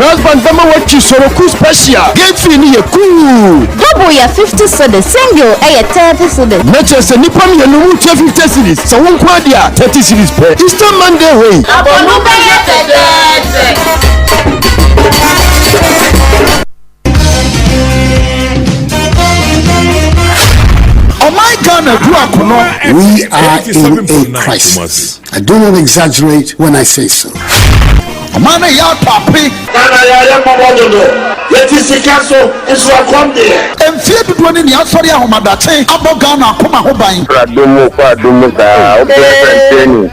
Brass band number one Chisoroku special. Game fee ni ye cool. Double ya 50 cedis, single 30 cedis. Natchez nipa mi yenu 50 cedis. So one quadia 30 cedis per. Easter Monday way. Abonu Oh my God, we are in a crisis. I do not exaggerate when I say so. Mana ya papi Nana ya mabodo let is cancel is welcome there emfie dodo ni asori ahomadache aboga na akoma ho ban pradumu ka operation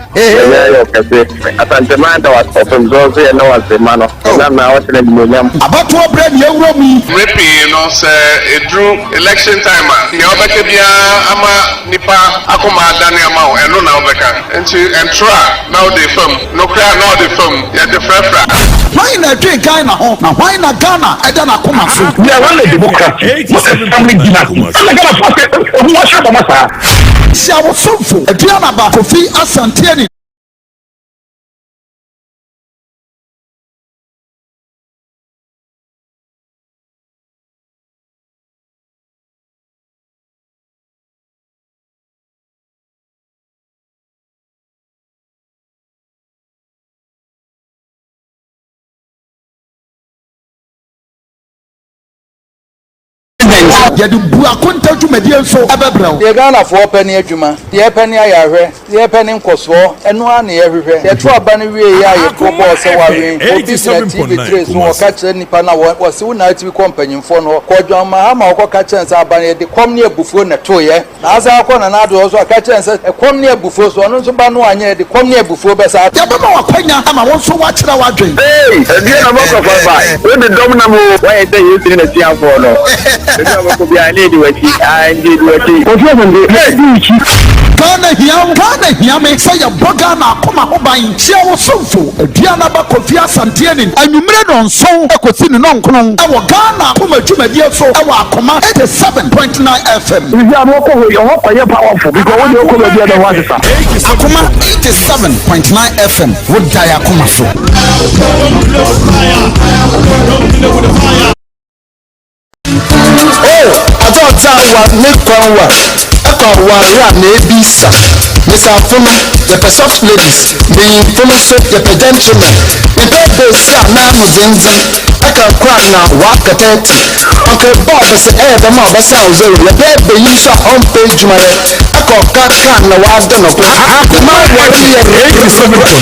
yo kase atantemanta was open zozo ya no wasemano na wasele nyam abato bread ye wuro mi repi no say edru election time ni obeke bia ama nipa akoma dani ama eno na obeka enti entra now the film no cry now the film ya the frefra why na drink Ghana ho na why na Ghana eda na akoma so yeah one democracy family dinner na Ghana for who was about masa si awosofo aduana ba Kofi Asante yadu bu akonta dwumadie so ebebrew ye Ghana for penny adwuma ye penny ayahwe ye penny nkoso eno a na ye hwehwe ye to aba ne wie ya ye ko bo se wawe obi na TV3 so wo ka kire nipa na wo se wo na TV companyimfo no ko dwama ha ma wo ka kire nsa aba ne de kom ne abufuo na to ye na asa akọ na do so ka kire nsa kom ne abufuo so no so ba no anya de kom ne abufuo be sa ya baba wakwanya ama won so wa kire wa dwen die na boko baba we de dom na mo wa ye say you na tiafo no ko bia ne di wati andi di wati o fi on de Ghana hiam say ya boga na akoma ho ban chia wo somfo aduana ba Kofi Asante ni anwumre don so ekosi ni nonkron e wo Ghana akoma dwumadie so e wo Akoma 87.9 FM we are no ko yo ho ye powerful because we dey ko be dey wa sisa Akoma 87.9 FM wo dai akoma so I thought I was make one warrior maybe sir. Miss Afuna, the soft ladies, the influence the gentlemen. The birthday sir now muzinzi. I can cry now, walk at it. Uncle Bob is the mob as I was the birthday you saw on page my I call cat can now I've done a my warrior 87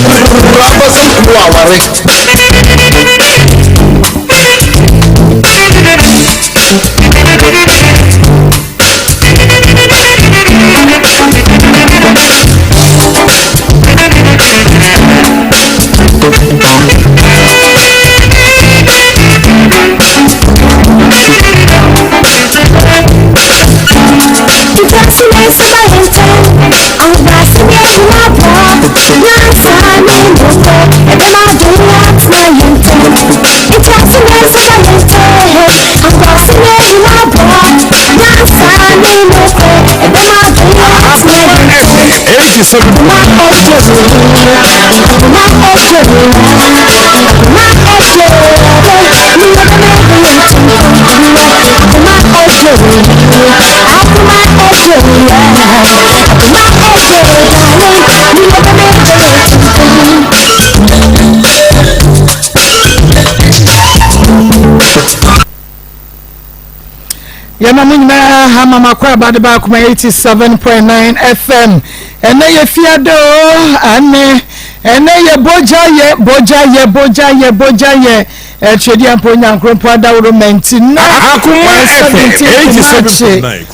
Yama munyina hama makwa bade ba kuma 87.9 FM ene ye fiado ene ye boja ye trade ampo nyankropo adawro menti na Akoma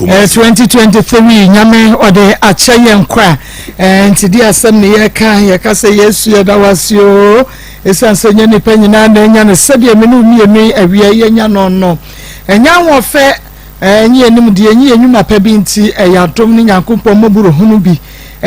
2023 nyame ode ache ye nkwa ntidi asem ne ye ka se Yesu ye dawasio esanse nya nipa nyina na nya ne sede menu miemi awie ye nya no enya wo fe enyi enim de enyi enwuma pa bi nti eyadom ni nyankopon maburo hunu bi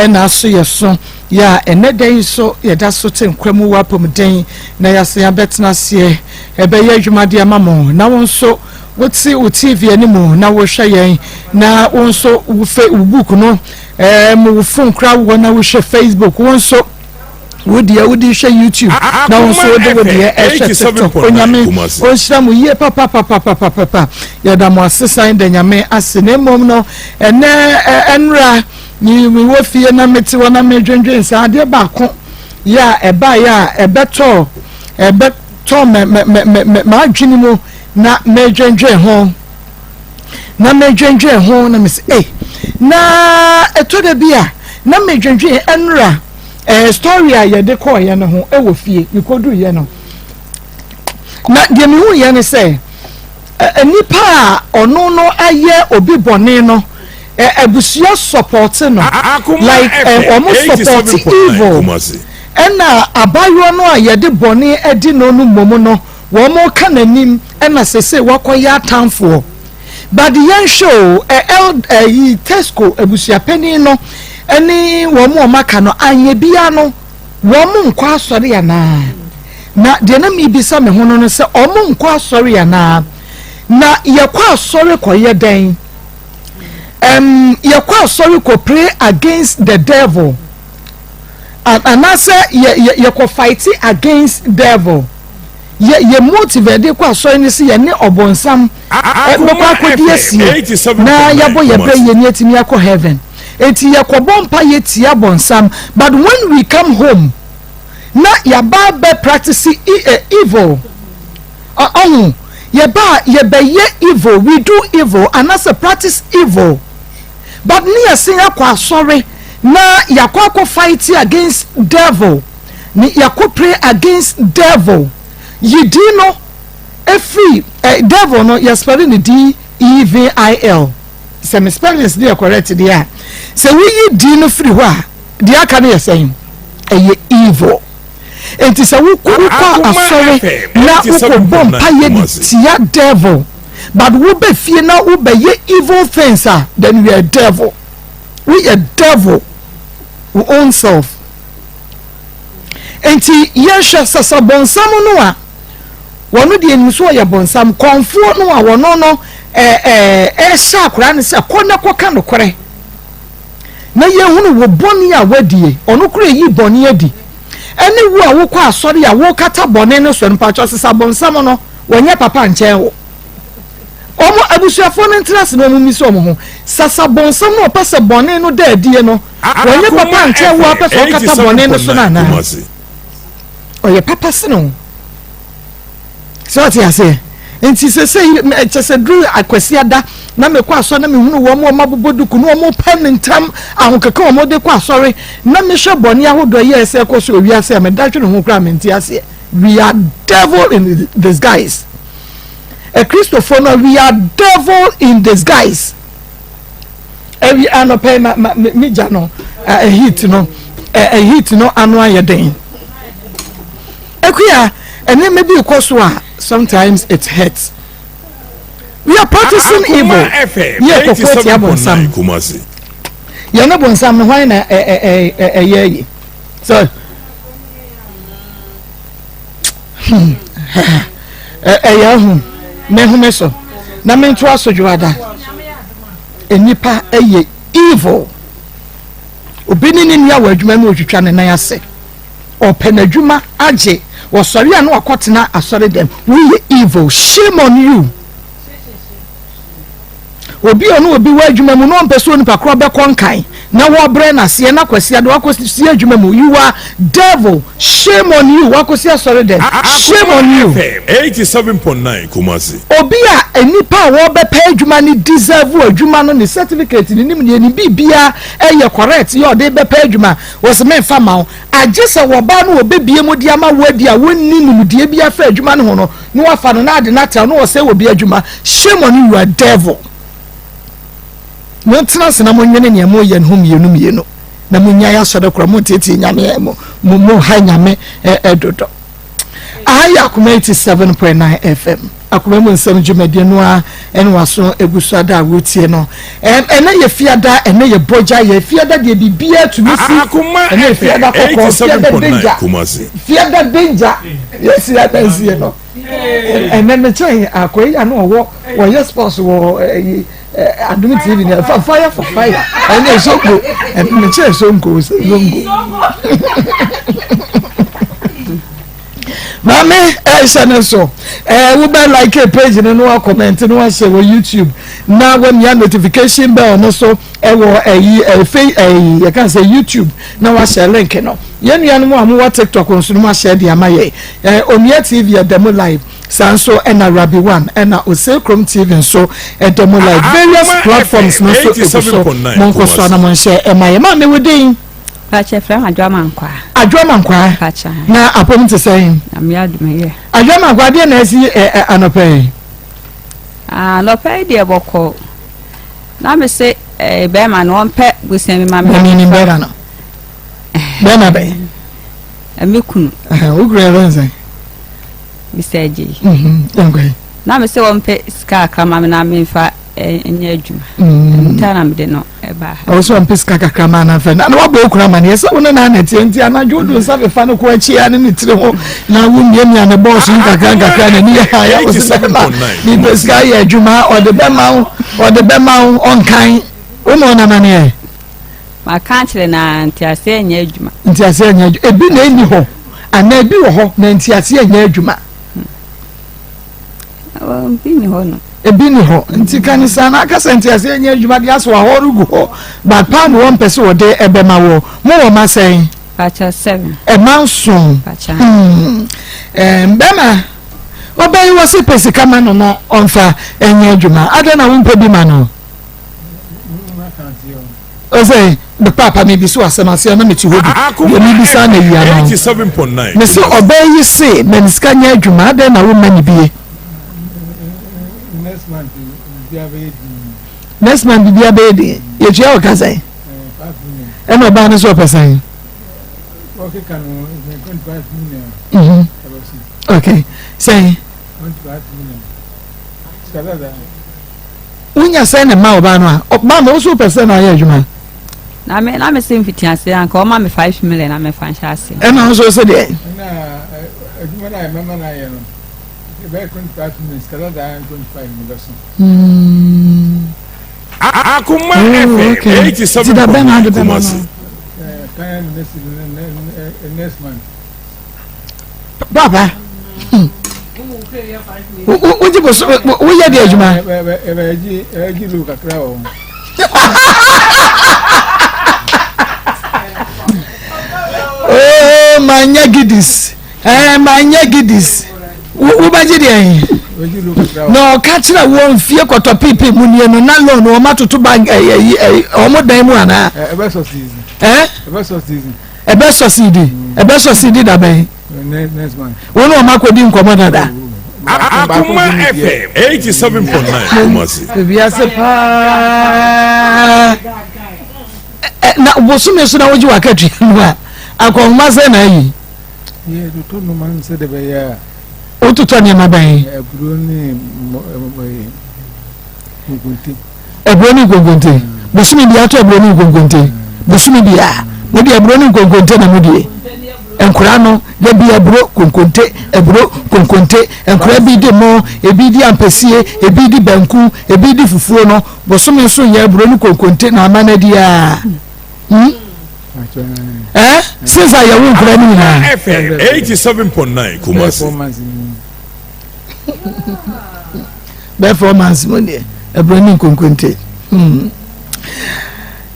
na aso yeso ya eneden so yeda so tenkwam wapom den na yase ya betna se ebe ye adwumade amamo na wonso woti o TV animu na wo hwe yen na wonso wo fe book no mo phone kra wo na wo hwe Facebook wonso wodi hwe YouTube na won so wodi TikTok onyame onhyira mu ye papa ya da mo asesan da nyame ase na mom no ene enra ni mi wo fie na meti wona medwendwen sa ade ba ko ya eba ya ebeto ma adwini mu na medwendwen ho na me say na eto de bia na medwendwen enra story a ye de call ye no ho e wo fie mi kodu ye no na de mi hu ye ne say nipa a ono no aye obi bone no ebusia support no like almost support evil ena abayo no a ye de bone edi no no momo no wo mo ka nanim ena sese wakoya atamfo but the young show Tesco ebusia pani no eni wo mo maka no anye bia no wo mo nkwa asori ya na de na mi bisa me hono no se o mo nkwa asori ya na ye kwa asori ko ye den ye kwa asori ko pray against the devil and I say ye ko fight against devil ye motivate kwa asori ni se ye ne obonsam mo kwa kodi asie na yabo ye pray ye ni atimi akọ heaven eti yakobompa yetia bonsam but when we come home na yaba be practice evil ye evil we do evil and as a practice evil but ni yasin akwa sorry na yakwa fight against devil ni yakwa pray against devil yidino every devil no you spelling the DEVIL some spelling is there correct there. So we di no free wa di aka na yesen eye evil enti se wo ko asore na wo bom paye tia devil but wo be fie na wo be ye evil things then we are devil we are devil we own self enti yesha sasa bonsam no a wono de enu so ye bonsam konfo no a wono no sha akura ne se konna koka no kore na ye hunu wo boni a wadie ono kure yi boni adi ene wu a wo kwa asori a wo kata boni no so npa cho sesa bonsam no wonye papa nchen wo omo abusuafo no interest no mu miso omo ho sasa bonsam no pese boni no da adie no wonye papa nchen wo pese o kata boni no so na na oye papa sino so ti ase enti se dru akwasi ada na me kwa so na me hunu wo mo maboboduku no mo pen ntam ahokeka wo mo de kwa sorry na me hwe boni ahodo ye se ko so wi ase me datwe no ho kra me nti ase we are devil in disguise a Christopher no we are devil in disguise every anope me jano a hit no anu ayeden ekuya ene me bi koso a sometimes it hurts. We are practicing evil. Yeah, kokoti ya bonsam. Ya na bonsam no why na ye. So ya hu me hu me so. Na me nto asojwada. Enipa eye evil. Obini ni ya wadwuma mu otwitwa ne nan ase. Openadwuma age wasori anu akotena asori dem. We evil. Shame on you. Obi onu obi wadwuma mu no mpeso nipa kro be konkan na wo bre na se na kwasi ade wakosi adwuma mu you are devil. Shame on you. Wakosi asori dem. Shame on you. 87.9 Kumasi. Obi a enipa wo be pay adwuma ni deserve adwuma no ni certificate ni nim ni bibia eye correct yo de be pay adwuma was me fama agese wo ba no obebie mu dia ma wadi a wonni numdie bia fa adwuma no ho no no wafa no na ade na tel no wo se wo bi adwuma. Shame on you. You are devil. Montrance na monwene ne mo ye nhom ye num ye no na munya ya so de kra mo tete nyame mo ha nyame dodo aya Akoma 87.9 FM Akoma mu nsem djumade no a ene waso egusu ada wotie no ene ye fiada ene ye boja ye fiada de bibia tumi si ene fiada kokko fiada danger yes ya tansie no ene me chen akoya no wo yes boss wo adumi TV ni fire for fire ene songo ene me chen songo Mame channel so we be like a page no comment no share on YouTube now when your notification bell no so you can say YouTube now I share link no yen mo TikTok on so no share the amaye Omia TV demo live Sanso and Arabi One and Ose Chrome TV so demo live various platforms no so monko so na mon share amaye ma me wodin Pacha from Adwaman kwa. Adwaman kwa. Pacha. Na apom te say. Amiadu me. Adwaman kwa de na esi anope. Anope de boko. Na me say be ma no mpe busemi ma me. Ni bera no. Be na be. Amikunu. Ugre ronze. Biseji. Ngwe. Na me say mpe ska kama me na me fa enye adwuma. Tana me de no eba. Also mpe ska kakama na fa. Na wo bo kura mane se wona na neti anajo do sa fe fa no ko achi ya ne tire ho na wo mie mia ne boss kakaka na ni ya ya wo se na. Ni be ska ya adwuma o de be ma on kan. Wo mo na mane e. Ma kan kire na ntiase enye adwuma. Ntiase enye adwuma. Ebi na eni ho. Ana ebi wo ho na ntiase enye adwuma. Bini ho no. Ebi ni ho nti kanisa na aka senti ase enye adwuma de aso ahoru gu ho ba pa no won pese wo de ebema wo mo wo ma sen Pacha 7 e manson Pacha bema obayi wo se pese kama no na onfa enye adwuma ade na wo mpa bi ma no o say the papa me bi so asemase na meti ho bi ye mi bi sa na yia no 87.9 me se obayi se menska nya adwuma ade na wo mani bi next month bibia be dey ye twa o ka say e no ba no so person okay can 25 million okay say 25 million skadada unya say na ma oba no a ma no so person na ye adwuma na me sim fitiase anka o ma me 5 million na me fansha ase e na so say dey na adwuma na mama na ye no about 25 minutes, Canada 25 minutes. Akoma FM 87.9 next month. Baba. What you so we ya dey adwuma? Eji lu kakra o. Oh, manya gidis. Manya gidis. Wo ba je dey no ka kira wo mfie koto pipi mu nie no na loan o matoto bank o mo dan mu ana ebe so season ebe so season da ben next month wo no makodi nkomo dada Akoma FM 87.9 Kumasi bia se pa na bosume so na woji wakati no a akoma se na yi ye do to no man se de be ya otuto ni ma ban ebroni gogonte bosumi bi ato ebroni gogonte bosumi bi a mo di ebroni gogonte na mo di enkura no ya bi ebro konkonte ebro konkonte enkura bi de mo ebi di ampesie ebi di banku ebi di fufuo no bosumi so ya ebroni konkonte na amana di a since I won't cry me now. FM 87.9 Kumasi. Performance money. A branding conquente.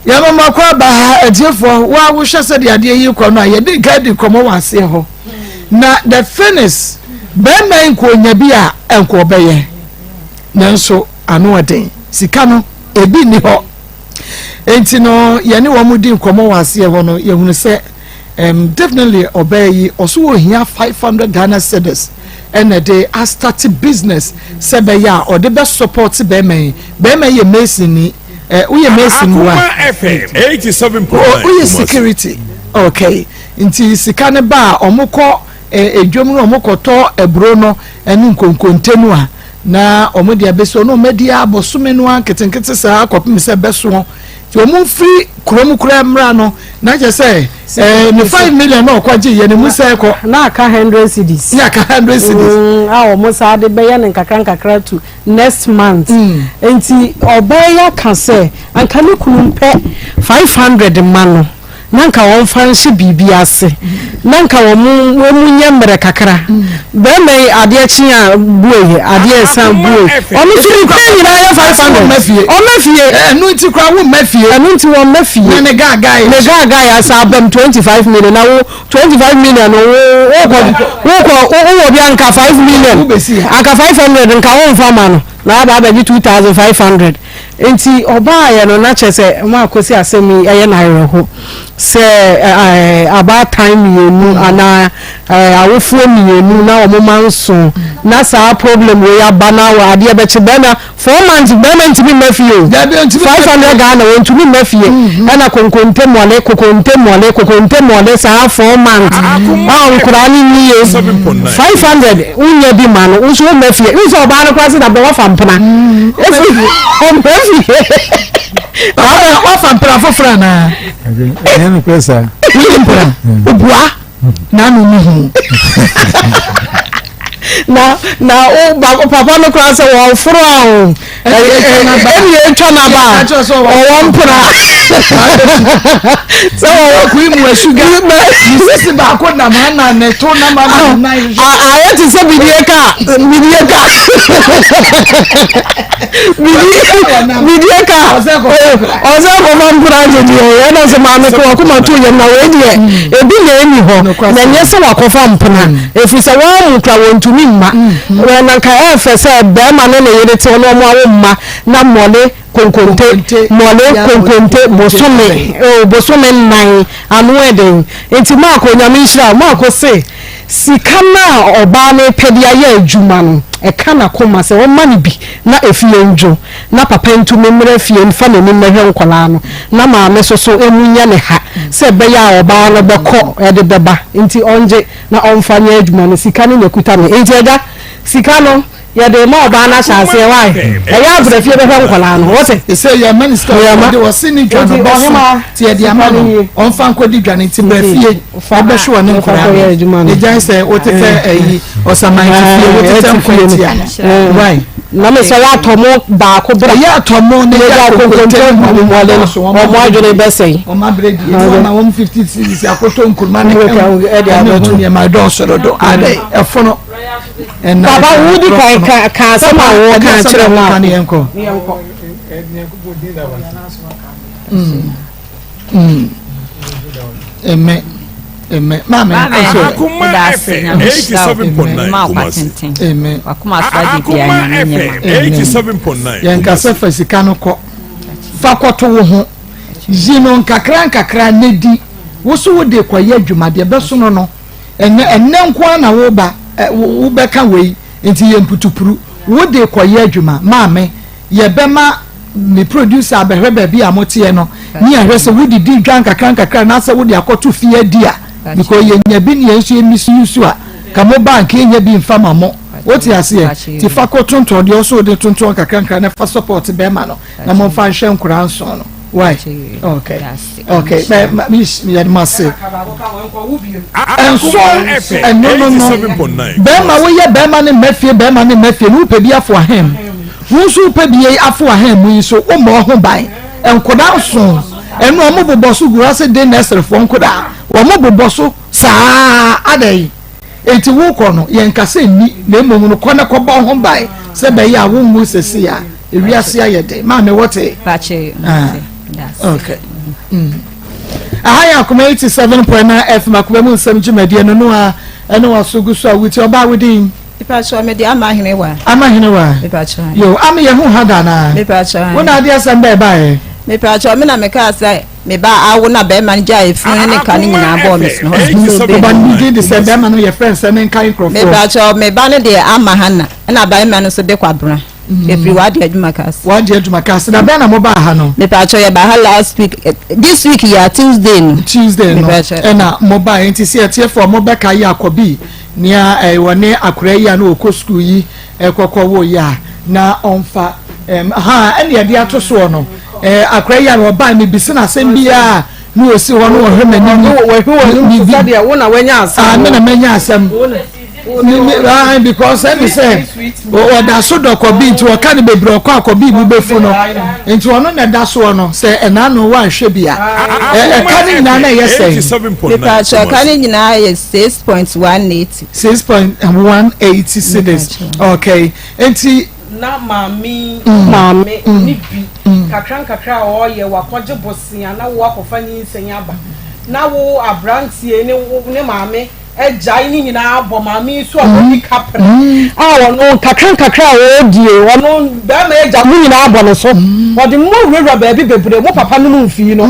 Yamama kwa ba etiefo wa wo hwese de ade yi kɔ no ye de gadi komo wase ho. Na the furnace be man ko nya bi a enko beye. Nanso ano ɔden. Sika no ebi ni ho. Enti no ye ne wo mudi komo wase ho no ye hunu se definitely obey also wo hia 500 Ghana cedis and a day I start business sebe ya or the best support be me ye mason ni we ye mason wa FM 87.9 we security okay nti sika ne ba omukọ edwom no omukọ to ebro no enu nkonkontenu a na omudi abeso no media abosome no anketenkete sa akopem se beso ti omu free krom kura mra no na je say ni 5 million no kwaje ye ne musa ko na aka 100 cedis ya aka 100 cedis o musa de be ye ne kakra to next month enti obeya ka say anka ne kunumpe 500 ma no nanka won fanhye bibi ase nanka wo mu nyemre kakra be mai ade chi a buoye ade san buoye onu tiri kwa nyina ya 500 mafie o mafie enu ti kwa wo mafie enu ti wo mafie ne gaga ya sa abam 25 million na wo 25 million wo bi anka 5 million aka 500 nka wo mfa ma no na ba 2500 enti oba ya no na chese Maa Akos asemi eye na reho se about time yenu ana awofuo mienu na omomanso na sa problem we ya bana wa ade be che bana 4 months bana ntimi mafie 500 Ghana won ntimi mafie ana konkonte mole sa 4 months nkura ni niye 500 unye bi ma no unso mafie unso oba no kwase da be wa fampena ofa mpra fofra na enu pesa mpra obua na no hu na o papa no kwa se wo foro ahun e twa na ba o mpra so wo ku imu sugar sisi ba ko na ma na ne to na ma na aye ti se bidieka ozo ko man praje di o na se ma me ko ma to ye na we die ebi na eni ho na nye se wa ko fa mpna efi se wa mu kra wontumi mma we na ka efe se be ma no ne yede te no mo awo mma na mole konkonte bosome nnan anu eden enti Maa Akos nyame nhira Maa Akos se sika na oba na pedia ya adwuma no e kana koma se won mane bi na efie njo na papa ntumi mre fie nfa na ni mehwe nkola no na maame soso emunya ne ha se be ya oba no beko e de beba enti onje na onfanya adwuma no sika ne nekuta ne enti eda sika no ya de ma oba na chance why e ya bra fie behwe nkola no wo se say your minister de was in dwan boss tie de amano on fan ko di dwan ti bra fie fa be hwe ne nkola e jan say o te fe eyi o saman fie wo te tem ko tie why na me so ya tomo ba ko bra ya tomo ne ya ko konte mo mo adwene be sei o ma bra di na 150 cedis akoto nkurma ne e de abeto ne ma do so do ade e fono baba wudi ka sama wo ka kire ma kan yenko mama Akoma FM 87.9 Kumasi. Amen. Akoma FM 87.9 yenka se fasika no ko fa kwoto wo ho jino nkakra nedi wo so wo de kwaye adwumade be so no enne nko na wo ba wo beka wei enti ye mputupuru wo de kwaye adwuma maame ye bema me producer abehwe ba bi amote no ni ahwese wo didi dwan kakra na se wo de akoto fie dia because ye nya bi ne yensu emisusu a kamo bank ye nya bi mfama mo woti ase ti fa ko tonton de oso de tonton kakra na fa support be ma no na mo fa hwe nkura nso no why okay me ya must and no be ma wo ye be ma ne mafie no pe bi afo ahem wo so pe bi afo ahem mu so o mo ho ban enkoda nso enu omo boboso gura se de nesere fo nkoda omo boboso saa adai enti wo ko no ye nkase ni na emom no kone ko ba ho ban se be ya wo mu sese ya ewiase ayede ma me wote pache okay ahaya Akoma 87.9 FM Akoma mu nsem jumade no a eno wasogu so a wuti oba wodin pache me de amahene wa pache yo ame ye hu hada na pache wona ade asem be bae me pache me na me ka say me ba awo na be man jai fun ne kan nyina bo me no ba ni de say be man no ye friends ne kan crop me pache me ba ne de amahana na ba me no so de kwabra every wadi adwuma kas na be na mo ba ha no me pacho ye ba ha last week this week ya Tuesday no na mo ba enti se etie for mo be ka ya akobi nia wone akura ya na okọ school yi ekokọ wo ya na onfa ha ene ye de atoso no akura ya no ba me bisi na asem bia na osi ho no hwe mani wo de wo na wanya asem me na manya asem because let me say o da so do ko bi nti o ka ne bebre o ko bi bu befu no nti ono na da so no say ena no wa hwe bia ka ne nyina na yesay because ka ne nyina is 6.180 6.180 cedis okay nti na mami ni bi kakra o ye wakoje bosia na wo akofa ni nsenya ba na wo abrantie ne mami ejai ni nyina bo mami so oni kapra wono kakra o die wono be ma eja mu nyina abo no so wode mo wura ba bi bebre mo papa no mfi no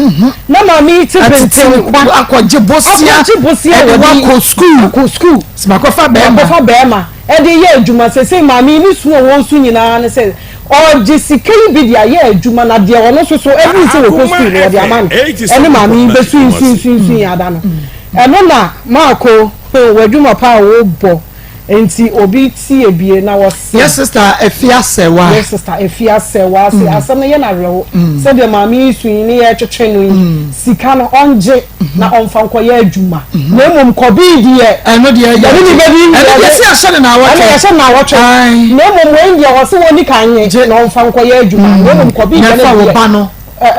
na mami ti pentin kwa akoje bosia wo ko school smakofa be ma ede ye adwuma sese mami ni so won so nyina ne se o jisikeli bi dia ye adwuma na de wono so every say wo ko school wo de aman ene mami be sun ya da no eno na maako wadwuma pa wo bo enti obi ti ebie na wo se yes sister efia sewa se asam ye na rewo se de mami suyi ni ye twetwe no sika no onje na onfa nko ye adwuma na emom ko bi die eno de ya ni bebi ye se ashe na wo na emom we ndi wo se woni kanye na onfa nko ye adwuma na emom ko bi na fa wo ba no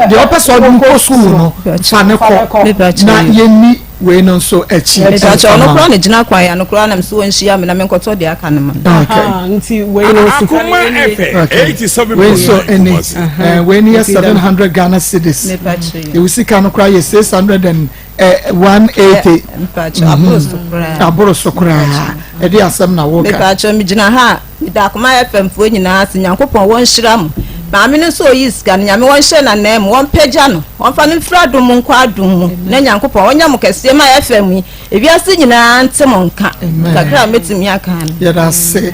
de opese odum ko school no fa ne ko na ye ni we no so echi no kra ne gina kwa ya no kra na mso wonhia me na me nkoto de aka ne ma nti we no so Akoma 87 we so any we near 700 Ghana cedis you see can cry 600 and 180 aboro so kra e dey asem na wo ka me pa cho me gina ha da Akoma FM fo nyina ase nyankopon won hira mu maami no so yis kan nyame won hye na nam won pagya no won fa no fra dum nko adum na nyankopon wonya mo kese ma FM yi ebiase nyina ntem nka kakra metimi aka no ya da se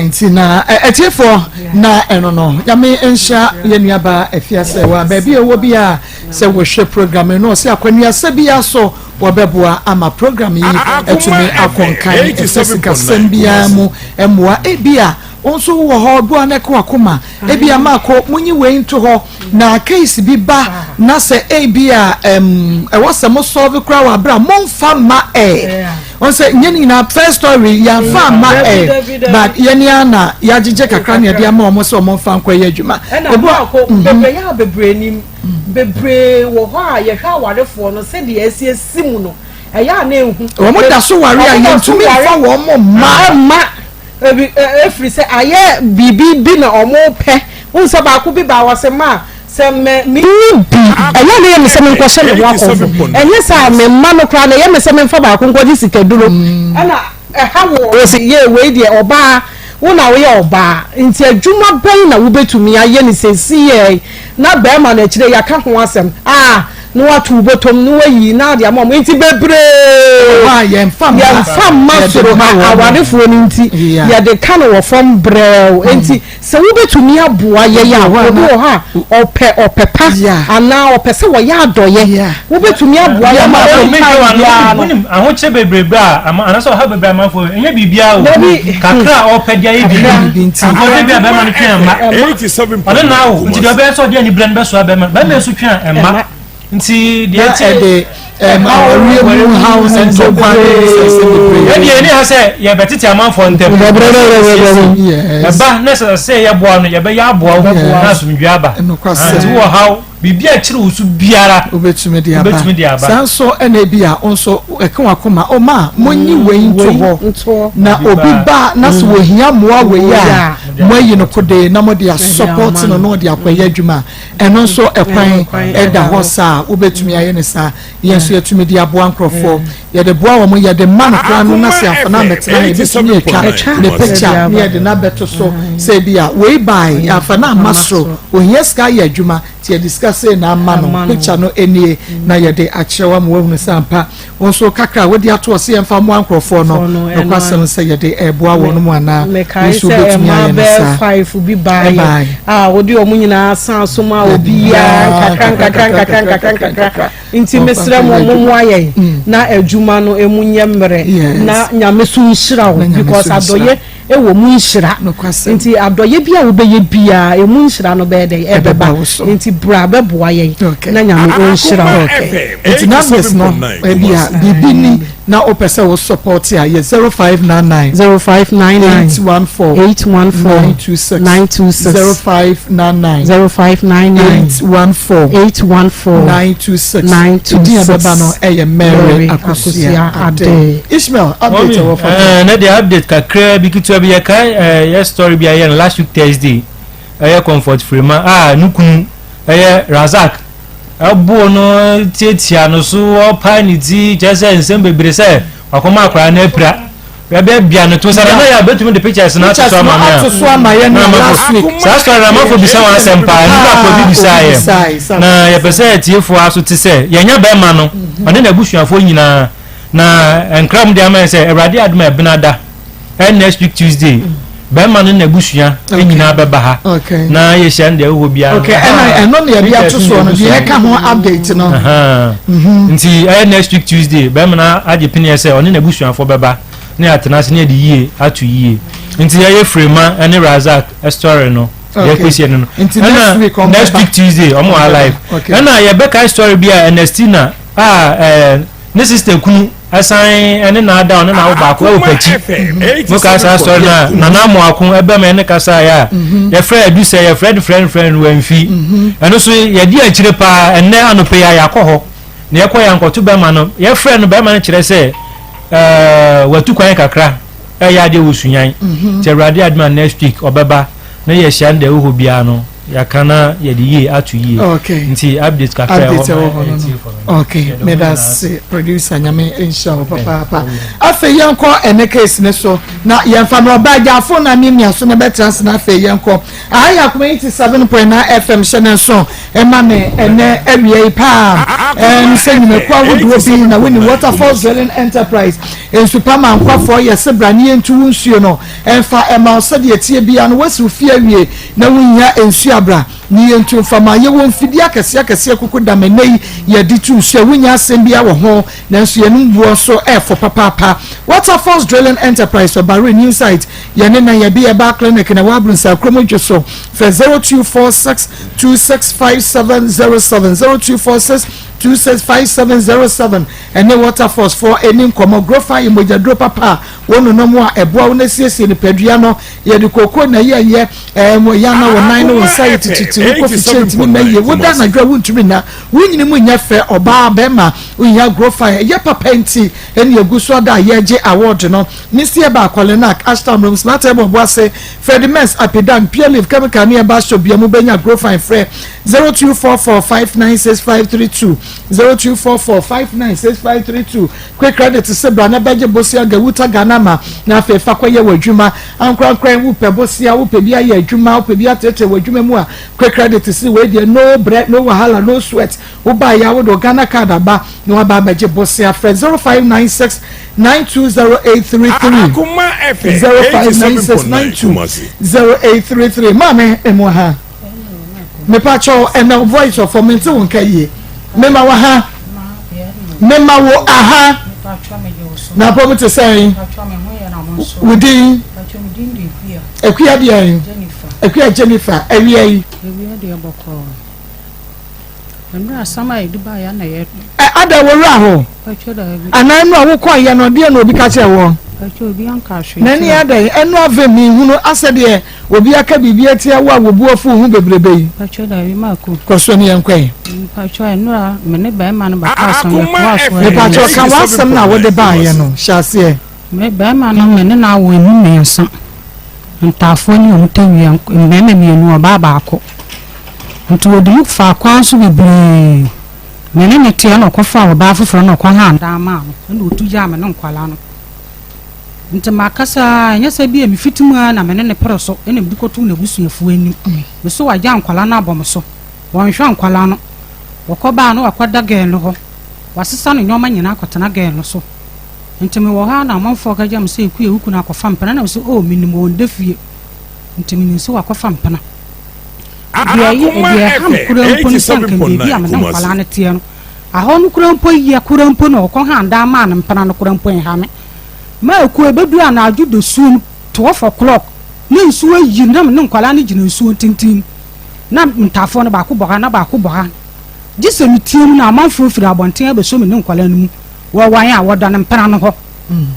ntina etiefo na eno no nyame enhya ye nuaba efiase wa ba bi ewo bi a se wo hwe program no se akwani ase bi aso wabeboa ama program yi etumi akonkan esika sembia mu emwa ebia onso wo ho bo aneko Akoma ebia mako munyi we into ho na case bi ba na se ebia was mo solve kra wa bra monfa ma on say nyeni na first story ya fa ma but yeni ana ya jije kakra ne dia ma omo so monfa nkwa ye adwuma ebo bebre ya bebre nim bebre wo ho a ye hwa warefo no se de asiesi mu no eya na ehu wo mo da so ware a yentumi fa wo mo ma every say aye bibi bi na omo pe unso ba ku bi ba wase ma se me mi bi eya na ye me se me nkwohye me wa ko enye sa me ma no kra na ye me se me fa ba ku nkwoji sikaduro ana ha wo se ye we de oba wona we oba nti adwuma ban na wo betumi aye ni sesi ye na ba ma na kire ya ka ho asem no watu botom no wayi na de amom nti bebre wa ye mfa masoro ha awadefo ni nti ye de ka no wo fom brew nti se wo betumi aboa ye ya wo ha opepa ana opese wo ya adoye wo betumi aboa ya ma ahoche bebre bra ana so ha bebre amafo enye bibia o kakra opedia ye bi nti wo bibia be ma no twa ma 87 ona na wo nti de be so de ni brand be so be ma so twa emma nti de ma ori mu house and so kwa ye ni ha say ye betiti amanfo ntem ba na say ye boa no ye be ya boa na sumdwa aba nti wo haw bibia kire usu biara obetumi di aba sanso ene bia onso eka Akoma o ma monyi wen to na obi ba na so ohia moa we ya moyi no kode na mo dia support no dia kwaya adwuma eno so ekwan eda hosa obetumi aye ne sa yenso yetumi di abo ankrofo ye de boa wo mo ye de man kra no na se afana metena ye betumi etwa ne picture ne de na beto so say bia we buy afana masro ohia ska ye adwuma ti discuss na mano picture no enie na ye de achewa mo wonu sampa onso kakra we de ato se yemfa mo ankrofo no no kwasem se ye de eboa wonu mo ana so betumi aye ne sa 5 bi buy wo de omunyina san so ma obi ya kakra nti mesra mo aye na adwuma no emunye mmere na nyame so nhira wo because adoye ewo mu nhira nti adoye bia wo beye bia emu nhira no be de ebeba nti bra beboa ye na nyame o nhira wo nti na yes no bia bibini na opese wo support ya ye 0599 814 Mary Akosia Ade. Ishmael, update our phone. Na the update kakra bi kitu abi ya story bi ya last week Thursday. Comfort free ma nukunu Razak abo no tietia no so opa ni ti jese nsem bebre se akoma akra na apira be bia no to sara na ya betumi the pictures na to so ama ya na last week sa story na mafo bisa wan sempa ni ba ko bi bisa ye na ya pese tiefo aso ti se ya nya be ma no ane na busuafo nyina na enkram de ama se Ewrade aduma e benada next week Tuesday be ma no na busua nyina be ba ha na ye hye nde wo bia okay and no na bia to so no ye ka ho update no nti next week Tuesday be ma na age pini se oni na busuafo be ba na atenase na de yie atu yie nti ye frema ene Razak story no ye kwesi no next week Tuesday omo alive na ye be ka story bia Ernestina ne sister kunu asan ene na ada ona na wo ba ko wo pachi mo ka sa story na na mo akun ebe me ne kasa ya ye friend do say ye friend wanfi eno so ye di akire pa ene anope ya yakọ na ye ko ya nkoto be ma no ye friend be ma ne kire say watu kwan kakra ya de wosunyan ti Ewrade adman next week obeba na ye hya nde wo bia no yakana ye de ye atu ye nti update kakra okay me that's producer nyame inshallah papa afa yanko ene case ne so na yemfa no baja fo na nimia so na betrans na afa yanko aya kuma 87.9 FM channel so ema me ene awie pa nse nyime kwa wodo bi na woni Waterfalls Drilling Enterprise en superman kwa for ye sebrani entu nsuo no emfa ema osade etie bia no wasu fie awie na wunya ensu abra ni entu fama ye won fidi akese kuku da menei ye ditu so wunya asembia wo ho na nso ye numbuo so for papa Waterfalls Drilling Enterprise for Barre new site ye ne na ye be ba clinic na wabrunsa kromodwo so for 0246265707 0246265707 and then Waterfalls for any nkomo grofa imojadro papa wono no mo a eboa wo na siesie ne padua no ye de kokko na ye mo ya na wo nan no site titi ko fichenti mi na ye woda na dwa wuntumi na wunyini mu nya fe oba be ma unya grofa ye papa nti eni eguso da ye je award no nisie ba kolenak ashtam rooms na table bo ase Fredimens apidan Pierre chemical ne ba so bia mu benya grofa frɛ 0244596532 0244596532 quick credit se bra na beje bosia ga wuta ganama na fe fa kwaye wadwuma ankran wu pe bosia wu pe bia ye adwuma wu pe bia tete wadwuma mu a quick credit se we dey no bread no wahala no sweat wo ba ya wo do Ghana card aba no wa ba beje bosia friend 0596920833 Akoma FM 0596920833 mame emo ha me pacho and the voice of for won kaye mema wa ha mema wo aha na po to say within ekuya dia ekuya Jennifer ewie yi de boko sama eduba ya na ye ada wo ra ho anan no wo kwa ye no de na obi ka che wo nani ada enu ave mi hunu asede obi aka bibia tia wa wobuafu hu bebrebe yi koso ni enkwen mene ba ma no ba aso me pacho ka wasam na wo de ba ye no hyase me ba ma no mene na wo enu mensa ntafo ni o tawi meme mienu oba ba ko nti wo de fa kwa so bebre mene ne tia no kofa oba foforo no kwa ha nda ma no ndo tuja me no nkwala no nti makasa nyasa bi emi fitimu na mene ne peroso ene bikotu na busuafu anim me so waja nkwala na abomso wonhwa nkwala no wokoba no wakwada gen no ho wasesa no nyoma nyina akotena gen no so nti me wo ha na amanfo ka jam se eku eku na akofa mpana na so o minimo ndefie nti me so wakofa mpana dia ham kurampo ni sankan bebi amana nkwala na tie no aho no kurampo yi kurampo no ko ha nda ma na mpana no kurampo ha me ma eku ebedu ana ajudo sun 12 o'clock ni nsuo yi ndam ne nkwala ne gina nsuo tintin na ntafo no ba ko boga na ba ko boga gise mitiem na amanfo firi abonten abeso me ne nkwala no mu wo wan a wo do ne mpana no ho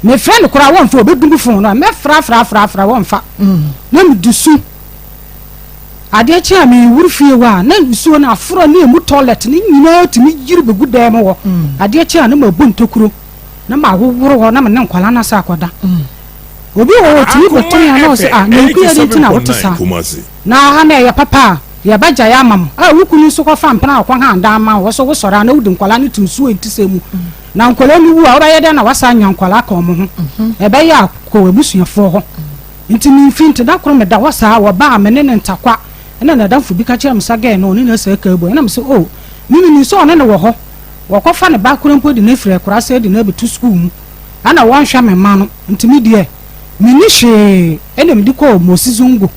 me friend kura won fa obedum fon no me fra won fa na me dusu ade chi a me wurfie wa na dusu na afro na emu toilet ni nyina timi yiri begu dem wo ade chi a na mabu ntokuro na ma woworo ho na me nkwala na sa akoda obi wo timi beton ya no se na ku ya de na woto sa na ha na ya papa ya baja ya mam wukunu so ko fa mpana akwa ha ndan ma wo so wo sora na wudi nkwala ni tunsu entisemu na nkwala ni wu a oba ye de na wasa nya nkwala ka omo ho e be ya ko ebusuafo ho ntimi mfinti da kro me da wasa wo ba amene ne ntakwa na danfo bi ka kire msa ge no ni na se ka ebo na mse mimi ni so ne wo ho wo ko fa ne ba kro mpo di na fire kra se di na betu school mu ana won hwa me ma no ntimi de mini hwe ene me di ko mosizungu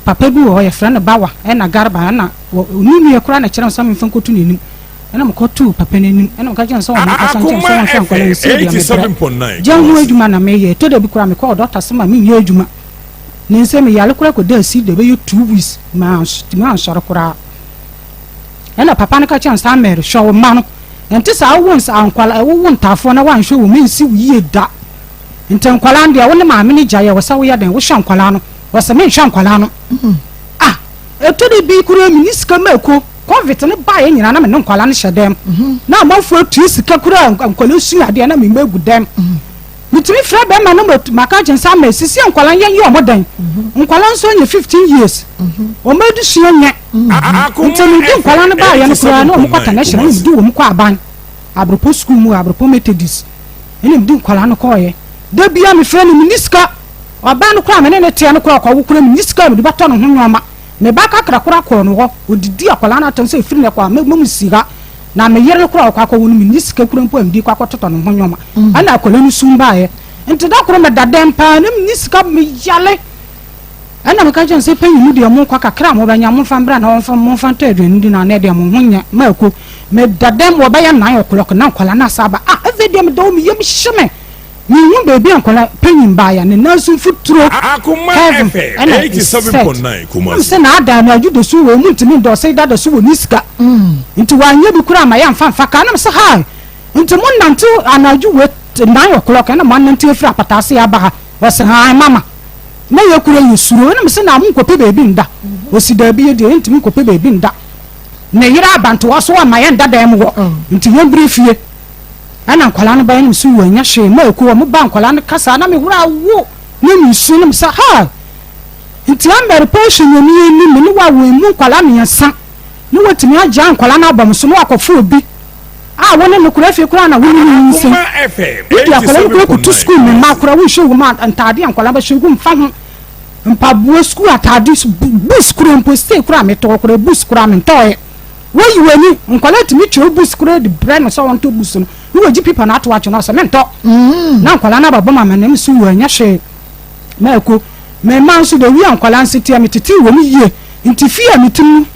papa bi wo ye friend bawa na garba na nunu ye kura na kire msa me fanko tu nenim ena mko tu papa nenim ena mka kire msa wo mka sanche msa wo hwa kwala se di me jamu eduma na me ye to de bi kura me ko doctor sema me ye eduma Nsem yale kura ko de si de be 2 weeks ma shara kura ena papa ne ka chan sa mere show ma no enti sa wons ankwala wo ntafo na wan hwe wo mensi wiye da enti ankwala ndia wo ne ma me jaye wo sa wo ya den wo hwa ankwala no wo sa me hwa ankwala no eto de bi kura miniska mako covid ne ba ye nyina na me ankwala ne hyedem na amafo tu sika kura ankwala su ade na me megu dem mitimi fra be ma no maka jensa ma sisi ankwala ye omodan nkwala nso nye 15 years o medu suo nye ntemi di nkwala ne ba ye no kura no mukota na hira ndi wo mukwa aban abropo school mu abropo methodist ene mdi nkwala no koye da bia me fra no miniska oban no kura me ne te no kura kwa wukura miniska me di bato no ho nyoma me ba ka kra ko no ho odidi akwala na tan se firi ne kwa me siga na me yere kura kwa ko wonu miniska kura mpo amdi kwa toto no ho nyoma ana akwala no sumba ye nti da kura me dadem pa ne miniska me yale ana me ka jan se panyi mu de mo kwa kakra mo banya mo fambra na mo fanta edwenu di na na de mo honya mako me dadem wo ba ya 9 o'clock na kwala na saba every day me do me yem sheme ni hu baby ankwala panyi mba ya ne nasu futuro Akoma FM 87.9 kuma se na ada na judo su wo mu ntimi do se da su wo niska nti wanye bi kura ma ya mfa ka na me se ha nti mo nanti anaju we 9 o'clock na mo nanti efra patase ya ba wa se ha mama na ye kura yesuro na me se na mo kope baby nda osi da bi ye de ntimi kope baby nda na yira abantu waso wa ma ya nda da mo nti ye briefie ana nkwala no ba nim su wanya hwe ma ekuwa mo ba nkwala no kasa na me hura wo na mi su no sa ha nti amber passion ni me ni wa wo mu nkwala me yasa ni watimi agya nkwala na abam so no akofo obi wona no kura fie kura na wo ni nsi ya nkwala ko to school me ma kura wo hwe wo ma antade nkwala ba hwe go mfa ho mpa buo school atade bus kura mpo stay kura me to kura bus kura me ntoe wo yiwani nkwala timi twe bus kura de brand so won to bus no wo ji pipa na atwa no se mento na nkwala na baba mama na msu wo anya hwe ma ko me man so de wi ankwala nseti ametiti wo mi yie nti fia metimu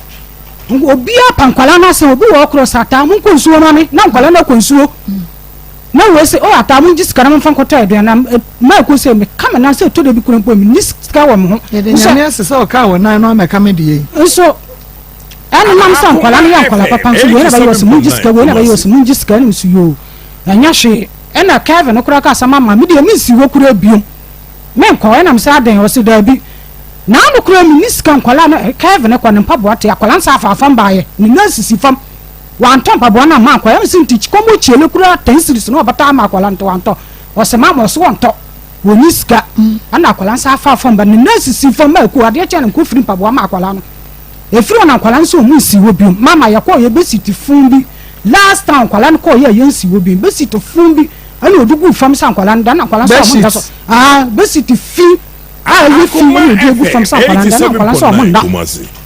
obi apa nkwala na se obi wo cross ata mu konsuo ma me na nkwala na konsuo na we se o ata mu jisikara mu fankota edu na ma ko se me kama na se to de bi kura mpo mi niska wo mo ho so ya se so ka wo na no me kama die so ana nam san nkwala na nkwala papa nso wo na ba yo se mu jisikara wo na ba yo se mu jisikara ni su yo anya hwe ena Kevin no kura ka sama ma me de mi si wo kura biom men ko ena msa den o se da bi na no kura mi niska nkwala na Kevin ko ne mpabo ate akwala nsa afafam baaye ni nasisi fam wanto mpabo na ma ko em sinti ko mo chiele kura 10 series no bata ma akwala nto wanto o se ma mo so wanto wo niska ana akwala nsa afafam ba ni nasisi fam ma ko ade che ne ko firi mpabo ma akwala no e firi na akwala nso mu si wo biom mama ya ko ye besiti fun bi last time kwala no ko ye yensi wo bi besiti fun bi ani odugu fam san kwala nda na kwala so mo nda so besiti fi ye fi mo odugu fam san kwala nda na kwala so mo nda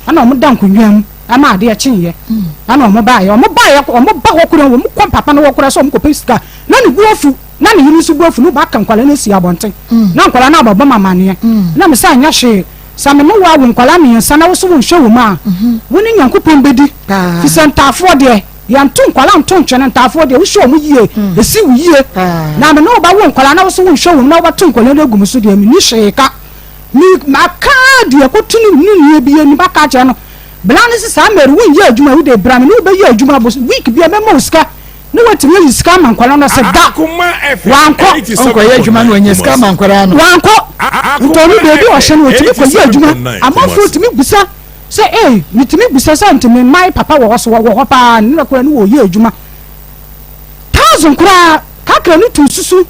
ana mo dan kunwam ama ade ya chinye ana mo ba ho kura wo mo kom papa no wo kura so mo ko pesika na ni guofu na ni yiri su guofu no ba kan kwala na si abonten na kwala na baba mama ne na me sa anya hwe sa me mo wa wo kwala me sa na wo so wo hwe wo ma woni nyankopon bedi fi santafo de yantu nkwala nto ntwene ntafo de wo hwe mo yie esi wo yie na me no ba wo nkwala na wo so wo hwe wo na wo to nkwala na gum so de me ni hweka mi maka de ko tunu ni bi ni baka je no blani se sa meru wo ye adwuma wo de bra me no be ye adwuma bo week bi me mo ska ne watimi yi sika ma nkwala no se da wanko onko ye adwuma no onye sika ma nkwala no wanko ntoni bebi o hye no watimi ko ye adwuma amafo timi busa se mitimi busa se ntimi mai papa wo so wo pa ne ko ne wo ye adwuma 1000 kura kakra no tu susu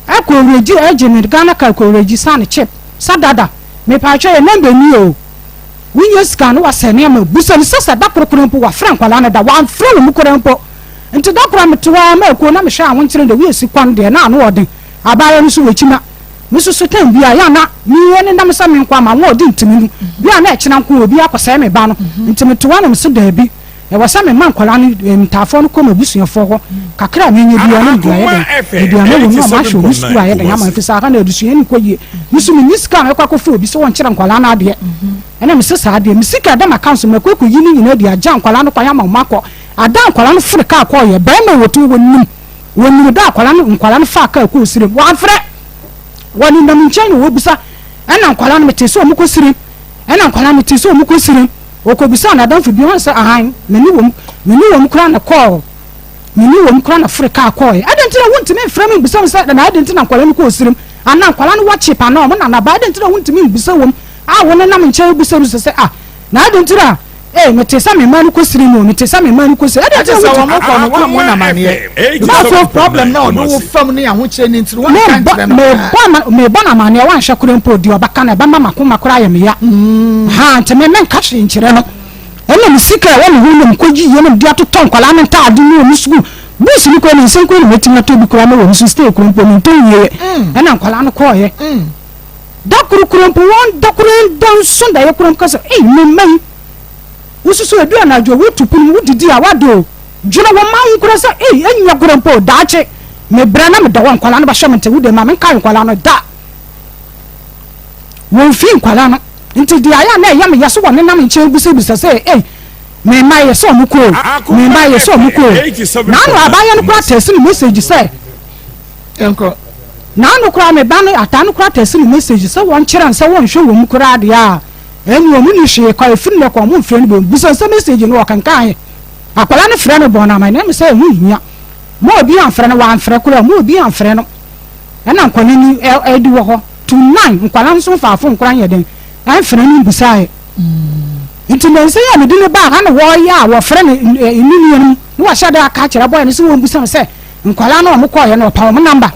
akoreji ejemi Ghana ka akoreji san chip sadada me pa twa ye number ni o winye sika no wasene ma busa ni sasa da krokrompo wa frank wala na da wan fro mu krompo nti da kra metwa ma ko na me hwa won kire de wi esi kwan de na no odin abaya no so wechima mususu tan bia ya na mi ne ndam sa me nkwa ma wo odin ntimi bia na ekina nko obi akose me ba no nti metwa na me so da bi e wasa me man kwala ni mtafo no ko ma busuafo ho kakra me nya bia no bia ya de bia no no ma hwo musu ya de ya ma fisa ka na edusua ni ko yie musu mi niska na kwa ko fo obi so won kire nkwala na ade ena me sesa ade me sika da ma council me ko yini nyina de agya nkwala no kwa ya ma makọ ada nkwala no fure ka akọ ye ba ma wotu wonnim da nkwala no fa ka ko sire wa fre woni na minchen wo bisa ena nkwala no mete so mu ko sire ena nkwala mete so mu ko sire o ko bisa na dan fi bi won se ahan meni wom kura na call meni wom kura na fure ka akọ ye adentina wontime fre me bisa se na adentina nkwala no ko sire ana nkwala no wa chipa na o na na ba adentina wontime bisa wom wona na minchen bisa ru se na adentina metesa me manu ko siri no metesa me manu ko siri ade se wo mo ko no wa mo na mane ba so problem na no wo fam ni ahoche ni ntiri wa kan me ba na mane wa hwa kure mpo di obaka na ba mama ko makora ya me ya ha nte me men kache nkire no ene musika wa me hu no ko ji ye no di atoto nkwala ne ta ade no mu school busi ni ko ni nsen ko ni metima to bi kura no wo su stay kure mpo ni to ye ene nkwala no ko ye da kure mpo won da kure dan sunda ye kure mpo so me mai ususu edu na jo wotupun wudidi a wado juna wo ma nkura sa enya gurompo daache me bra na me da won kwala no ba hwemte wude ma me kan kwala no da won fi kwala no nti dia ya na eya me yaso won na me nche busa se me ma ye so muko me ma ye so muko na no abaya no kwa test ni message se enko na no kwa me ba no ata no kwa test ni message se won kire nse won hwe wo mukura de a eni omu ni hwe kwa efiri ne kwa mu mfre ne busa se message no kankan akwala ne fre no bona ma ne me se hu hia mo obi anfre no wa anfre kura mo obi anfre no na nkwani ni edi wo ho tonight nkwala nso faafo nkura ye den anfre ni busa e nti ne se ya me dine ba ha ne wo ya wo fre ne inuni no wa hya da aka kire boy ne se wo busa se nkwala no mo ko ye no pa mo number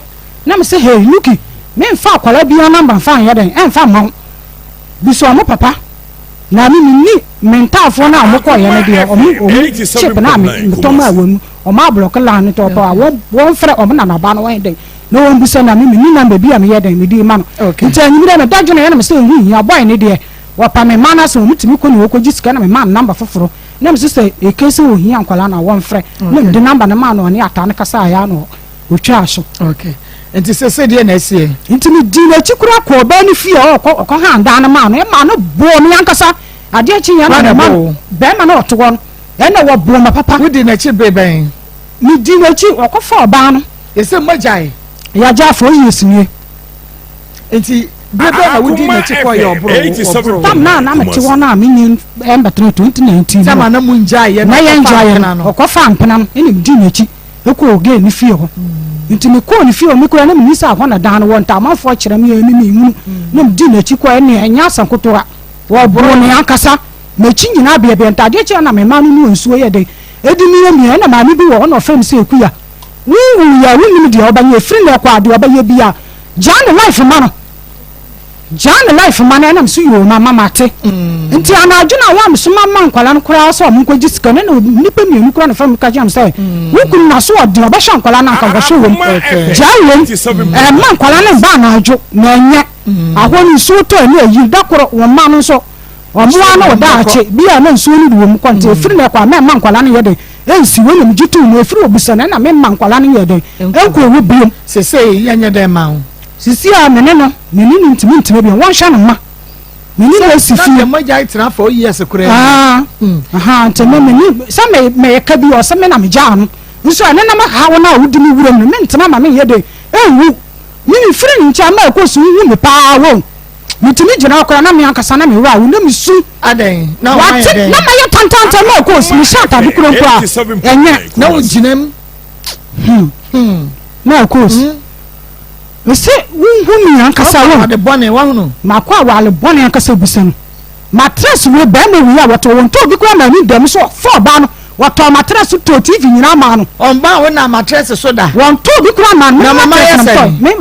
na me se hey luki me mfa akwala bi number fa ye den emfa ma biso mo papa na mi mentafo na amoko ye ne de omu chip na mi to ma wonu o ma block la ne to pa won frɛ o na ba no wen den no won biso na mi na baby am ye den mi di ma no nti anyi mi na dadwo na ye na me se hu ya boy ne de wa pa me mana so mutimi ko ni wo ko gisika na me ma number foforo na me se e kese wo hia nkwala na won frɛ na me de number na ma no ne ata ne kasa ya no o twa aso okay nti se de na esie nti mi di na chikura ko ba ni fie o ko ha ndan na ma no e ma no bo no yankasa ade chi ya na ma be ma no to won e na wo bo ma papa wo di na chi be ben mi di na chi o ko fo ba no e se majai ya ja fo yesunie nti be na wo di na chi ko ya obro tam na me ti won na mi ni ember 2019 sama na mu njai ye na ye njai no o ko fa mpena no e ni di na chi e ko oge ni fie ho nti me ko ni fie o me ko na mi sa ho na dan won ta ma fo kire me ni mi mu na di na chi ko e ni enya sankotoa wo bro ne akasa na chi nyina bia bia ntade chi na me ma no nsuo ye den edi mi na ma mi bi wo no fam se ekuya wu ya wu ni de obanye free na kwa de obanye bia jan life ma no jan life ma na mso yo ma mama te nti ana adwuna wa mso mama nkwala no kura so mo nkwaji sika na nipa mi enu kura na fam ka jam say wu kun na so de obasha nkwala na nkan hwo wom jan ma nkwala na ba na adwo na nya ahoni nsuo to na yi dakoro wo ma no so omoa na oda ache bia na nsuo ni duwo mu kwante free na kwa ma nkwala no ye de ensi wo nem jitu no free obusa na me ma nkwala no ye de enko wo biom sese yanya de ma ho sisi a mene no mene ni ntimi bi won hwa no ma mene na sifi na moja itena for years kure nteme mene sa me ka bi o sa me na me ja no nso ane na ma ha wona wudi mi wuram no me ntena ma me ye de ewu ni free ncha ma ko su wu me pa wo mitimi jina akora na me ankasa na me wa wo na me su aden na wa na ma ye tantanta ma ko su mi shata bi kuro kwa enye na wo jinem Maa Akos we say hu mi ankasa wo de bone wa hunu ma kwa wale bone ankasa busan mattress we ba me wi a wato won to bi kwa ma ni dem so for ba no wato mattress to TV nyina ma no on ba wo na mattress so da won to bi kwa ma no na mama yes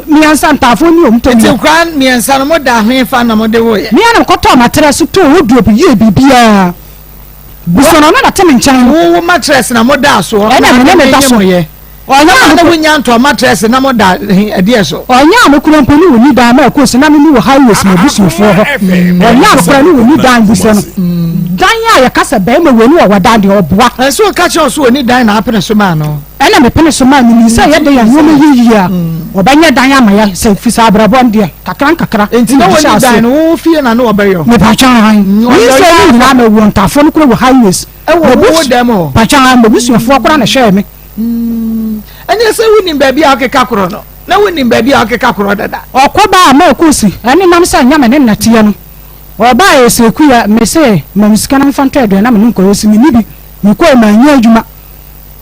mi ansa ntafo ni om to ti kwa mi ansa no mo da hwen fa na mo de wo ye mi ana ko to mattress to wo do bi ye bibia busan no na teme nchan wo mattress na mo da so e na me da so ye onya na wunya nto mattress na mo da ade so onya me kura mponi woni da Maa Akos na me ni wo highways na busufo ho onya kura ni woni da busan dan ya kasa ba me woni wo da de oboa so ka che so woni dan na apene so ma no ena me pene so ma ni say ye de ya no me yiyia obanya dan ama ya say fisa abrabon de kakra enti na woni dan no fie na no obeyo me pa chan han ni say ni na me won tafo no kura wo highways e wo dem ho pa chan han me busufo kura na share me anya se woni baabi a okeka koro no na woni baabi a okeka koro dada okoba Maa Akos ani nam sa nya me ne natie no oba ese kuya me se ma miskana mfanto edo na me nko osi mi bi mi ko ma nya adwuma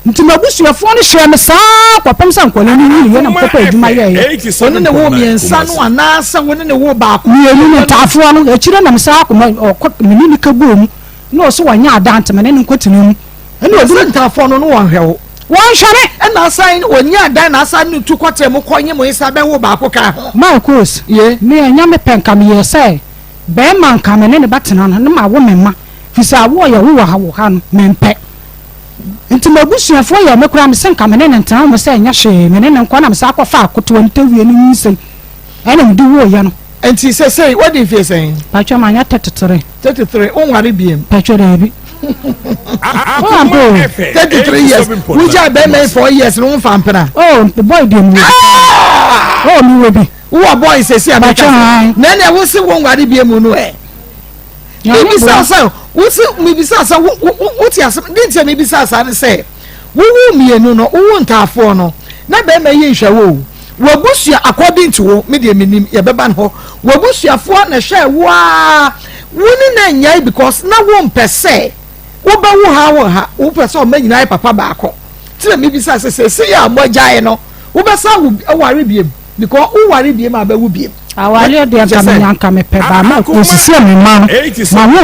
nti mabusuafo no hye me saa kwapam sa nkwale ni ye na mkopa adwuma ye ono ne wo miensa no anasa woni ne wo ba ko ye ni ntafo no akire na me saa ko me ni kabom no so wanya adante me ne nkotinu mu ene oduru ntafo no no wonhwewo won hwere na asan wonya dan na asan ni tukote mu konye mu isa be wo ba ko ka Maa Akos ye me anya me penka me ye say be man ka me ne batena no ma wo memma fisa wo ye wo ha no mempe nti mabusuafo ye me kura me senka me ne ntana mo say nya hwe me ne nko na me sa akwafa akoto ntawie ni nsem ene mdi wo ye no enti say what do you feel saying pacho ma nya 33 onware biem pacho da bi 33 years which are been 4 years no fampena oh the boy dem oh mi we bi wo boy say see abacha na na wo se won ware biem no mi bisa sa wo se mi bisa sa wo ti asem dintia mi bisa sa ne say wo mienu no wo ntafo no na be ma ye nhwa wo wabusua according to wo me de menim ye beba no wabusuafo na hwe wo a woni na nyai because na wo mpese wo ba wo ha wo pese o manyina papa ba akọ ti na me bisa se ya mojae no wo be sa wo ware biem because wo ware biem aba wo biem awale de nyanka me pe ba ma ko sisi me ma ma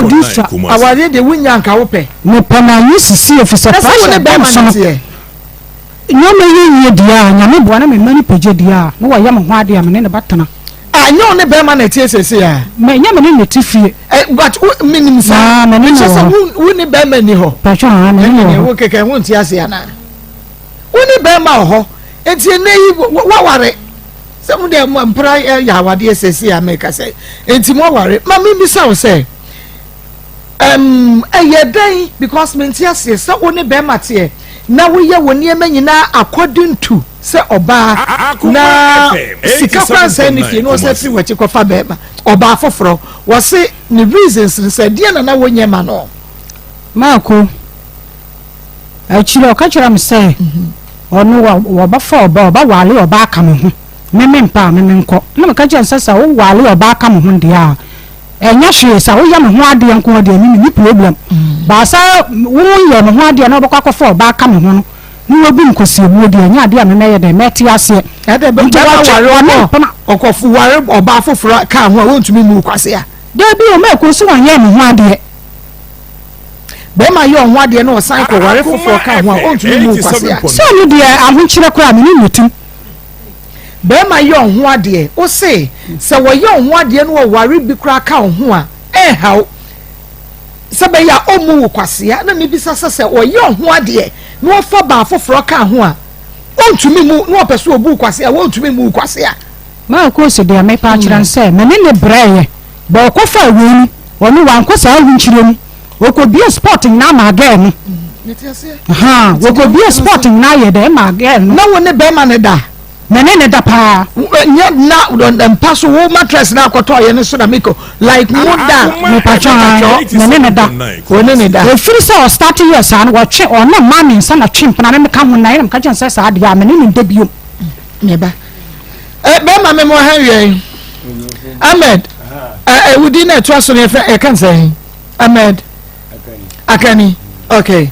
wo di sa awale de wo nyanka wo pe me pe na yi sisi ofisa pa wo ne be ma ne nyome ye dia nyame bo na me mani peje dia no wa yam ho ade amene ne batana anyo ne be ma na tie sese ya me nyame ne ne tifie but minim sa me ne so wo ne be ma ni ho pacho ha me ne wo keke wo ntia ase ya na wo ne be ma ho enti ne yi wa ware se mu de mpra ya wade sese ya me ka se enti mo ware ma mi bi sa wo se eye dan because me ntia ase se wo ne be ma tie na wo ye woni ema nyina according to se oba na sika kwanse ni fie no se fi wachi kofa beba oba foforo wo se ni reasons se dia na wo nyema no Maako achiro o ka chira me se onu wo ba fo oba wale oba aka me ho me mpa me nko na me ka je nsasa wo wale oba aka me ho dia enya hwe sa wo ya me ho ade nko ade ni problem ba sa wo ya me ho ade na obakwa kofa oba aka me ho no ni wo bi nkosi wo de enya ade a me meye de meti ase e de be ware okofu ware oba foforo ka ho wo ntumi mu kwase a de bi o me ko so won ya me ho ade be ma yo ho ade na o san ko ware foforo ka ho wo ntumi mu kwase a so ni de ahunchire kra me ni mutum be ma yo ho ade o se wo yo ho ade no ware bi kra ka ho a hawo se be ya omu kwase a na me bi sasa se wo yo ho ade no fa ba foforo ka ho a ontumi mu no peso obu kwase a wontumi mu kwase a ma ko se de me pa kiran se me ne breye ba ko fa woni woni wan ko sa ahunchire mu okobi sporting na ma ga no ha okobi sporting na ye de ma ga no na woni be ma ne da ne da pa nya na don paso wo mattress na akoto ye ne so na miko like muda me pa cha ne da woni ne da e firi se o start years an wo twe o na ma me nsa na twimp na me ka ho na ye ka chen se sa ade a me ne da biom ne ba be ma me mo ha wie Ahmed wudi na to so ne e kan say Ahmed akani okay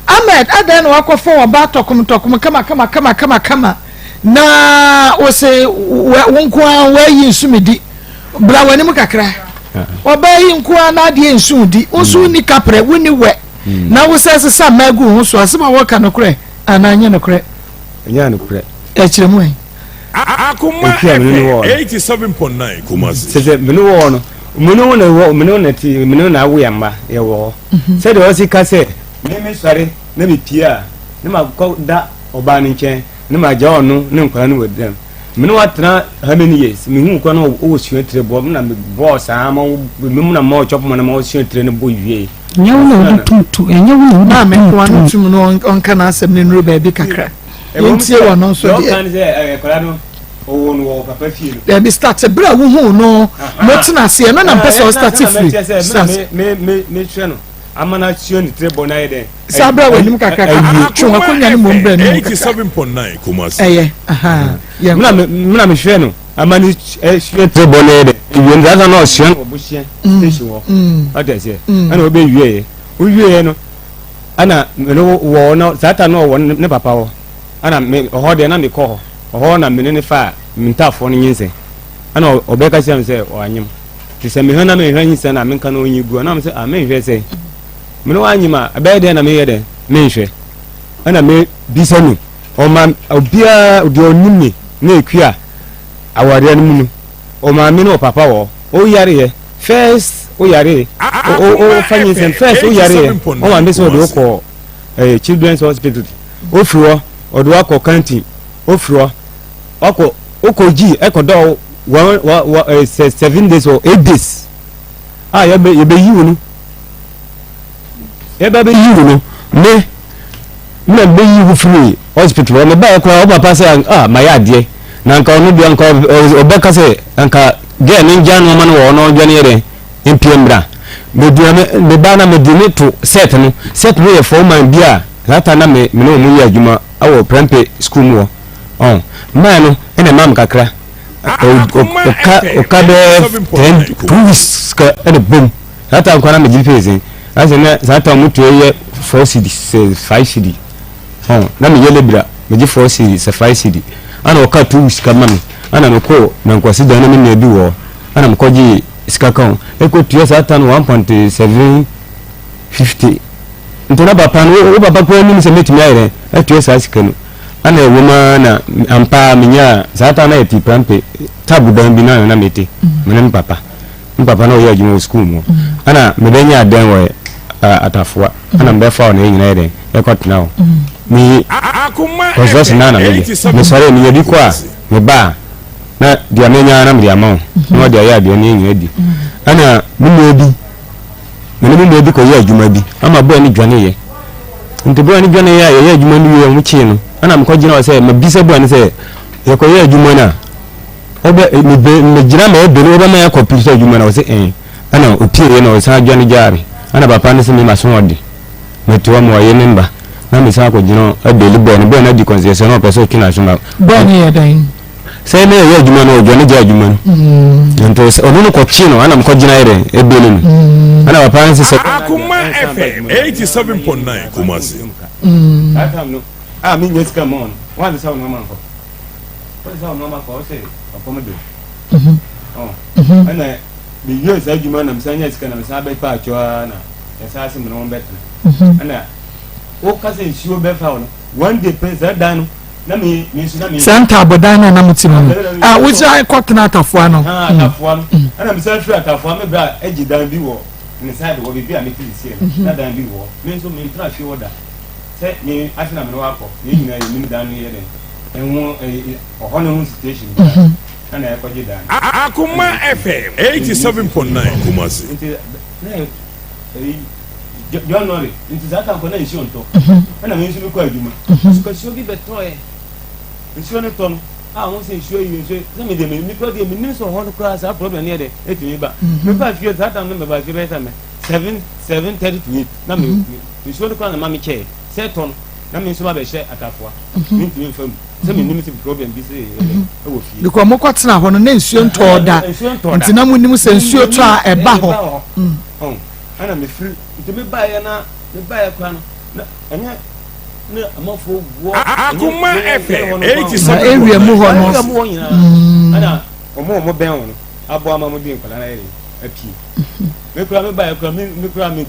Ahmed adan wako for about tokum kama na o say wonko wa yi nsumidi bra wani mu kakra oba yi nko na de nsudi osu ni kapre woni we na wo say sesa magu ho so asema wo ka no kre ananye no kre anya no kre e kire mu Akoma 87.9 Kumasi se menu wo no menu na wo yamba ye wo se de o si ka se me sare na me pia na ma ko da oba ni nchen na ma ja onu ne nkwa no wedam menu watena how many years me hu ko no o sua tre bo na me boss ama me na mo chop mo na mo sua tre ne bo wie nyawo na tutu enyawo na me ko no tum no onka na asem ne nro ba bi kakra yentie wo no so de kan se kola no o no papa fie no e bi start bra wo hu no mo tena se no na person start free me twa no amana sua ni tre bo na ye den sabra wa nim kakra chunga ko nya ni mo mbra ni 87.9 Kumasi mna me hwe no amani hwe tre bo na ye den yen da na o sua no obuhia station wo adese ana obe wie ye no ana me no wo na sata no wo ne papa wo ana me ho de na me ko ho na me ne fa mintafo no nyinse ana obeka sia me se o anyim ti se me hana me hwa nyinse na me kan no onyi gu na me se me hwe se me no anyima abe de na me ye de me hwe ana me bisanu o ma obia odi onimi na ekua aware no mu o ma me no papa wo o yare ye first o yare o fanyi sen first o yare o ma me so do ko children's hospital o furo o do akọ canteen o furo oko ji ekodo 7 days or 8 days ye be yiwu no ye be yiwu no me be yiwu free hospital me ba ko o papa say my ade na nka onu bia nka obeka say nka ge ni nja no ma no wo no dwane yere mpiembra me bia me ba na me dine to set no ye for man bia lata na me no mu ye adwuma awo prempe school mo man no ene mam kakra o ka be 2 weeks ka ene bom lata ko na me gipeze ase na lata mu to ye 4 cd 5 cd na me yele bra me gi 4 cd 5 cd ana o ka 2 weeks ka mam ana no ko na nkwasi da na me na bi wo ana mko gi iska kan e ko tuye lata no 1.750 ntona bapa no o baba ko ni se metimi ayre e tuye sa sika no ana ewoma na ampa minya zata na eti prampe tabu dan bi na mete menen papa na o ya jimo school mo ana medenya adan wo atafua ana mbefa na nyina eden e kotna o mi kozo na me sare mi yedi kwa me ba na dia menya na me ama no dia ya dia ni nyina di ana mu bi ko ya juma bi ama bo ni dwane ye ntebo ni dwane ya juma ni ye mu chi no ana mko jina wase mabisa bu ani se yako ye adwuma na obe me jira ma obe no oba ma ya complete adwuma na wase ana opie ye na wase adwane jari ana papa ne se me maso odi metuwa mo ye member na me sa ko jina adeli bo no na di concession no person kina shuma bo ni ye dan se me ye adwuma no odwane ja adwuma no nto onu ko chi no ana mko jina ere ebele no ana papa ne se Akoma FM 87.9 Kumasi no mi nyes come on one sound no man ko say Akoma do ana mi nyes adwuma na msanya sika na msa be pa atwa na yesa se no better ana o ka se nsuo be fa no one day president dan na mi nsu na mi santa bodana na mutimu wuji kwatna atafua no atafua no ana msa firi atafua me bra agi dan bi wo ni side wo bi a me tilisi na dan bi wo me nso me tra fi order se ni afina me wako ni nyina yi ni dan ye den enwo ohono situation ana e kwaje dan Akoma FM 87.9 Kumasi January nti zata ko na nsi onto ana me nsu bi kwa adwuma suka sio bi betoye nsu ne ton won se nsu yi nsu na me de me ko de me nim so hono kwa sa problem ne de etimi ba me ba fie zata no me ba fie beta me 7:30 to 8 na me nsu ne kwa na mama che se ton na me nsu ba be hye atafua ntimi fam se me nim se problem bi se e wo fie because mo kwatena ho no na nsuo nto da nti na mo nim se nsuo to a eba ho ana me free ntimi ba ye na me ba ye kwa no ɛnyɛ ne amafo wo Akoma FM 87 area mu hɔ no ana ɔmo bɛn wo no abo ama mo di nkɔla na yɛ api me kura me ba kura me kura me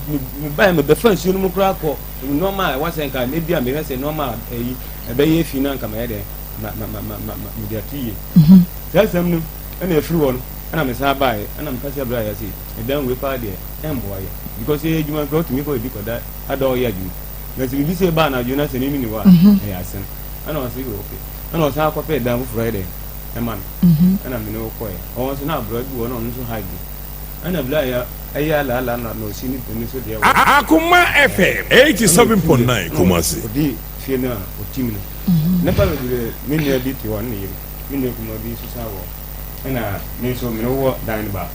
ba me be fa nsuo no mu kura kɔ normal wa sɛ nka me bia me hwɛ sɛ normal ɛyi ɛbɛyɛ fi na nka me yɛ dɛ ma me dia tiye sɛsɛm no ɛna efiri wɔ no ɛna me sa ba yɛ ɛna me kasa bra yɛ sɛ ɛdan we pa deɛ ɛmboa yɛ because yɛ adwuma kɔ tumi kɔ ebi kɔda adɔ yɛ adwuma na sɛ bibi sɛ ba na adwuma sɛ ne ni wa ɛyɛ asen ɛna ɔsɛ yɛ okay ɛna ɔsan akɔpɛ ɛdan foforɔ yɛ dɛ ɛma no ɛna me ne wɔ kɔɛ ɔwɔ so na abura bi wɔ na ɔno so ha bi ɛna bla yɛ ɛyɛ ala na osi ni so deɛ Akoma FM 87.9 Kumasi odi fie na otim no ne pa be me nua bi ti wɔ ne yɛ me nua kuma bi so sa wɔ ɛna me so me wɔ dan ne ba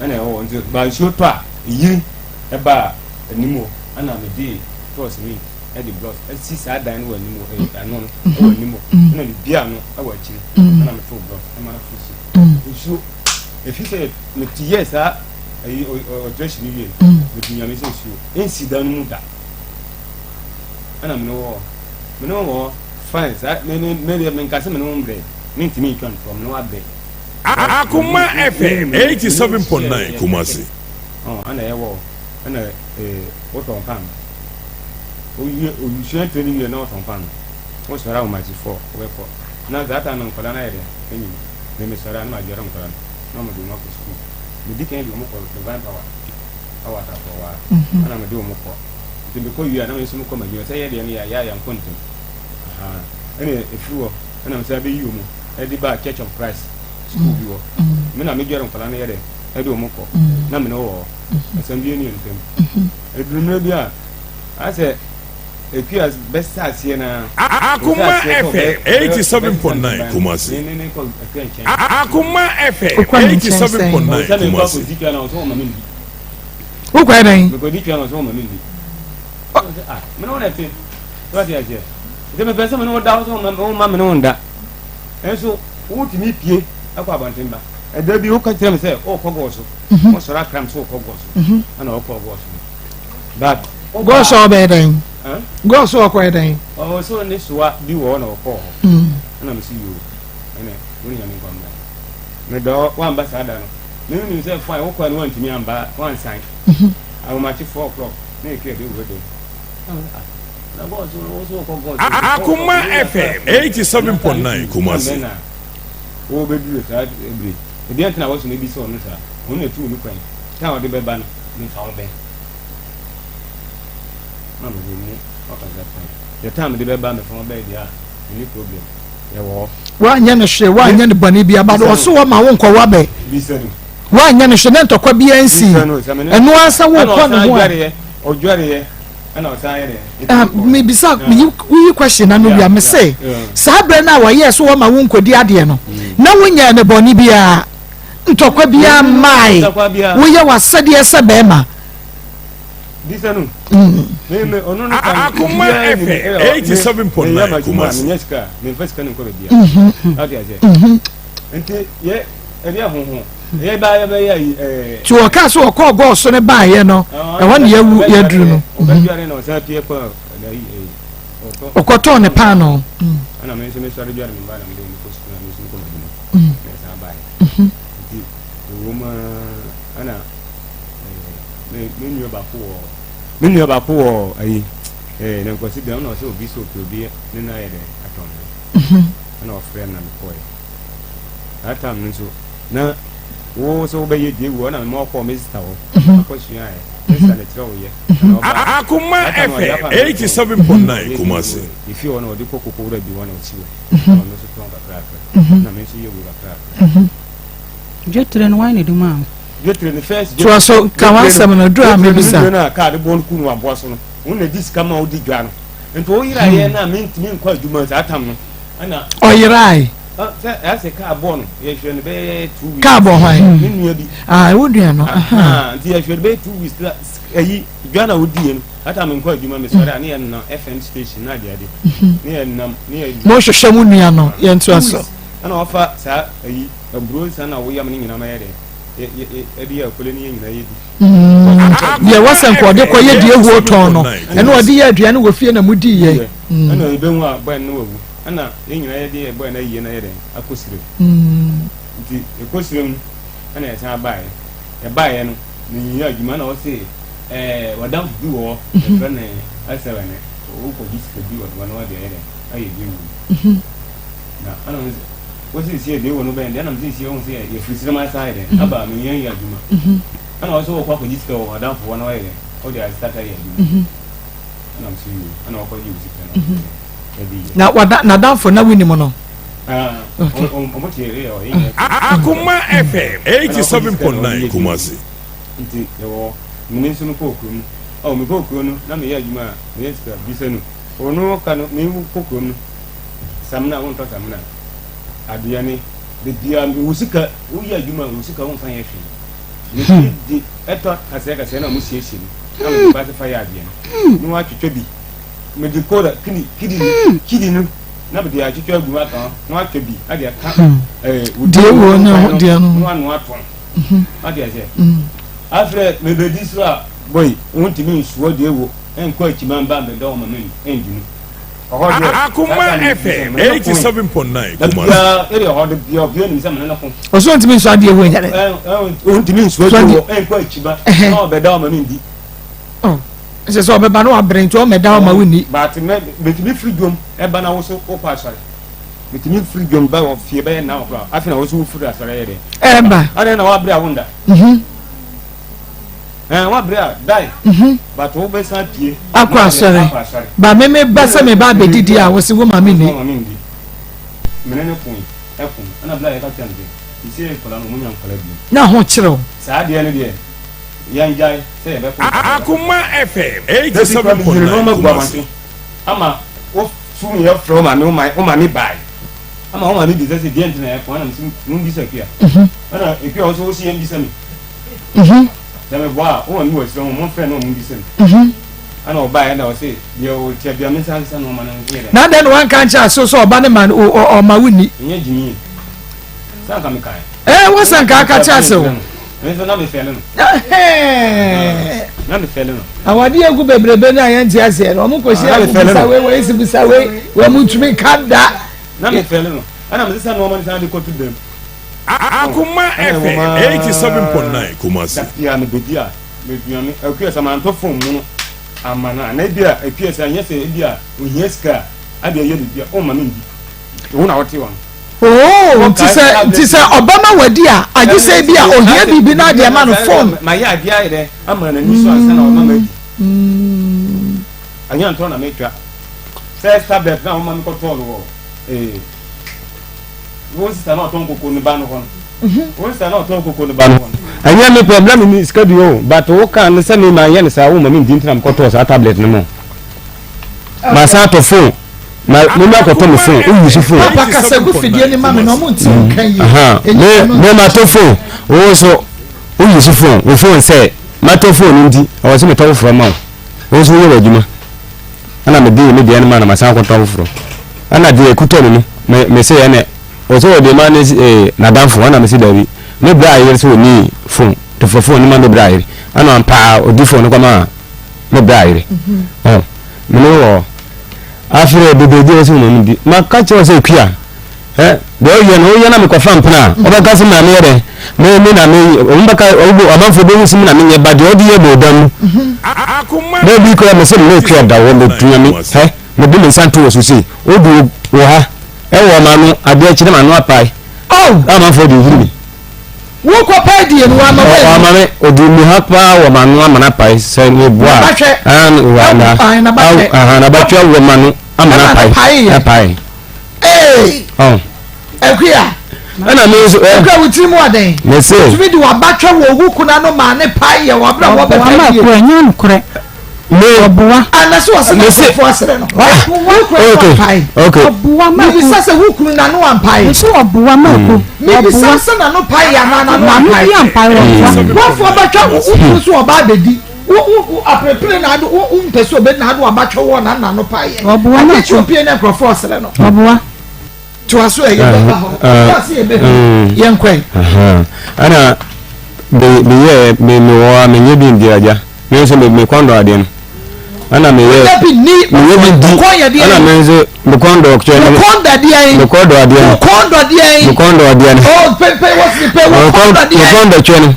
ɛna ɛwɔ nti ba nsuo tɔ a yi ɛba animo ɛna me di toss me ɛdi block ɛsi saa dan no wɔ animo ano no ɛwɔ animo ɛna me bia no ɛwɔ akyiri ɛna me to block ɛma na fusi nsuo efi sɛ me ti yɛ saa ayi ɔdrɛsi ni wie me ti nyame sɛ nsuo ɛnsi dan no mu da ɛna me wɔ fine saa me nkase me no mbrɛ me ntimi ntwa ntɔ me no abɛ Akoma FM 87.9 Kumasi ana ɛwɔ ana wotɔn pan oyusua tɛni wie na wotɔn pan wo sɔra wo machi 4 wɛkɔ na zata no nkɔla na yɛde ɛnyim me sɔra na magyɛrɛ nkɔla na mo do mo kɔ school me dikan bi mo kɔ divine power awa ta fɔ wa ana me do mo kɔ nti me kɔ wie na me so mo kɔ magye sɛ yɛde ne ya nkontem aha ɛne efiwo ɛna me sɛ be yi mo ɛde ba church of Christ school bi wɔ me na me gyɛrɛ nkɔla na yɛde ɛde mo kɔ na me no wɔ asɛm bi ne ntem edurumre bi a asɛ ekias best asie na Akoma FM 87.9 Kumasi Akoma FM 87.9 Kumasi wo kwa dan me ko di twa no so ma me ndi me no na te what ya je de me pesa me no da so ma me no nda enso wo timi pie akwa abantemba ɛda bi wo ka kyerɛ me sɛ ɔkɔ so wo sɔra kram so ɔkɔ so ana ɔkɔ so but go so be dan go so ɔkɔ dan so ne soa bi wɔ na ɔkɔ ana me si yo ɛna wo nya me kwamba me do wa ambassador no me ni sɛ fine wo kɔ no wantimi amba wan sign awo ma 4 o'clock na ekire de wo do na go so ɔkɔ Akoma FM 87.9 Kumasi wo be du sa ebre ebi antina wo so ne bi so no sa wo na tu ni kwan ta wo de be ba no ni fa wo be na me ni o ka za pa the time de be ba me fa wo be dia ni problem ye wo wa nya ne hwe wa nya ne bani bia ba do so wo ma wo nkɔ wa be bi se no wa nya ne hwe ne ntɔkwa bi ansi eno ansa wo kɔ ne ho ojware ye ana o sa ye me bisa we question na no bia me say sa bre na wa ye so wo ma wo nkɔdi ade no na wo nya ne boni bia ntɔkwa bia mai wo ye wasade ese be ma disanu me ono no kan Akoma FM 87.9 Kumasi nyeska me first kan ko be bia ade aje enti ye eri ahonho ye ba ye be ye ti o ka so ko go so ne ba ye no e won ye wu ye duru no o ba juare no sa pie ko na yi o ko to ne pa no ana me se me so juare me ba na me do ko so na me so ko me me sa ba ti o ma ana me nyu ba ko ayi na ko si down no so obi so obi ne na ye de aton ana o friend na me ko e atam nso na wo so be ye die wo na me ko me sister wo ko sua e sister le tro ye Akoma FM 87.9 Kumasi if you want to ko ko ra bi wona o chiwo no so to ba na me so ye wo ba jetre no wine do ma jetre the first to so ka wan sam no do am bisa na ka de bon ku no abo so no wona dis kama o di dwa no ento o yira ye na me ntimi nkwa adwuma za atam no ana o yirai ase ka abo no ye hwe ne be 2 weeks ka abo hwan nnu bi wo dua no nti ye hwe be 2 weeks ayi dwa na odi ye no atam nkwa adwuma me sori ani ye na FM station na dia de ne ye nam ne ye mo hwehwe mu nua no ye nto aso ana ofa sa ayi aburo sa na wo yam ne nyina ma ye de ebi ya kole ni nyina yedi deɛ wɔsɛ nkɔde kɔ yɛ deɛ ehu tɔn no ɛna ɔde yɛ aduane wɔ fie na mu di yɛ ɛna ebe hu a bɔn no wawu ɛna enyina yɛ de bɔn na yie na yɛ dɛ akosire nti ekosire mu ɛna yɛ san abaayɛ ɛbaayɛ no ne yie adwuma na ɔse wadam bi wɔ ɛfɛ ne asɛbɛ ne ɔkɔ di sika bi wɔ na ɔde yɛ dɛ ayɛ bi wu na ɛna wɔsi si yɛ de wɔ no bɛn de ɛna mo si yɛ wɔn sɛ yɛ firi sire ma sa yɛ dɛ aba mi yɛn yɛ adwuma ɛna ɔsɛ wɔkɔ akɔ di sika wɔ wadam fo na ɔyɛ dɛ ɔde asitata yɛ adwuma ɛna mo si yɛ ɛna ɔkɔ di sika na na danfo na wini mo no Akoma FM 87.9 Kumasi. Nti yo mini sunu kokuru mu o mi kokuru no na me ya adwuma me yesika bisanu ono ka no me kokuru no samna won to samna adua ni de bia me wusika wo ya adwuma wusika won fan ya hwe ni di eto kase na mu siesie na me ba se fa ya adua ni wa twetwe bi me di koda kidi no na be dia twetwe agu aka na wa twa bi ade aka die wo na die no wa no aton ade ase afre me be di sra boy wonti mi nsuo de wo enko akima mba be do ma men endinu Akoma FM 87.9 Kumasi. Ya ere ho de bia ni se na ko oso ntimi nsuo ade wo nya wonti mi nsuo de wo enko akima na be do ma men di se so be ba no abrent o me da ma woni but me betimi free dwom e ba na wo so o pa asare betimi free dwom ba wo fie ba na wo kra afi na wo so free asare ye de e ba ade na wa bre awunda wa bre dai but wo be san pie akwa asare ba me ba se me ba be didi a wo se wo ma mi ni menene point e kun ana bla ye ka tande isi e kola no munya kola bi na ho kire o sa de ne de yanjai se be ko Akoma FM 87.9 Kumasi. Ama o sumi ya from ma mi bai ama o ma mi bisa se dient na e ko na mi bisa kia ana e kia o so si em bisa mi da me boa o ma mi wo sira mo friend no mo bisa mi ana o bai na o se ye o tia bia mi san san no ma na ngie na den wan kan cha so oba ne man o ma wuni nye jimi san ka mi kai wo san ka cha se o nso na me fele no na me fele no awade egu bebrebe na yan ti ase no mo ko sia we bisa we mu tumi kada na me fele no ana me sisa no man san de ko to dem Akoma FM 87.9 Kumasi. Ya me bedia me duane akua sama to fon mu no amana na bia akua sa nya se bia ohieska ade ye bia o ma me ndi wo na wote wan ntise obama wadi a aju say bia ohia bibi na de ma no phone ma ya bia ide amana na niso asa na obama yi anya nto na me twa first tablet na o ma me ko to lo wo sista na ton kokko ni ba no hon wo sista na ton kokko ni ba no hon anya me problem ni schedule but wo kan se me ma ye ne sa wo ma me ndi ntina me ko to sa tablet no mo ma sa to phone ma me ko to me phone o use phone papa ka se go fidie ni ma me no mo nti kan yi me ma to phone wo so o use phone wo phone say ma to phone ndi o se me to from ma wo so wo adwuma ana me dey me dey ma na ma sa ko to from ana dey kuto ni me say ene o so dey man na danfo ana me say dawi me bra ayi so ni phone to for phone ni ma me bra ayi ana ampa o di phone ko ma me bra ayi me no afre de so no ndi ma ka che o say kwia do ye no na me ko fam pna o ba ka se na me yere me na me o mba ka o amanfo be musim na me ye ba de o di ye bo dam me bi ko me se me kwia da wo me tunya me me bi me santo wo so say o du wo ha wo ma no ade a kire ma no apai amanfo de hiri wo ko pa die no ama me o di mu ha pa wo ma no ama na pai se me boa na ba twa wo ma no ama na pai ekwia ana me so ekwa wuti mu aden me say tumi di wa batwa wo hukuna no ma ne pai ye wa bra wo be pa die ko enya nkure me obuwa ana so wase fo asere no okay obuwa ma bi sase hukunu na no ampai so obuwa ma ko me bi sase na no pai ya na no ampai wo fo batwa hukunu so oba bedi wo aprepre na do wo mpese obe na do abatwa wo na no pai obuwa ma ko pie na krofo asere no obuwa tuaso e yeba ho tuaso e be yenkwen ana be ye me wo me nye bi ndi aja me so me kondo ade no ana me ye ni ana me so me kondo okche no me kondo ade oh pepe what's the pepe me kondo cheno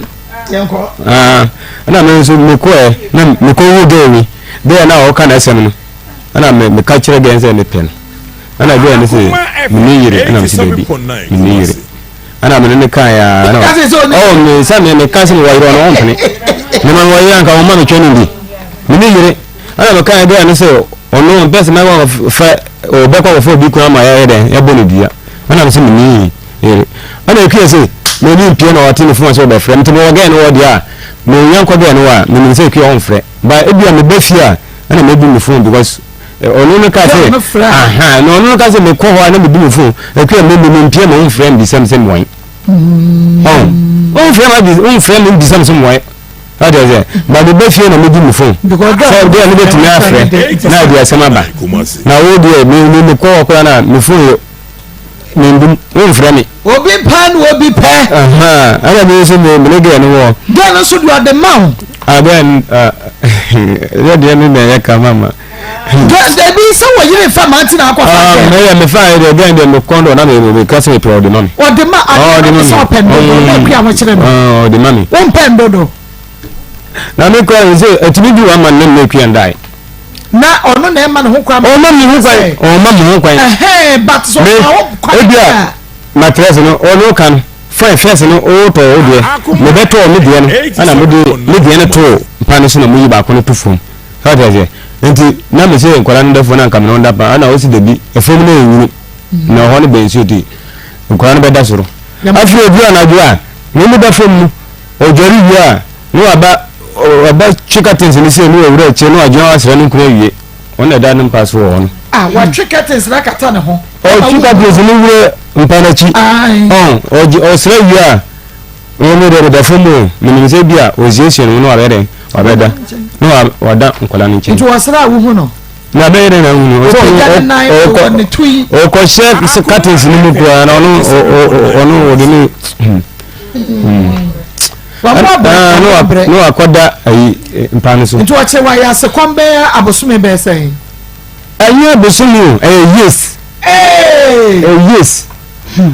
ana me so me ko na me ko wo de wi de na o kana sem no ana me ka kire de nse ne pen ana bi ne se me yire ana me se baby me yire ana me ne kan ya ana oh me sa me ka se wa yiro no on ne me man wa yan ka o ma me chenu ndi me yire ana me kan de ne se ono best me wa fa o be ko fo bi ku ama ya de ya bo ne dia ana me se me yire ana e kire se me ni pie na wa tin fo so be frem nti mo ga ne wo dia me yan ko de ne wa me se kire on frɛ ba e bia me be fia ana me bi me phone because ono no ka se aha no ono ka se me ko ho ana me bi me phone e kire me pie ma on frɛ bi sem wan on frɛ me bi sem wan ade ze ba me be fie na me bi me phone because so de ne betumi afrɛ na dia sem aba na wo de me ko ko na me phone me bi on frɛ me obi pɛ aha ana me so me ge no wo then so do the mount again ya de me ya ka mama there be someone you fa mountain akwa me fa de again de me kondo na me ka se pro de mami o de ma a so pen do no pia mo kire no de mami on pen do na me ko say etimi bi wa man na me kwi andai na ono na e ma ho kwa o ma mi ho kwan o ma mi ho kwan but so ebia matres no o no kan first no o to o de me beto o me de no ana me de no to pan so na mu yi ba ko no to fom how does it enti na me say nkwara no defo na nka me no da pa ana o si de bi e fom na enwuru na ho ne ben si oti nkwara no be da soro afi obi ana ju a me mu da fom mu o jori wi a no aba chickens ni say no ewura che no ajo asere no kura wie ona da no pass wo no wa chickens na kata ne ho o chickens ni wure mpanachi o sere wi a no da fom mu me say bia o ziesien no abede wabeda no wada nkola ni nche nti wasra wo hu no na be na hu no o ko chef se curtains ni mu kwa na ono de ni no akoda ayi mpane so nti wache wa ya se kombe abosume be say ayi abosume yes yes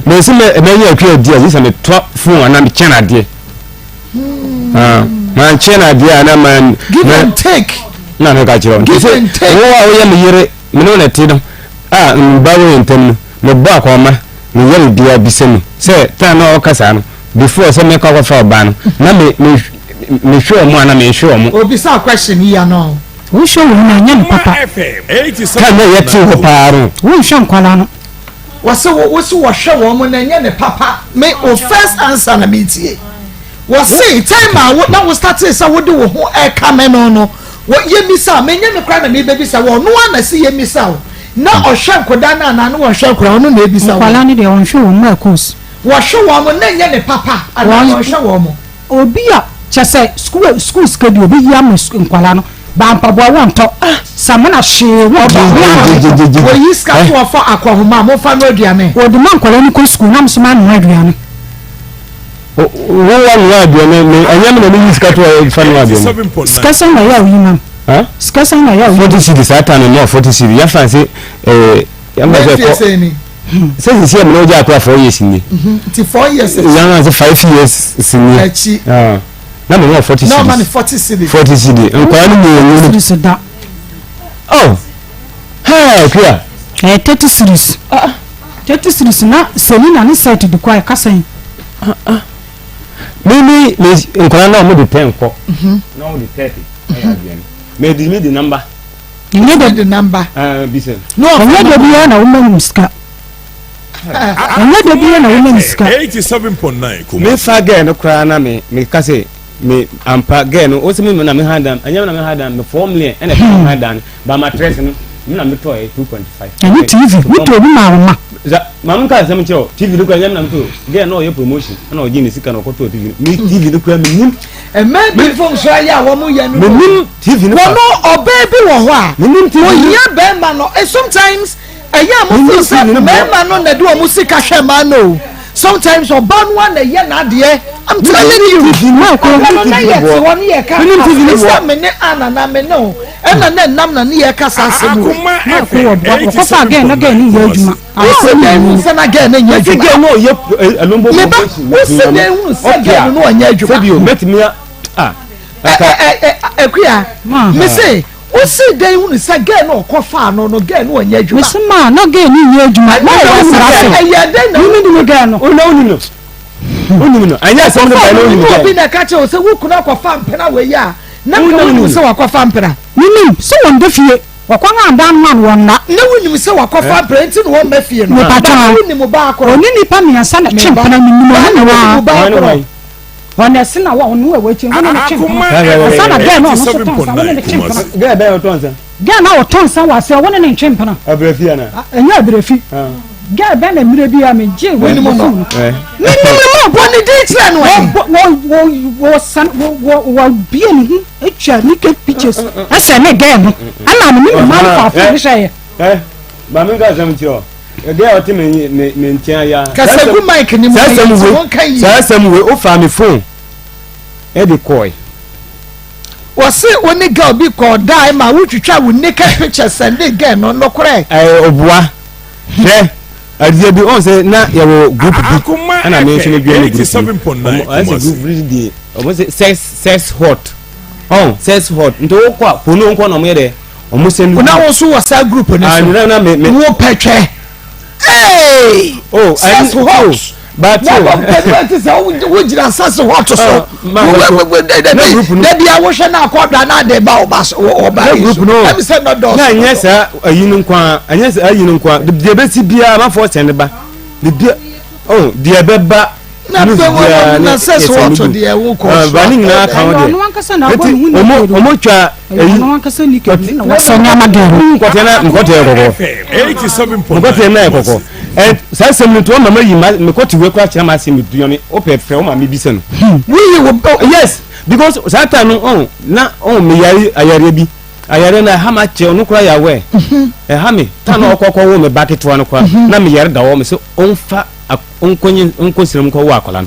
me se me ya kwa dia yi se me to fun ana me chena de man chena dia na man give and take na me ka chiro give and take wo ya me yire me no na ti no mbawo ntem me ba kwa ma me yire dia bisemu se ta na o kasa no before se me ka fa ba no na me show mo na me show mo obi sa question here no wo show wo na nya papa ka me ye ti ho paaro wo show nkwala no wase wo hwe wo mo na nya ne papa me o first answer na me tie wase time na wo start say wo de wo ho e ka me no wo ye misa me nya me kra na me be bisa wo no na se ye misa na o hwe nkoda na no wo hwe kra no na e bisa wo nkwala ne de wo hwe wo Maa Akos wo hwe wo mo na nya ne papa ana wo hwe wo mo obi a chese school schedule obi ya mo nkwala no ba mpabo won to samana hye wo yi ska to for akwahoma mo fa no aduane wo de man nkwala ni ko school na mso ma no aduane wo wa aduane me anyam na ni ska to fa no aduane ska san na ya wi man ska san na ya wi 40 cedi satan no 40 cedi ya fancy ya ma se ko say si am no ja kwa 4 years ni ti 4 years ya na 5 years sini na me 40 cedi no man 40 cedi 40 cedi nkwa ni mo ni da oh ha kwa 30 series 30 series na Selina ni site de kwa kasan mimi nkwa na mo de 10 ko na mo de 30 me di number you need the number bisen no onye de bi na woman ska onye de bi na woman ska 87.9 me fa girl no kra na me kase me ampa girl no o se me na me handam anya na me handam me formula ene me handam ba mattress no me na me toy 2.5 ani TV we to bi ma mam ka sem cheo TV do kwa anya na me to girl no ye promotion na o ji ni sika na ko to TV me TV do kwa me nim e me bi fon so ya wo mu ya no me nim TV no no obebi wo ho a me nim TV wo ya be ma no sometimes eya mo feel say me ma no na do o mu sika hwe ma no sometimes oba no na ye na de I'm telling you. o si dey hu se girl no kofa no girl no anya adwuma me ma no girl ni nya adwuma ma wa sra e ya den na ni girl no o no onimino anya se on dey no onimino bi na ka che o se wo kuna kofa mpena we ya na ka wo se wa kofa mpena nini so won de fie wa kwa na dan man won na wonim se wa kofa mpena nti no won ma fie no wonim ba akoro oni nipa mi ansa na chempena mi ni wa wana sina wa onu we wechi ngona na chempena sana girl no so tonsa wona na chempena girl be o tonsa girl na o tonsa wa se wona na chempena abrefi na enya abrefi girl be na mire bi am je we ni mo no ni mo boni di tire no wo san wo bi ni etwa ni ke pictures asa na girl no ana me ma fa fa bi shay ba me ga jam tiro girl o ti me ntia ya kasa ku mic ni mo sasam we o fa me phone e de koi wose oni girl bi ko dai ma wo twitwa wo naked pictures send girl no no kore obua hwe adie bi on say na ya wo group bi ana me nso ne dwe ne group 87.9 group really dey sex hot sex hot nto kwa pono nko na mo ye de o mo send na wo so wa sa group ne so na me wo petwe sex hot but wo jira sex hot so na dia wo hwe na akoda na de ba oba group no am say no do na nyesa ayinu nkwa anyesa ayinu nkwa de besi bia ma for send ba de bia de beba na sex hot de wo ko ba ni na ka wo de no ankasa na agbo hu omo twa no ankasa ni ke na so nya ma de nkote na nkote ekoko 87.9 nkote na ekoko say some to mama yi me ko tiwe kwa kira ma se me duone o pepe o ma me bi se no yes because satan no na me yari ayare bi ayare na ha ma che no kura ya we ha me ta na okoko wo me baketo no kwa na me yare da wo me se onfa onkosiram ko wa akola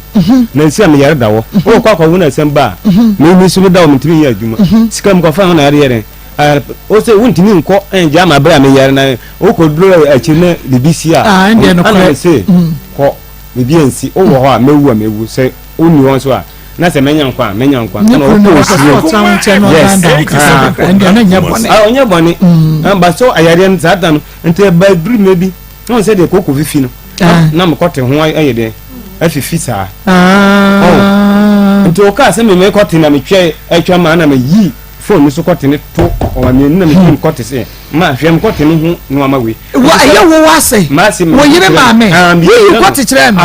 na nsi me yare da wo o kwa kwa wo na sem ba me su da wo me timi ya adwuma sikam ko fa no na yare o se wuntimi nko enja ma bra me yare na o ko duro achi na BBC ana se ko me bi ensi o wo ho a mewu se oni won so a na se menya nkwa na o ko si na nya bone onya bone ba so ayare nzada no ente ba duru me bi no se de koko fifi no na me kote ho ayede afifi sa ente o ka se me kote na me twa atwa ma na me yi phone so kote ne to o me na me kote se ma hwem kote ne hu no ama we wa aye wo wase wo yire ma me yi kote kire me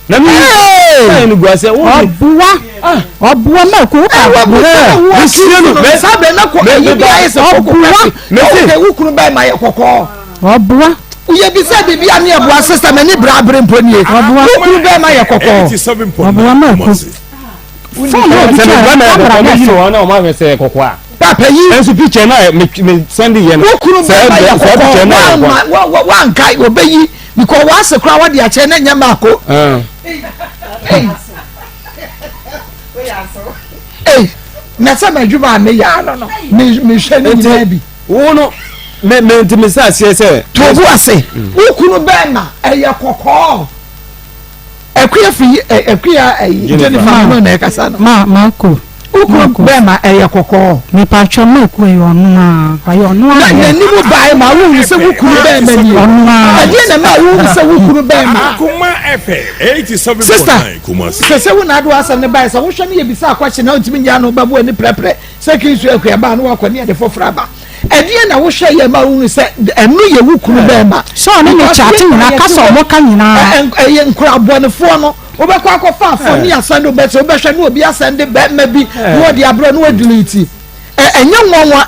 na mi ni guase wo obuwa ma ko wa sire no be sabe na ko yi bi aye se obuwa me se wo kunu ba ma ye kokko obuwa uye bi se bi ani obuwa sister me ni bra bre mponi obuwa kunu ba ma ye kokko obuwa ma ko papa yi ensu picture na me send ye no one guy obeyi because wa se kra wa de a che na nya mako na sa ma djuma me ya no me hwe ni na bi wo no me ntimi sa se to bu ase wo kunu be na eye kokko ekuya Jennifer no na kasa no ma ko ukuru be ma eye kokko me pa twa ma ku e onu a ayo onu a na ni mu bai ma wo se ukuru be ma ni onu a ade na ma wo se ukuru be ma Akoma FM 87.9 Kumasi se wo na do asa ne bai se wo hwe ne ye bisa akwache na ontimi nya no ba bo ni prepre se kinsu ekuya ba no wakoni ade fofra ba edie na wo hwe ye ma wo se enu ye ukuru be ma so ne ni chati na kasa omo ka nyina eye nkura bonefo no obekwa akofa afọ ni asande obese obehwe no obi asande be ma bi no de abro no adiliti enye nwanwa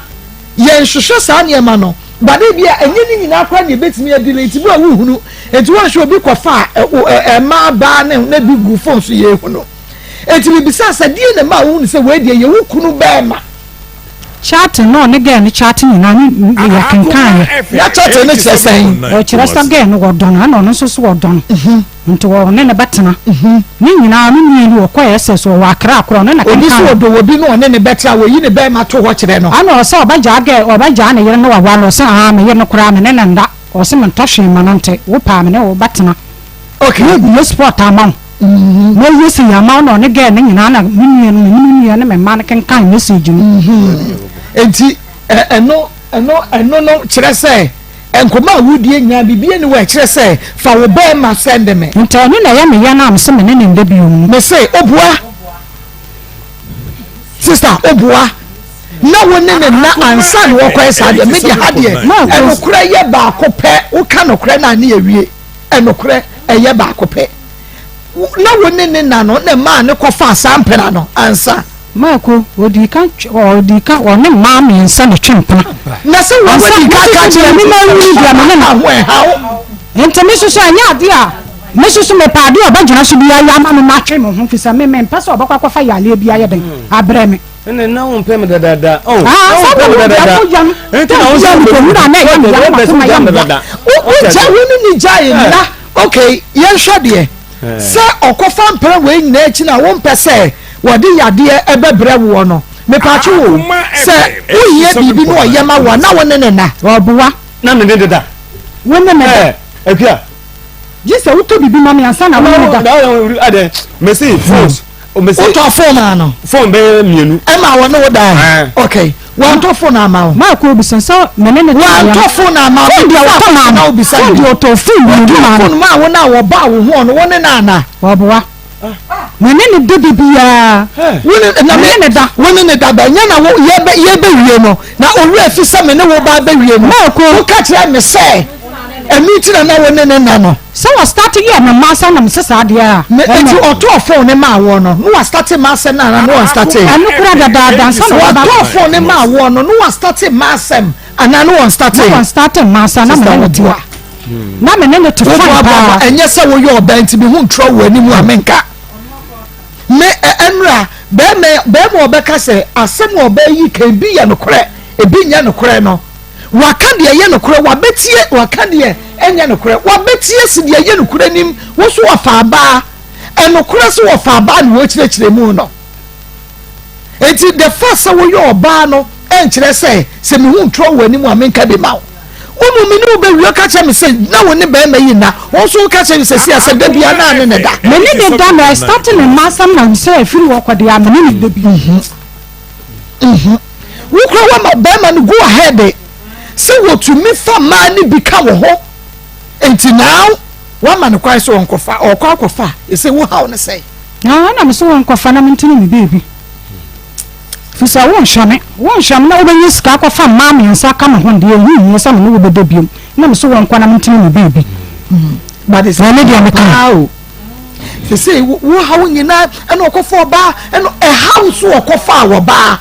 ye nhwehwe saa ne ma no bade bia enye ni nyina akwa ne betimi adiliti bo awu hunu enti wo hwe obi kofa ma ba ne na bi gu phone so ye hunu enti bi bisa sa die ne ma wo ni se we die ye wo kunu be ma chat no ne ge ni chat ni na ni ya kankan ya chat ne che sen o chira sa ge no godon na no so so godon nti wo ne betena ni nyina no mienu okọ ese so wa kra akro ne na kan obi so do obi no ne betena wo yi ne be ma to ho kire no ana o se obaja ne yere no wa lo se me yere no kra me ne nda o se me ntɔhwe ma no nte wo pa me ne wo betena okay no sport amount no yesi amount no ne ge ne nyina na mienu ne me ma ne kan message no enti eno no kire se enkoma wudie nya bibie ne wa kire se fa wo be ma send me ntani na ya me ya na amse me ne nda biom me say obua sister obua na woni ne na ansa ne wo kwai sa de me de ha de enokura ye ba akopɛ wo ka nokura na ne awie enokura eye ba akopɛ na woni ne na no ne ma ne kofa asampera no ansa Mako odika one ma me nsa ne twempena na se wo odika ka me na wi bia me na ho hawo ente me susu anya ade a me susu me pa ade obagina so bia ya ma me ma twe mo ho fisa me pesa obakwa kwafa ya le bia ye den abre me ene na wo mpem dada oh so mpem dada ente na wo so ko na na ya me ya ma ya dada o ja woni ni ja ye na okay ye hwe de se okofa mpere we nyina echi na wo mpese wodi yade ebebre wo no me pachi wo se uye bibi no yema wo na woni ne na obuwa na me dada woni me akua jise wuto bibi ma me ansa na woni da ade me see phones o me see wuto phone na phone be mienu e ma wo no wo da okay wan to phone ama wo ma ko obisan so me ne wan to phone ama wo dia wo ma na obisan dia to phone ma wo na wo ba wo ho no woni na na obuwa mene ne de bibia woni ne da ba nya na wo ye be wie no na oru afisa me ne wo ba be wie no wo ka kire me se emi ti na wo ne na no so we start here na masa na msesa ade a me enti oto phone ne ma wo no no wa start masa na no wa start anu kura da dansa na oto phone ne ma wo no no wa start masem ana no wa start masa na me ne tiwa na me ne to fa enye se wo yo ba enti bi hu ntro wo ani mu amenka me enra be mo obeka se asem oba yi kan bi ya nokore ebi nya nokore no waka de ye nokore wabetie waka de enya nokore wabetie si de ye nokore nim wo so wafa ba enokore so wafa ba ni wo chire mu no enti the first wo yo oba no enchire se me hu ntro wo ani mu amenka de ma umu mini ube wiyo kacha mi se na woni be me yina wonso kacha mi se sia se da bia na ne da me ni de da na starting in masam na se afiri wo kwade am ni de bi wo kro wa ma be ma no go ahead se wo to me fa ma ni bi ka wo ho enti now wa ma no kwai so onkofa okwa e se wo hawo ne sei na me so onkofa na mentini mi baby fisa won shame na obenyi sika akwa ma me nsa ka me ho de yi nsa me no obedo biom na me so won kwa na mentini me baby but is na media me ka o fisa wo hawo nyina ena okofa oba ena e house okofa wo ba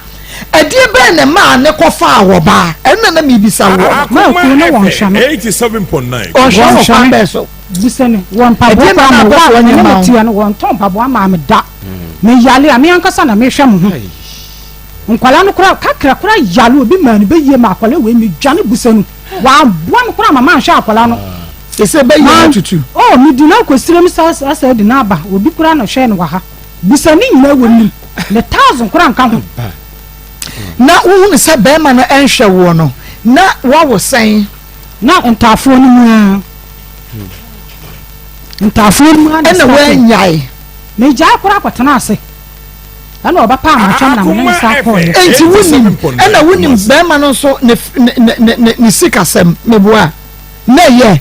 edie be ne ma ne kofa wo ba ena na me bisa wo ma ko no won shame 87.9 o shame so bisene won pa bo ma wa ne me tia no won ton pa bo ma me da me yale a me ankasa na me hwe mo ho nkwala no kura kakra yalo obi man be yie ma akwala we mi dwane busanu wa boa no kura mama hwe akwala no ese be yie tutu oh mi di na kwesire mi sa di na aba obi kura no hwe no wa ha busani nyina woni le 1000 kura nka ho na wo ne se be ma no enhwe wo no na wa wo sen na ntafo ni mu ena we nyai me ja kura kwatana ase ana oba pa ma twam na me nsa ko ye enti wunim be ma no so ne sikasem meboa na ye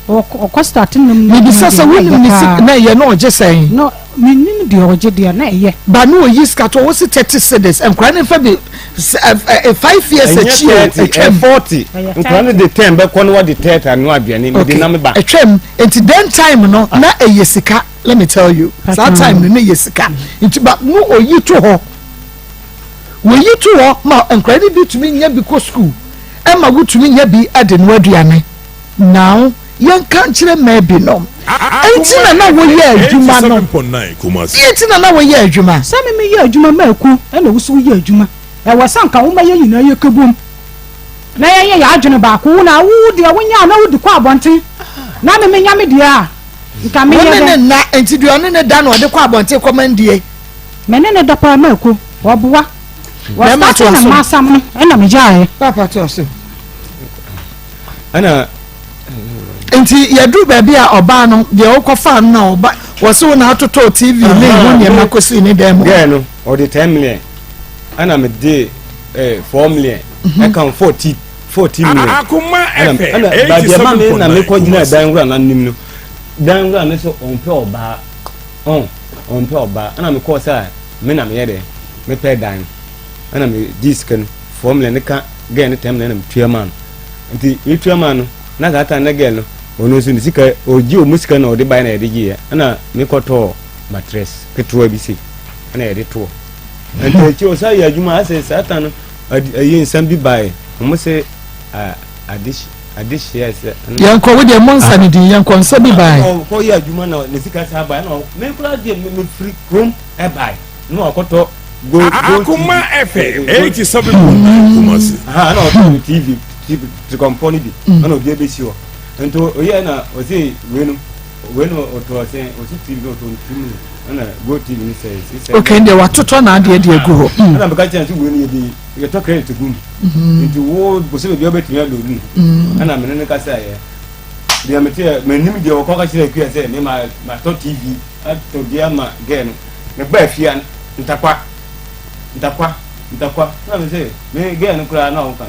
o starting me bi sasa wunim ne sik na ye no oje sen no me nim de oje de na ye ba no yiska to wo si 30 cedis enkra ne fa bi 5 years achi e 40 enkra ne de 10 be ko no wa de 30 anu aduane me de na me ba etwem enti den time no na eyesika let me tell you that time no yesika enti ba no oyi to ho ma enkra ne bi tumi nya bi ko school e ma wo tumi nya bi ade no aduane now yan kan kire ma bi no enti na wo ye adwuma no enti na wo ye adwuma sa me ye adwuma ma ku e na wo so ye adwuma e wasanka wo ma ye nyina ye kabum na ye ya adwene ba ko na wo de wo nya na wo di kwa abonten na me nya me dia Nkamene na enti do ne da na ode kwa abonte komandie mene ne da pa maku oboa wa ma to na masam na me jae papa to so ana enti yadu ba bia oba no de okofa na oba wo se na atoto TV le hu ne makosi ne dem yeah no or the 10 million ana me de 4 million I can 14 million Akoma ana ba de ma me na me ko gina dan wura na nim no dan wura ne so onpe oba onpe oba ana me ko say me na me yede me pay dan ana me disc no 4 million ne ka get ne 10 million na me tua man nti e tua man no na ga ta na get no ono so ni sika oji o musika na o de buy na de gi ana me ko to mattress ketua bi si ana yede to nti chi o sa ya juma ase satan no ayi nsam bi buy mo se adish yes yanko we de monster ni di yanko nsa bi buy ko ya juma na ne sika sa buy na me kula de me free room e buy no akoto go Akoma FM 87 Kumasi na TV to company bi ana obi ebesi o nto oye na o say wenu oto say o si TV no to film ana go TV ni say okay nde watoto na ade ade egu ho ana beka chance wenu ye bi ye to credit gum nto wo bo se bi obetumi ado ni ana me ne ka say dia mete manim dia o ko ka chire ku ya say me ma to TV to dia ma gen ne ba fia ntakwa na me say me gen kura na o kan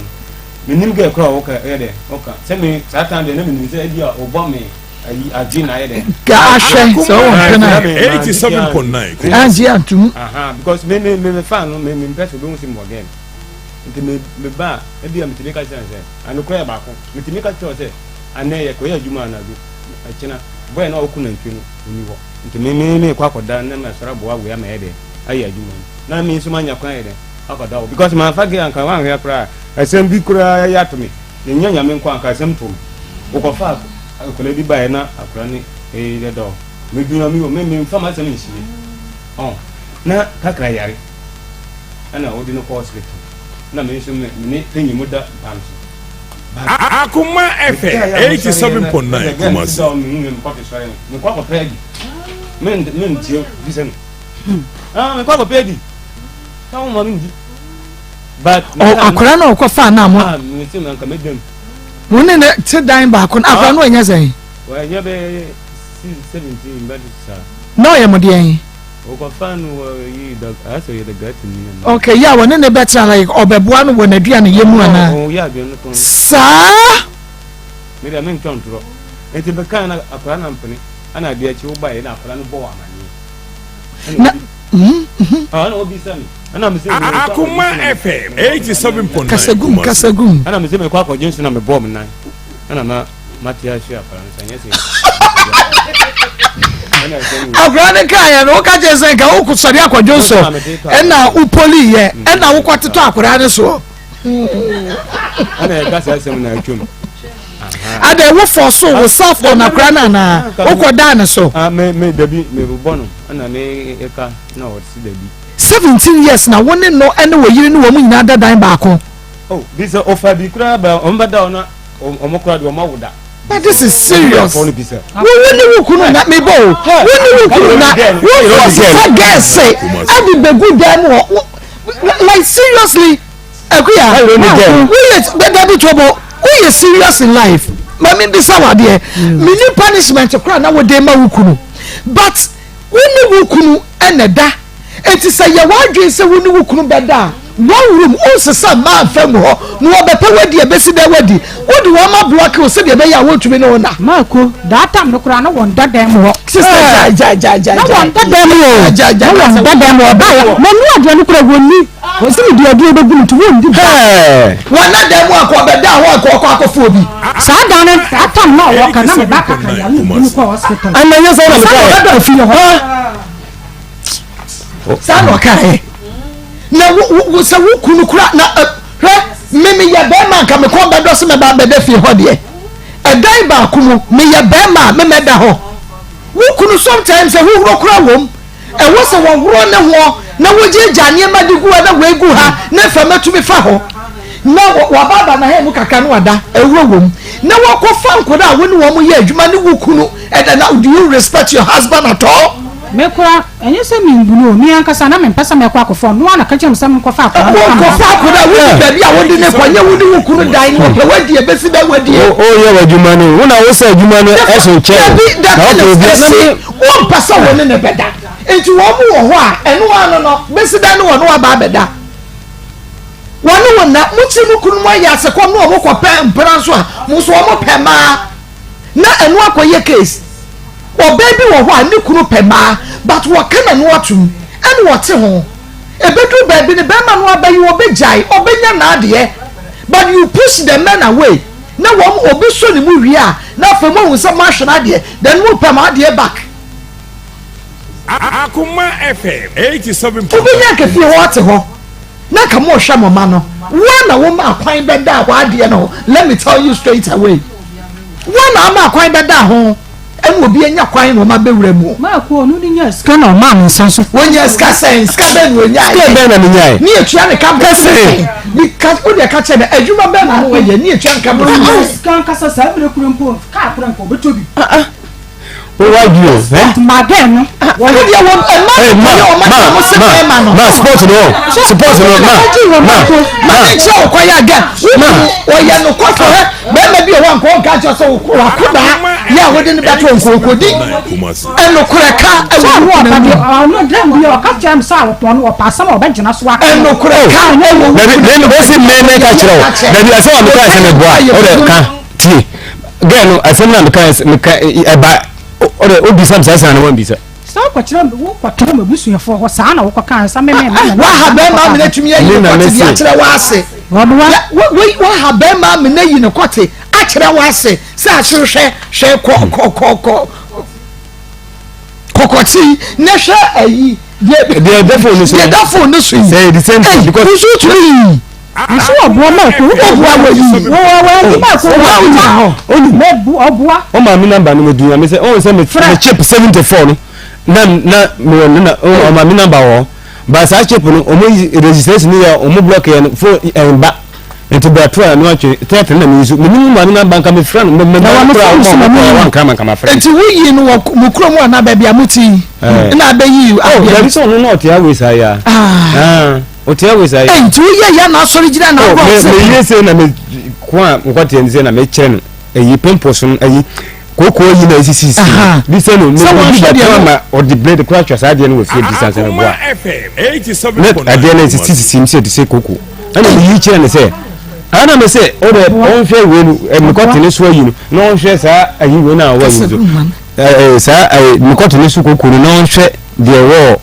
menim ge kura o ka ede o ka se me satan de na me say dia o bo me ayi na ede ga ahwe so won na 87.9 anji atum because me fan no me person do sim again nti me ba e bia me timi ka chance anu kura ba ko me timi ka chance anaye ko ya juma na bi achina boy na oku na ntwi no oni ho nti me kwa koda na me sora bo awe ya me ede ayi ajuma na me nso manya kwa ede akoda because my fagi anka wan ya kura asem bi kura ya to me nyanya me kwa anka asem to ukofa akole bi ba na akura ni de do me duna mi o me fama asem nshi na kakra yare ana odi no hospital na me nso me tenyi muda pamso Akoma FM 87.9 Kumasi me kwa ko pegi men tio visen me kwa ko pegi tawo ma ndi but akora na ko fa na mo me ti man ka medem mo ne ti dan ba ko akora no enya sen wa nya be 17 but sa no ye mo de yen o ko fa no yi da aso ye da gat ni okay ya won ne better like obeboa no won adua ne yemu ana o ya bi no to sa me da men tontro enti be kan na akora na mpani ana dia chi wo ba ye na akora no bo wa mani na obi sami ana me say Akoma FM 87.9 kasagum ana me say me kwa ko jinsu na me bo me nan ana ma matia shi akora no sanya say agrade kaya no ka je say ka ukusari akwadwo so na upoli ye na wo kwateto akora ne so ana ga say asem na atwom ada wo for so wo self on akora na ukoda ne so me dabi me bo no ana me eka na wo si dabi 17 years na woni no ene wo yiri no wo mu nyina dadan ba ko oh this offer bi kura ba on bada ona omokura de omawoda but this is serious wo woni wo kunu na me bo woni wo kunu na wo for guess say abi be good dem like seriously akuya we let be trouble we are serious in life mami bi sawa de me ni punishment kura na wo dey ma wo kunu but woni wo kunu ene da eti say ya wadwe say woni wo kunu beda one room o sesa ma fam ho no obepe wadi ebesi da wadi wodi wo ma block o se de be ya wotumi no na mako that time no kura no won dadam ho sister ja no won dadam ho ja won dadam ho ba mo nu adwo no kura woni o se di adwo be gum to won di won na dem akọ beda ho akọ fo bi sa da no that time no wo kana me ba kaka ya ni ko hospital ananya say na da fi ho sa no kai na wo se wo kunu kura na hwe mimi ya be man ka me ko be do se me ba be da fi ho de edan ba kunu me ya be ma me me da ho wo kunu sometimes e wo kura wom e wo se wo horo ne ho na wo je janie ma de gu na wo egu ha na fa matumi fa ho na wababa na he mu kaka no wada ewuro wom na wakofa nkoda wo ne wo mu ye adwuma ne wukunu and now do you respect your husband at all mekura enye se mi mbunu mi ankasa na me mpesa me kwa akofo no na ka chem se me kofa akwa kofa akoda wo baabi a wo de ne kwanya wo ne wukunu dan no pe wadi e besi ba wadi o ye wadwuma no wo na wo se adwuma no eso che wo mpasa wo ne beda enti wo mu wo ho a eno ano no besi dan no wo no aba beda wani wona muti mukunu mo ya se kom no mo ko pe mpran so a mo so mo pe ma na enu akoye case o baby wo ho ani kunu pe ma but wo kana no atum enu wo te ho ebedu baby ne be ma no abayi wo bejai obenya na ade but you push the men away na wo obi so ni mu wi a na fa mo hu se ma hwe na ade then mo pe ma ade back Akoma FM 87. obenya ke fi ho ate ho na ka mo hwa mama no wana wo ma kwan beda wa de no let me tell you straight away wana ma kwan beda ho enu obi enya kwan no ma bewura mu ma ko no ni nya ska no ma nsan so wonya ska sense ska ben wonya ska ben na nya ni etua ne ka bese ni ka o de ka chebe adwuma ben na ho ye ni etua ka bese ska kasa sa bere kurempo ka kurempo betobi o waju magen wo dia wo ma support no ma che o kwa ya ga o ya no kwa be ma bi o wan ko ka che so wa koda ya wo de ne beto nkokodi eno kure ka e wo no dem bi o ka che am sa wo pon wo pa sama o be gina so aka eno kure ka ne wo si me ka chiro na bi ase wa me ka se me boa o de ka ti gano asem na me ka eba ore obi sam sa na wan bi sa sa ko kire wo kwatoro mabusu yefo ho sa na wo kwa kan sa me wa ha be ma me na tumi ya yi kwate bi a kire wa ase wa ha be ma me na yi ne kwate a kire wa ase sa hwe kokoti ne hwe ayi the devil no so say the same thing because you should nso obuo ma ko obuo ayi wo ma ko wa oni mebu obuo o ma mi number no medu me say o say me chip 74 no na me na o ma mi number wo ba sa chip no o mo registration ni ya o mo block ya for ba enti ba to no ache tete na mi so me ni ma mi number ka me friend me me wan kama friend enti wo yi no mo kro mo na ba bia muti na ba yi there is no not ya we say ya o te we say enti wo ye ya na so rigina na go me ye say na me kwa nkwati enze na me kire no eyi pimples no eyi koko yi na sisi bi say no me bi da ma or the blade crash as ade no we fit distance na boa FM 87.9 ade na sisi me say koko ana me yi kire ne say ana me say o de on hwe we no me kwati ne so yi no na on hwe sa ayi we na wa yi zo sa me kwati ne so koko no na on hwe de wo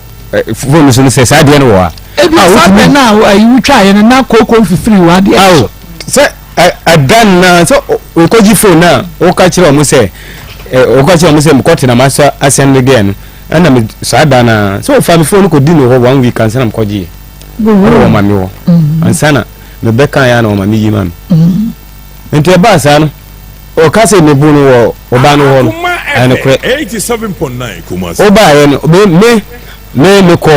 phone so say sa ade no wa ebi sabe na ayi twa ye na koko fifiri wa de awo say adan na so o ko ji phone na o ka kire o mo say me kwati na maso asend again ana me sa dana so fa me phone ko di no ho 1 week ansa na ko ji o ma mi wo ansa na me be kan ya na o ma mi yi ma mi enti ba sa no o ka se me bu no wo o ba no ho no ana kre 87.9 Kumasi o ba ye no me ko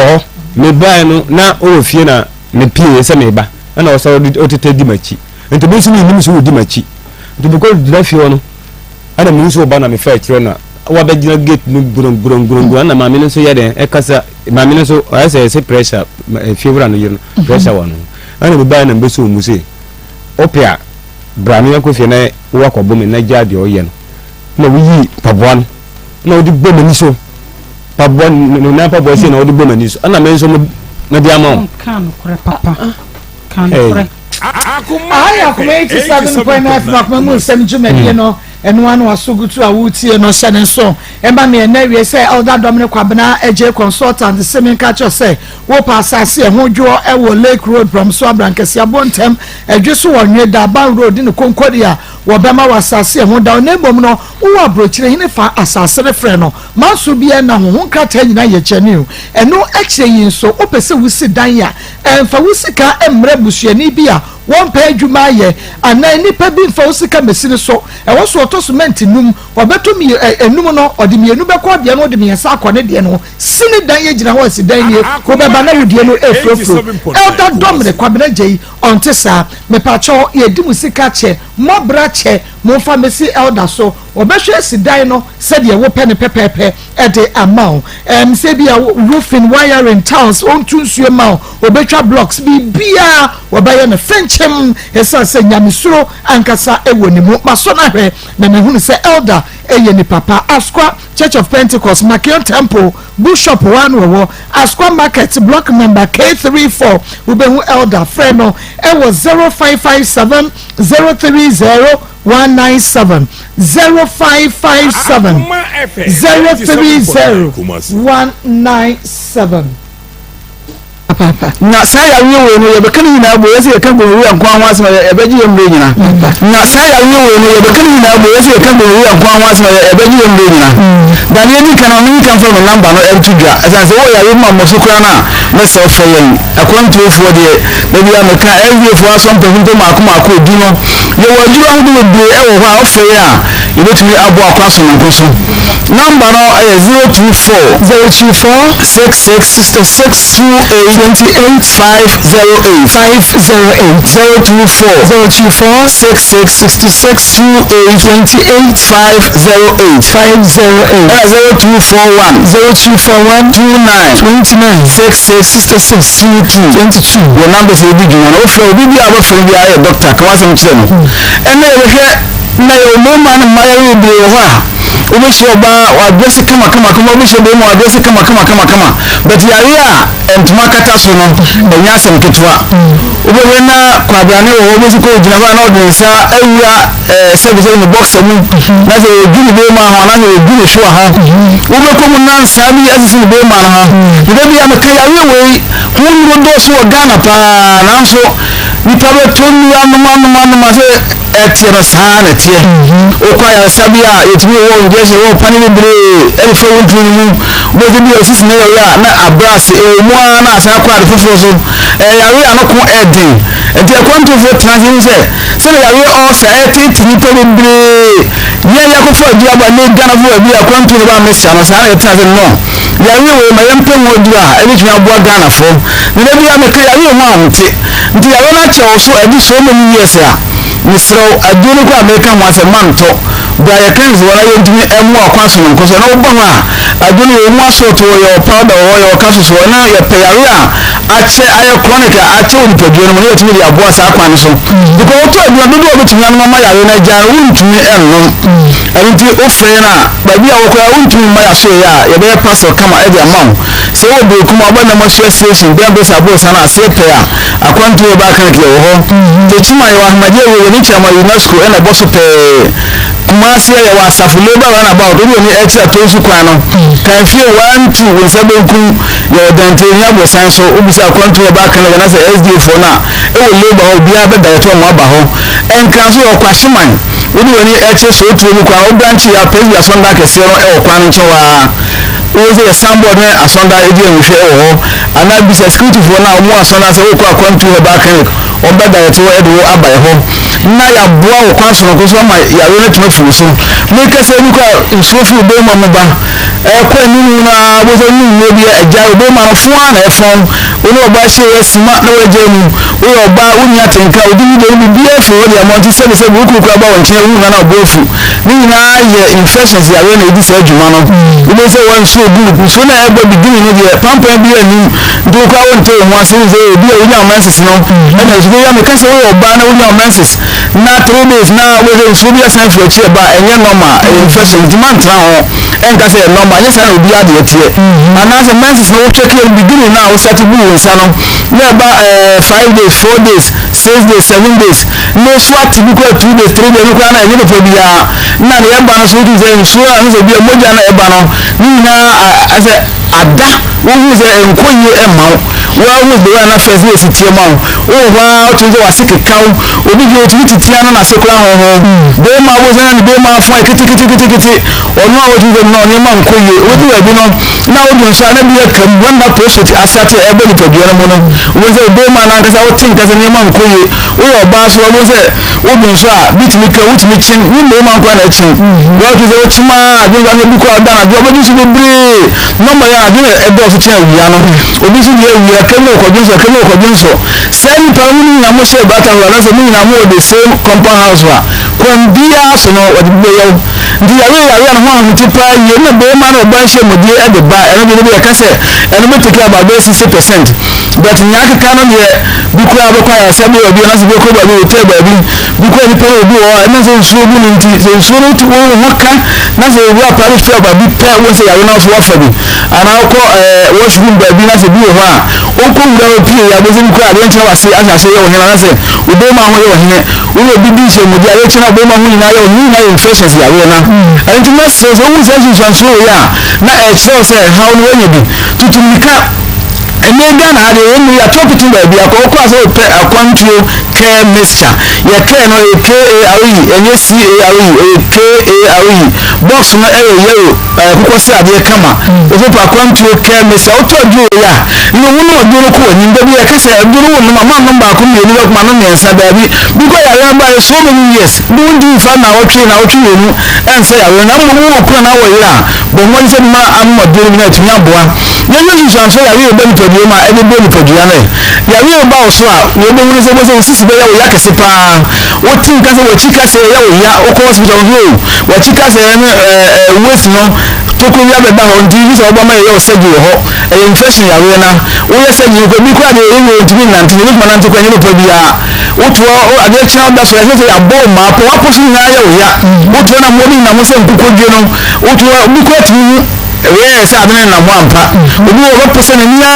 me ba no na o fie na me pie se me ba ana o so o tete di machi enti be su ni nim so di machi enti be ko di fie no ana me so ba na me fa kire na wa be gina gate no gurun ana ma me no so ye den e kasa ma me no so I say pressure fever no you pressure one ana me ba na be so mu se opia brani ko fie na wa ko bo me na ja de o ye no na wi yi pabuan na o di bo me ni so pabuan no na pabuan se na o di bo me ni so ana me so na di ama kan kore papa kan kore Akoma 87.9 Akoma mu Nsem Jumedi no eno anu asogutu awutie no hye ne so emba me na wie say elder Dominic Kwabena eje consultant semin ka cho say wo pa asase e ho dwo e wo Lake Road from so abrankesi abontem edweso wonwe da ban road ne konkodi a wo bema wasase e ho da na ebom no wo abrochire hine fa asase ne frɛ no manso bia na ho nkata nyina ye cheni eno ekire yin so opese wusi dan ya emfa wusi ka emre busuani bia won pay adwuma ye ana nipa bi mfa osika mesini so e wo so to cement num obeto mi enum no odi mi enu be ko de no odi mi yesa akone de no sini dan ye gina ho si dan ye ko be ba na wudie no efrofro elder domre kwabena jei onte sa me pa cho ye di musika che mo bra che mo fa mesi elder so obehwe si dan no se de wo pene pepepe e de amount se bia roofing wiring tiles on tunsuo ma obetwa blocks bi bia obaye ne fenchem esa se nyamesuro ankasa ewo ni mu maso na hwe na me hunu se elder eye ni papa Asqua Church of Pentecost Makion Temple Bishop one wo Asqua Market block number K34 ubehu elder freno ewo 0557 030 197 0557 030 197 na saya wiwe no yebekani na bo yesi kan bo wiya kwa nwa asma ebeji yemre nyina na saya wiwe no yebekani na bo yesi kan bo wiya kwa nwa asma ebeji yemre nyina dan yeni kan on kan for number no entudwa asan se wo ya yema mosukura na na se ofayen akwantu fo de da biya me ka every fo asom pehunto makoma akodi no ye wajura hu de be e wo ha ofaye a yebetumi abo akwaso nkoso number no 024 6666 28 508 024 6666 28 508 0241 29 6666 22 your number is obi juma no fro obi abo fro bi aye doctor kan wasem kire no ene ehwe na yo mo man mayari bi ho a obi so ba wa address kama obi so be mo address kama but yarea entuma kata so no enya asem ketwa obi we na kwabrane wo obi so ko gina ba na odinsa awura service in box mu na se gini be ma ho na se gini so ha obi ko mu nan sabi asisi be ma ha de bi am ka yare we hunu do so Ghana pa na so ni tabe tonu amama se etira sana tie o kwa ya sabia etimi wo ngeje wo panini bre elfo wontu bo de bi osisi na ya na abras mo na asa kwa de fofo so yare anoko eden enti akwanto fo transin se yare o sa etiti to bre ya ko fo dia ba ne Ghana fo bi akwanto ba mesia no sa transin no yare wo ma yempe mo dia elitumi abo Ghana fo ne bi ya me ka yare mo amte nti yare na che o so edi so many years a misro adunu ko America wase manto bra ya kenzi wala yentimi emu akwaso nkoso na obama adunu emu asoto yo powder yo kaso so na ya peyare ache aye chronic ache oni podwenu mo yetimi di aboa sa akwan so because oto adunu do obetimi anu mama ya na ja wuntumi enno enti ofe na ba bia wo ko wuntumi mama ya so ya be pastor kama e dia mam se wo be kuma abana mo share station be be sa bo sana se peya akwanto ba kan ke wo ho te chima yo ahmaje wo ni chama UNESCO ena boso pe kumasi ya wasafu leba wana ba odo ni extra tozu kwa no kan fi 1 2 wensabenku ya dante nya bo sanso ubisa akwanto ba kan na se SDF na e wo leba obi abeda to mo aba ho enka so okwashiman woni woni extra so tu mu kwa o branch ya pezi ya sonda kese no e okwa no chewa oze ya sambo na asonda edi enhwe e ho ana bisa security for na omo asonda se wo kwa akwanto ba kan obeda to edo aba ho na ya boa o kwaso no so ma ya we na tuma fu so me kase ni kwa nsofu be mo ba kwa ni na bo so ni no bi eja be ma fu na e fon oni oba she esima na waje mu o oba unya tenka odi ni de bi efu o dia mo ti se se bu ku ba won che wu na obofu ni na ye infections ya we na edi se adwuma no o se won so bu so na e bo bigini ni de pampa bi ani do kwa won te mo ase ze bi o nya menses no na so ya me kase o oba na o nya menses na 3 days na we so bi asan for chi ba enye normal infection demand na ho enka say normal yes na obi ade tie ana say menses no check in beginning na o start bu won no na ba 5 days 4 days 6 days 7 days no swat bi ko 2 days 3 days ko na enye no for bia na na e ba no so di say so na so bia moja na e ba no ni na ase ada wo hu say enkonye e ma Well, with the one after this, it's your mom. Oh, wow, to do a sick cow. Obi you to meet Tiana na sekula ho. Bema was an bema for kiti. Or no what you know your mom ko you. What you have no. Now you shall not be a one that post it as at every to the mono. Was a bema na ka I think as a mom ko you. Oh, boss was a woman sha beat me ka with me chin. You know man ko na chin. What is the chima? You want to be called down. You want to be no my ya do a boss chair we are no. Obi so we are kemo ko jinso. Send family na mo share bata wa na so me na mo the same compound house wa kwambia so no wa de yo ndi ya na ho tipa ye na be ma na ba she mo die e de ba e no be ka se e no me take about 60%. But nyaka kana ye buku abakwa ya sabi obi na so be ko ba be te ba bi buku ni pa obi o na so nsuo bu ni nti so nsuo no ti wo hoka na so obi apare fe ba bi pa wo se ya na so wa fa bi ana ko washroom ba bi na so bi ho a onko wura opi ya be zin ko ade ntina wase asase ye wo hena na se obo ma ho ye wo hene wo bi bi se mo dia ye china bo ma ho nyina ye wo nyina ye infections ya we na enti na so wo se so ya na e chere se how no wenye bi tutumika Emega na ade emu ya topic ba bia ko kwa so pe akwantuo care mixture ya care no KARE enye KARE box no yellow kuko se ade kama so pa akwantuo care mixture o to ju ya no wonu oduro ko ni nda bia kase oduro wonu mama no ba ko mi ni ba no mensa da bi biko ya ba so many years bu ndi fa na otwe yenu ense ya we na mo ko na wo ya bo mo se ma am oduro na tumi aboa yenyu so ya we be ni ma ebe be ni podua na ya we ba o so a we be wuri se bo se sisi be ya wo ya kese pa o tin ka se wo chika se ya wo ya o ko hospital ho wo chika se wait no to ko ya be ba ho ndi bi se obo ma ya o se gi ho infection ya we na wo ya se gi ko bi kwa de e wo tibi na ntin bi ma na ntin ko ni po bia o to o ade cha da so ya se ya bo ma po wa po so na ya wo ya o to na mo ni na mo se nkuko gye no o to bi ko ti we say adene na mo ampa obi wo pese na nya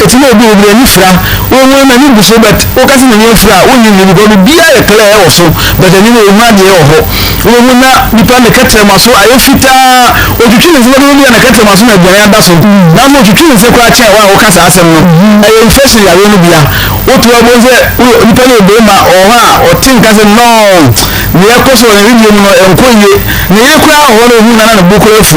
etimo obi ni fra wo na ni buso bet o kasi na ni fra wo ni ni go bia e kle e wo so but ni no ma de e wo ho wo na ni pa ne katre maso ayo fita o tutu ne zo ni na katre maso na gyan ada so na mo tutu ne se kwa che wa o kasa asem no ayo infection ya we no bia o to abo se ni pa ne be ma o ha o tin kase no ni e ko so ni video no enkoye ni e kwa ho no hu na na buko efu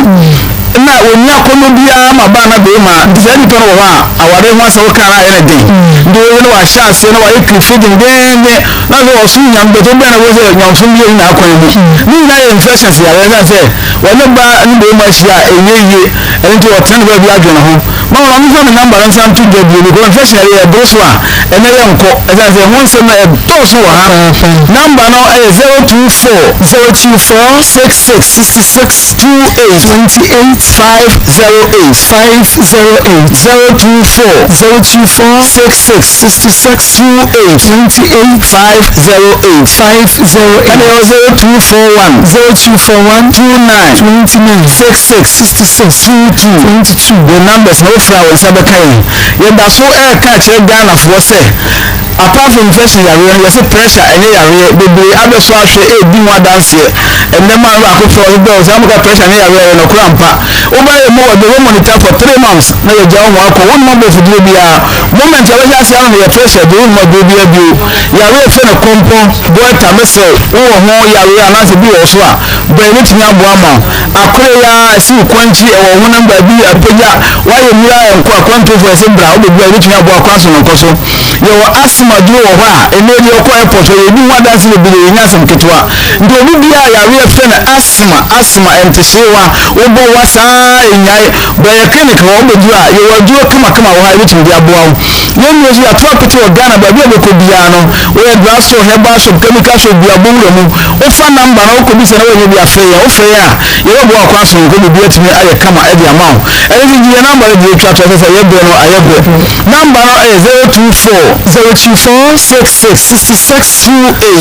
na onya kono bia ma ba na be ma disani to no wa aware ho asa okara ene den do no wa sha se no wa feeding den na no osu nyam be to be na wo se nyam so bi na akwan mu ni na infections ya we na se wa ne ba ni be ma shia eyeye ene to otan ba bi adwo na ho ma wa no so number ran san tu de bi ko infection ya do so a ene ye nko e sa se ho se na e do so wa ha number no e 024 66 28 508 024 66 28 508 and 0241 29 66 22 the numbers no flower sabakai yenda so e ka kire Ghana for say apart from infection ya we say pressure enye ya we bebe abeso ahwe e bi wa dance and dem ma akofo do so am ka pressure enye ya we no krampa over a more the monitor for 3 months na ye jaw wa ko one number for do bia moment ya we say am your pressure do mo do bia bio ya we fe na kompo boy tamese wo ho ya we anase bi wo so a boy ni tinya bo ama akore ya si kwanchi e wo ho number bi apenya wa ye mira enko akwanto for se bra wo bia ni tinya bo akwaso no koso ye wo asma do wo ha ene ni okọ airport ye bi wa dance ni bi ye nya sam ketwa ndo bi bia ya we fe na asma enteshewa wo bo wa nyai boy clinic wo be dua ye wadu kama wo ha bitu dia boa ye ni ozu atwa pete o Ghana ba bia be ko bia no wo ye dua so herbal shop chemical shop bia bo wura mu o fa number na ko bi se na wo bia fe ya o fe ya ye bo akwa so ko bi bia timi aye kama e dia ma e ni ye number de twa twa se ye bo no aye bo number no e 024 66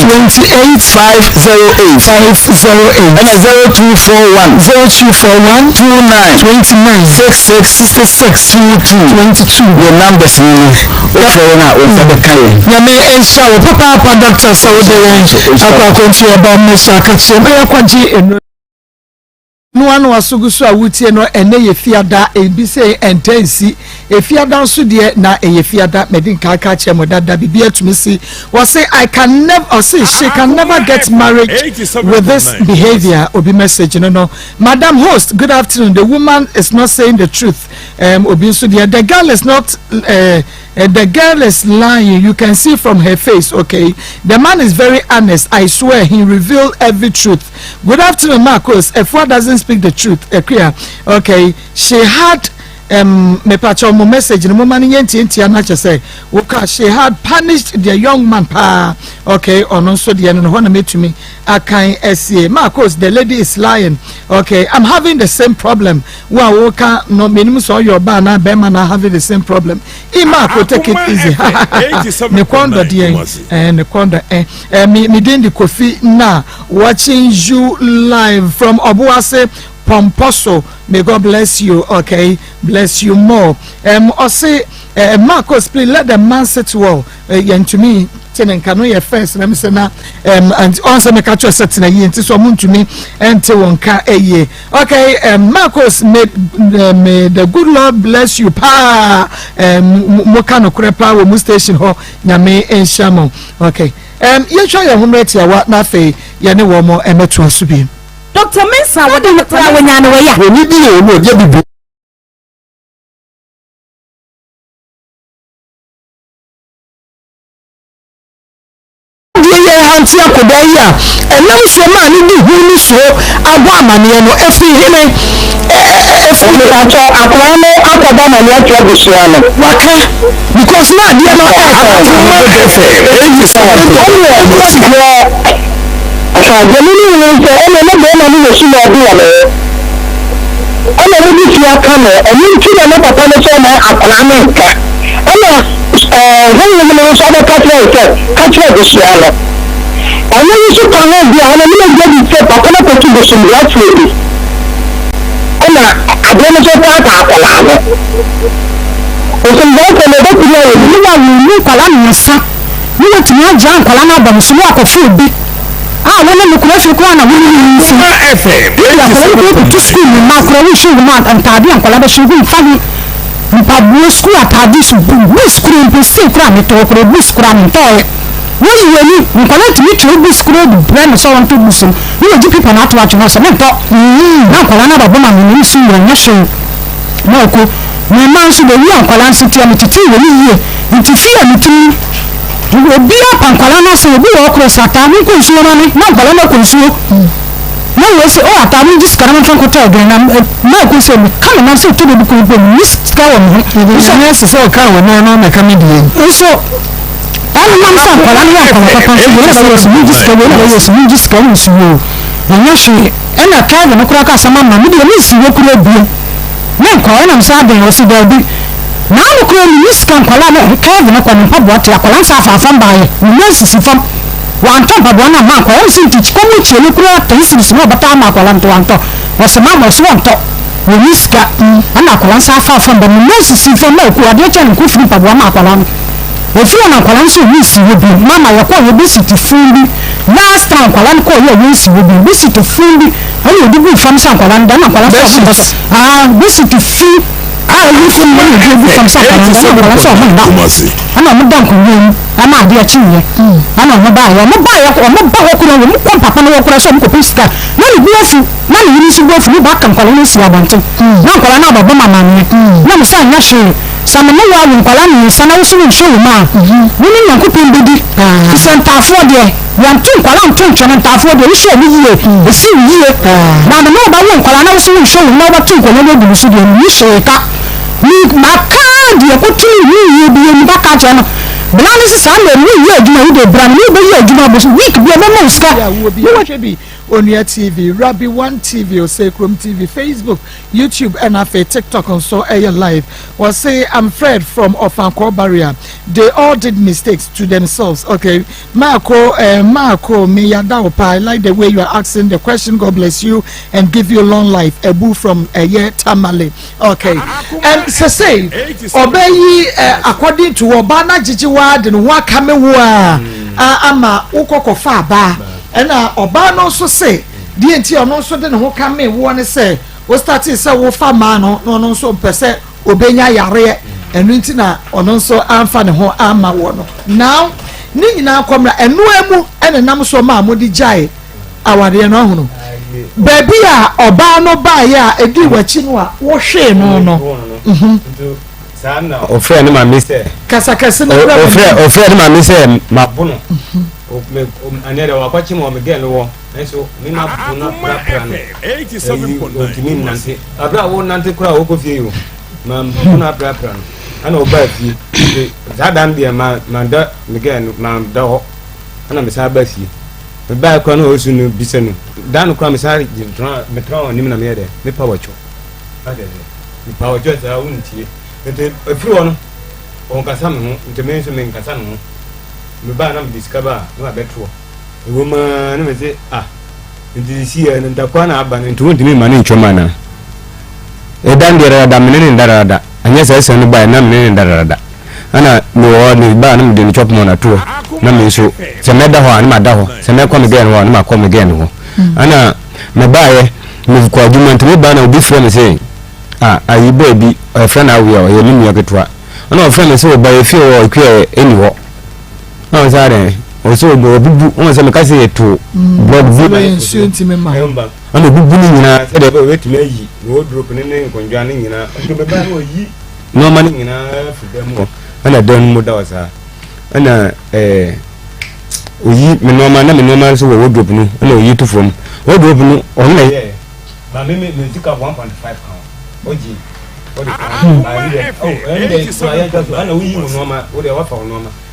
28 508 and 0241 29 66 22 your numbers ni okay na o sabakai ya me ensha wo papa doctor so de akwa konfi aba me so akache me akwaji no one was so good so awutie no ene ye fiada ebi say entensi e fiada so de na ye fiada medin kaka chemo dada bibia to me see was say I can never or say she can never get married with this behavior obi message no madam host good afternoon the woman is not saying the truth obi so the girl is not the girl is lying. You can see from her face, okay? The man is very honest. I swear he revealed every truth. Good afternoon, Maa Akos. If one doesn't speak the truth, okay? She had me pacho mo message no man yenti anache say she had punished the young man pa okay on so the no na metumi akan SA Maa Akos the lady is lying okay I'm having the same problem wa woka no minimum so your ba na be man having the same problem Maa Akos take it easy ne kondo die ne kondo me den the coffee na watching you live from Obuase Pomposo, may God bless you, okay? Bless you more. Or say, Maa Akos, please let the man sit well. And to me, Tenen Kano ye first, let me say now, and also make a choice set in a year, and so moon to me, and to one car a year. Okay, Maa Akos, may the good Lord bless you, pa, Mokano Krepa, Womu Station Hall, Yame, and Shamo. Okay, you try your home rate, what Nafe, Yane Womo, and Metro Subi. Dr. Mensa, what do you try when you're away? When you do, Auntie Akobaya, and now so man, you do so. I want money and if you hear me, if you are Akoma, Akoma, and you're Travis, because now they are not the meaning is the only one who see a I'm a little bit camera, and you two are not a person at America. I'm a woman other country this year. I know you should come on the other little baby, but I'm not to the same black lady. I'm a benefit part of Alana. It's a lot of the you are new Kalana, you want to know John Kalana, but you walk a few big. When I'm a corner, we FM. To school, macro, man, and Tabi and collaboration will find Pablo school at Tabi, school, see, cram it, or cram toy. What do you mean? We cannot meet you, school, brand, so on to listen. You will give people not watching us and talk. Now, Colana, woman, you see, and nation. No, my man should be young, Colan City, and to interfere with you. You will be up and Colana, so we walk across a time, we could show on it, no Colana could show. No, we say, oh, I mean, this Colana from Hotel, and no, we say, come and say to the book, Miss Cowan, yes, it's all Cowan, no, I'm coming in. So, I'm not some Colana, just coming to you. And yes, and a cabin, a crack, some man, maybe a miss you could be. No, Colana, I'm sad, or see there be. Now look at Miss Colana, Kevin, what you call from by Nurses from one top of one mark, all seem to come with you, look at this is no but I'm not going to Anto, was a man was one top. We miss that, and I call far from the Nurses from no, who are getting good flip of one mark. If you are not calling so miss you will be, Mamma, you call your visit to Fully. Last time, Colan call your miss you will be visit to Fully. I will do from San Colan, then I'm visit to Fully. I live in money from something. I'm not done with him. I'm not dear to you. I'm not buy. I'm not buy. I'm not buy. I'm papa no operation to Pisca. Money go for money. You need to go for back and Colonel Slabanto. No Colonel Obama man. No son, Yashi. Some no one in Colonel, son also will show ma. Women are cooking baby. Santa for there. One two Colonel Tunch and Tafo, the issue of the year. The same year. Now the no one Colonel also will show no two Colonel Busudian. You shake up. My card, you put you be in back at you. Blanis is Sunday, you brand new, week, we are the on your TV, Rabbi One TV or Sacrum TV, Facebook, YouTube, and after TikTok and so air live. Was say I'm Fred from Ofanko Barrier. They all did mistakes to themselves. Okay, Marco, me yadaopa. I like the way you are asking the question. God bless you and give you long life. Ebu from Eye Tamale. Okay, and say obey according to Obana Jijiwa and Wakamewa ama ukoko faba. And Obano so say die nti ono so de ne ho ka me wo ne se wo start say wo fa ma no no so pese obenya yare enu nti na ono so amfa ne ho ama wo no now ni nyina komra enu emu ene nam so ma mo di jai awade no hono baby a oba no ba ya edi wachi no a wo hwe no sana ofre ne ma mise kasa no ofre ne ma mise mabono anere wakwachi mo megelo wo enso mi ma bono pra no 87.9 nante abra wo nante kura wo ko fie yo ma bono pra no ana oba fie zadan dia ma da megelo ma da ho ana me sa ba fie me ba kwa no osu no bisanu dan kwa me sa metra ni na me de me pa wacho ade me pa wacho sa unti ente efiri wono on kasa me ho ente me so me kasa no me ba na me discover no abetro ewo ma na me say ente si ya nta kwa na aba nti wonti me ma na nchoma na e dan de da me ne ndarada anya sa ese no ba na me ne ndarada ana me wo ni ba na me de chop mo na to na me so se me da ho ani ma da ho se me come again ho ni ma come again ho ana me ba ye me kwa argument me ba na obi fo me say ayi boy bi friend awe o ye ni mi aketwa ana friend me say o ba ye fi o kwe eni ho na sayare o so obi bu o say me ka say to blog bu e nsu nti me ma ana bubu ni nyina say de we timi ayi no drop ni ne nkonjwa ni nyina o be ba no yi no ma ni nyina fi dem ho ana dan mu da wasa ana oyi me no ma na me no ma so wo drop no ana oyi to from wo drop no o na ye ba me tika 1.5 oji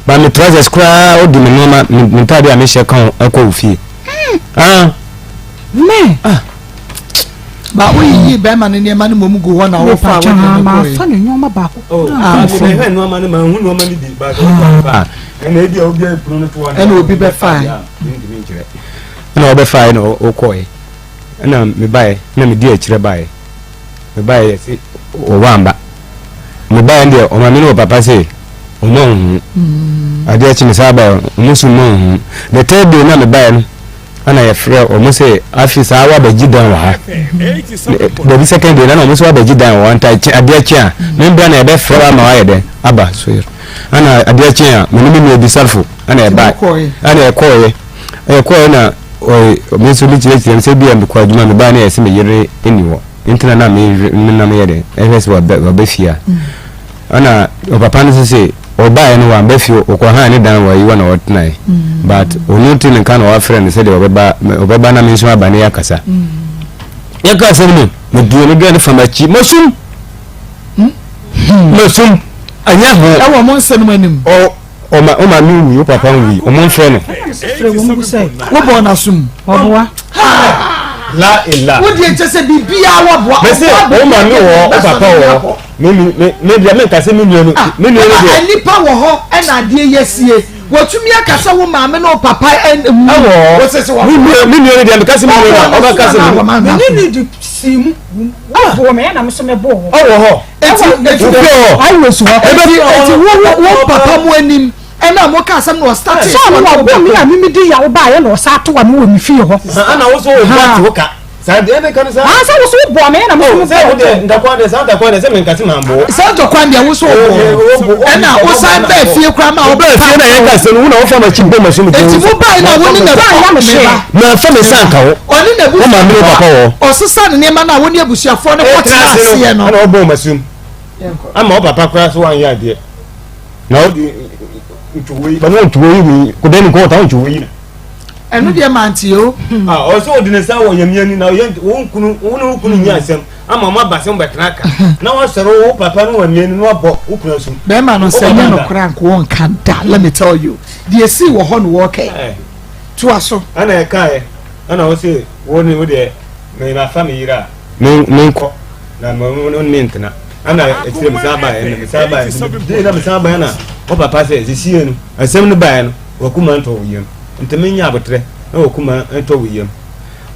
ba me trousers kra odi me noma me tade a me she kan akọ ofie me ba wo yi be ma ne ma ne momu go ho na wo fa wo ma fa ne nyoma ba ko me he noma ne ma hu noma ne di ba na ebi obi e pro no to wa na obi be fa na obi fa na o koy na me bae na me di a kire bae me bae si o wamba me bae ndi o ma me no papa say o no ade a chimi saba musu no the third day na me bae no ana ya frɛ o mo say afisa awa ba gidan wa ha the second day na o mo so ba gidan wa anta ade a chi a me bra na e be frɛ ma wa ye de aba so ana ade a chi a me no me bi salfo ana e bae ana e koye na o me so bi chire se bi am kwa djuma me ba na yesi me yere eniwo intina na me na me yede efes wa be fia ana o papa no se o ba ene wa be fio o ko ha ne dan wa yi wa na wotnai but onu tin nkan wa friend se de o be ba na me so aba ne yakasa yakasa ni me du ne famachi mosum anya ho e wo mo nsem anim o ma mi wi o papa wi o mo nfre no wo bo na sum oboa la illa wo die chese bibia wo boa me se o ma mi wo o papa wo me bia me kase mi nuanu me nuanu de ani pa wo ho e na de yesie wo tumi akasa wo ma me no papa wo se se wo mi nuanu de me kase mi nuanu o ba kase mi ni di sim wo me na me so me bo wo ho eti I was wo papa mo anim ena mo ka asem no start so no wo mi na mi di ya wo ba ye no sa to wa no wo mi fie ho ana wo so wo ba ti wo ka sa de be kan sa sa wo so bo me na mo so wo de ndakwa de sa ndakwa de se me nkase mambo sa to kwan de wo so bo ena wo sa ba fie kwa ma wo ba fie na ye ka se no na wo fa ma chimbo ma so mu eti wo ba na wo ni na ba ya me she na fa me sa nka wo oni na bu wo ma mi papa wo o so sa ne ma na wo ni abusuafo ne ko tira ase no ana wo bo ma sum ama wo papa kra so wan ya de na wo di ntuwe ba no ntuwe yi ko den ko ta ntuwe yi enu de manti o o so odi ne sa wo yamiani na wo nkunu nya asem ama ma basem betraka na wo sero wo papa no wamiani no abo wo kura sum be ma no se no kra nko won kan da let me tell you the see wo ho no wo kai to aso ana e kai ana wo se wo ni wo de me na family ra me nko na mo ni ntina ana etire misaba de na misaba na o papa se sisiye no asem no bae no wakuma nto yem nteminya abotre na wakuma nto yem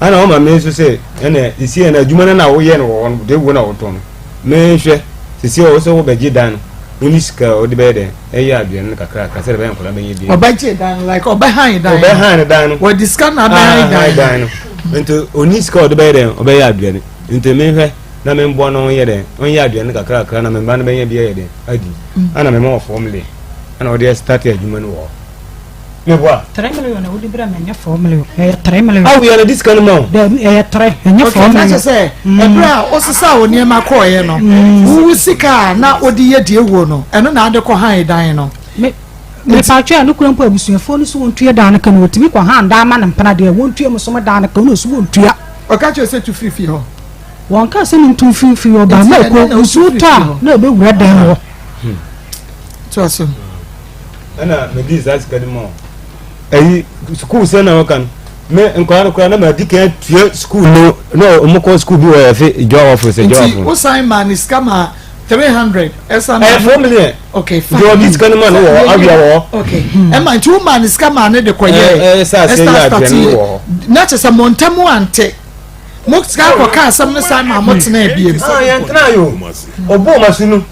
ana o ma me so se ene sisiye na adwuma na wo ye no wo de wo na wo to no me hwe sisiye wo so wo beje dan uniska o de be de eya aduan no kakra ka se be nkola benye bi obaje dan like obahan dan obahan dan no wo discount na obahan dan no nti oni sika o de be den o be ya aduane nti me hwe na me mbo no ye den on ya aduane kakra na me mba no be ye bia ye den adi ana me mo formula ana o de start adwuma no wo me boa 3 million na wodi bra me nya 4 million 3 million awu ya na discount mo 3 nya 4 million na say ebra osisa wo niema ko ye no wu sika na odi ye die wo no eno na ade ko han dan no me pa twa no kura mpa abusuafo no so wontua dan ka no otimi ko han dan ma na mpana de wontua mo so mo dan ka no so wontua o ka che se tu fifi ho won ka se ni tu fifi ho ba na ko usuta na be wura dan ho to so ana me di za sika ni mo ayi school se na wakan me nkwara kura na ma dike tue school no omoko school bi wa fe jo office jo office o sign man is kama 300 esa na 4 million okay fine jo this kind man wo awia wo okay e man 2 man is kama na de koye esa se ya de wo na che se montamu ante mo ska ko ka asam ne sign man mo tena ebie ya tena yo obo masunu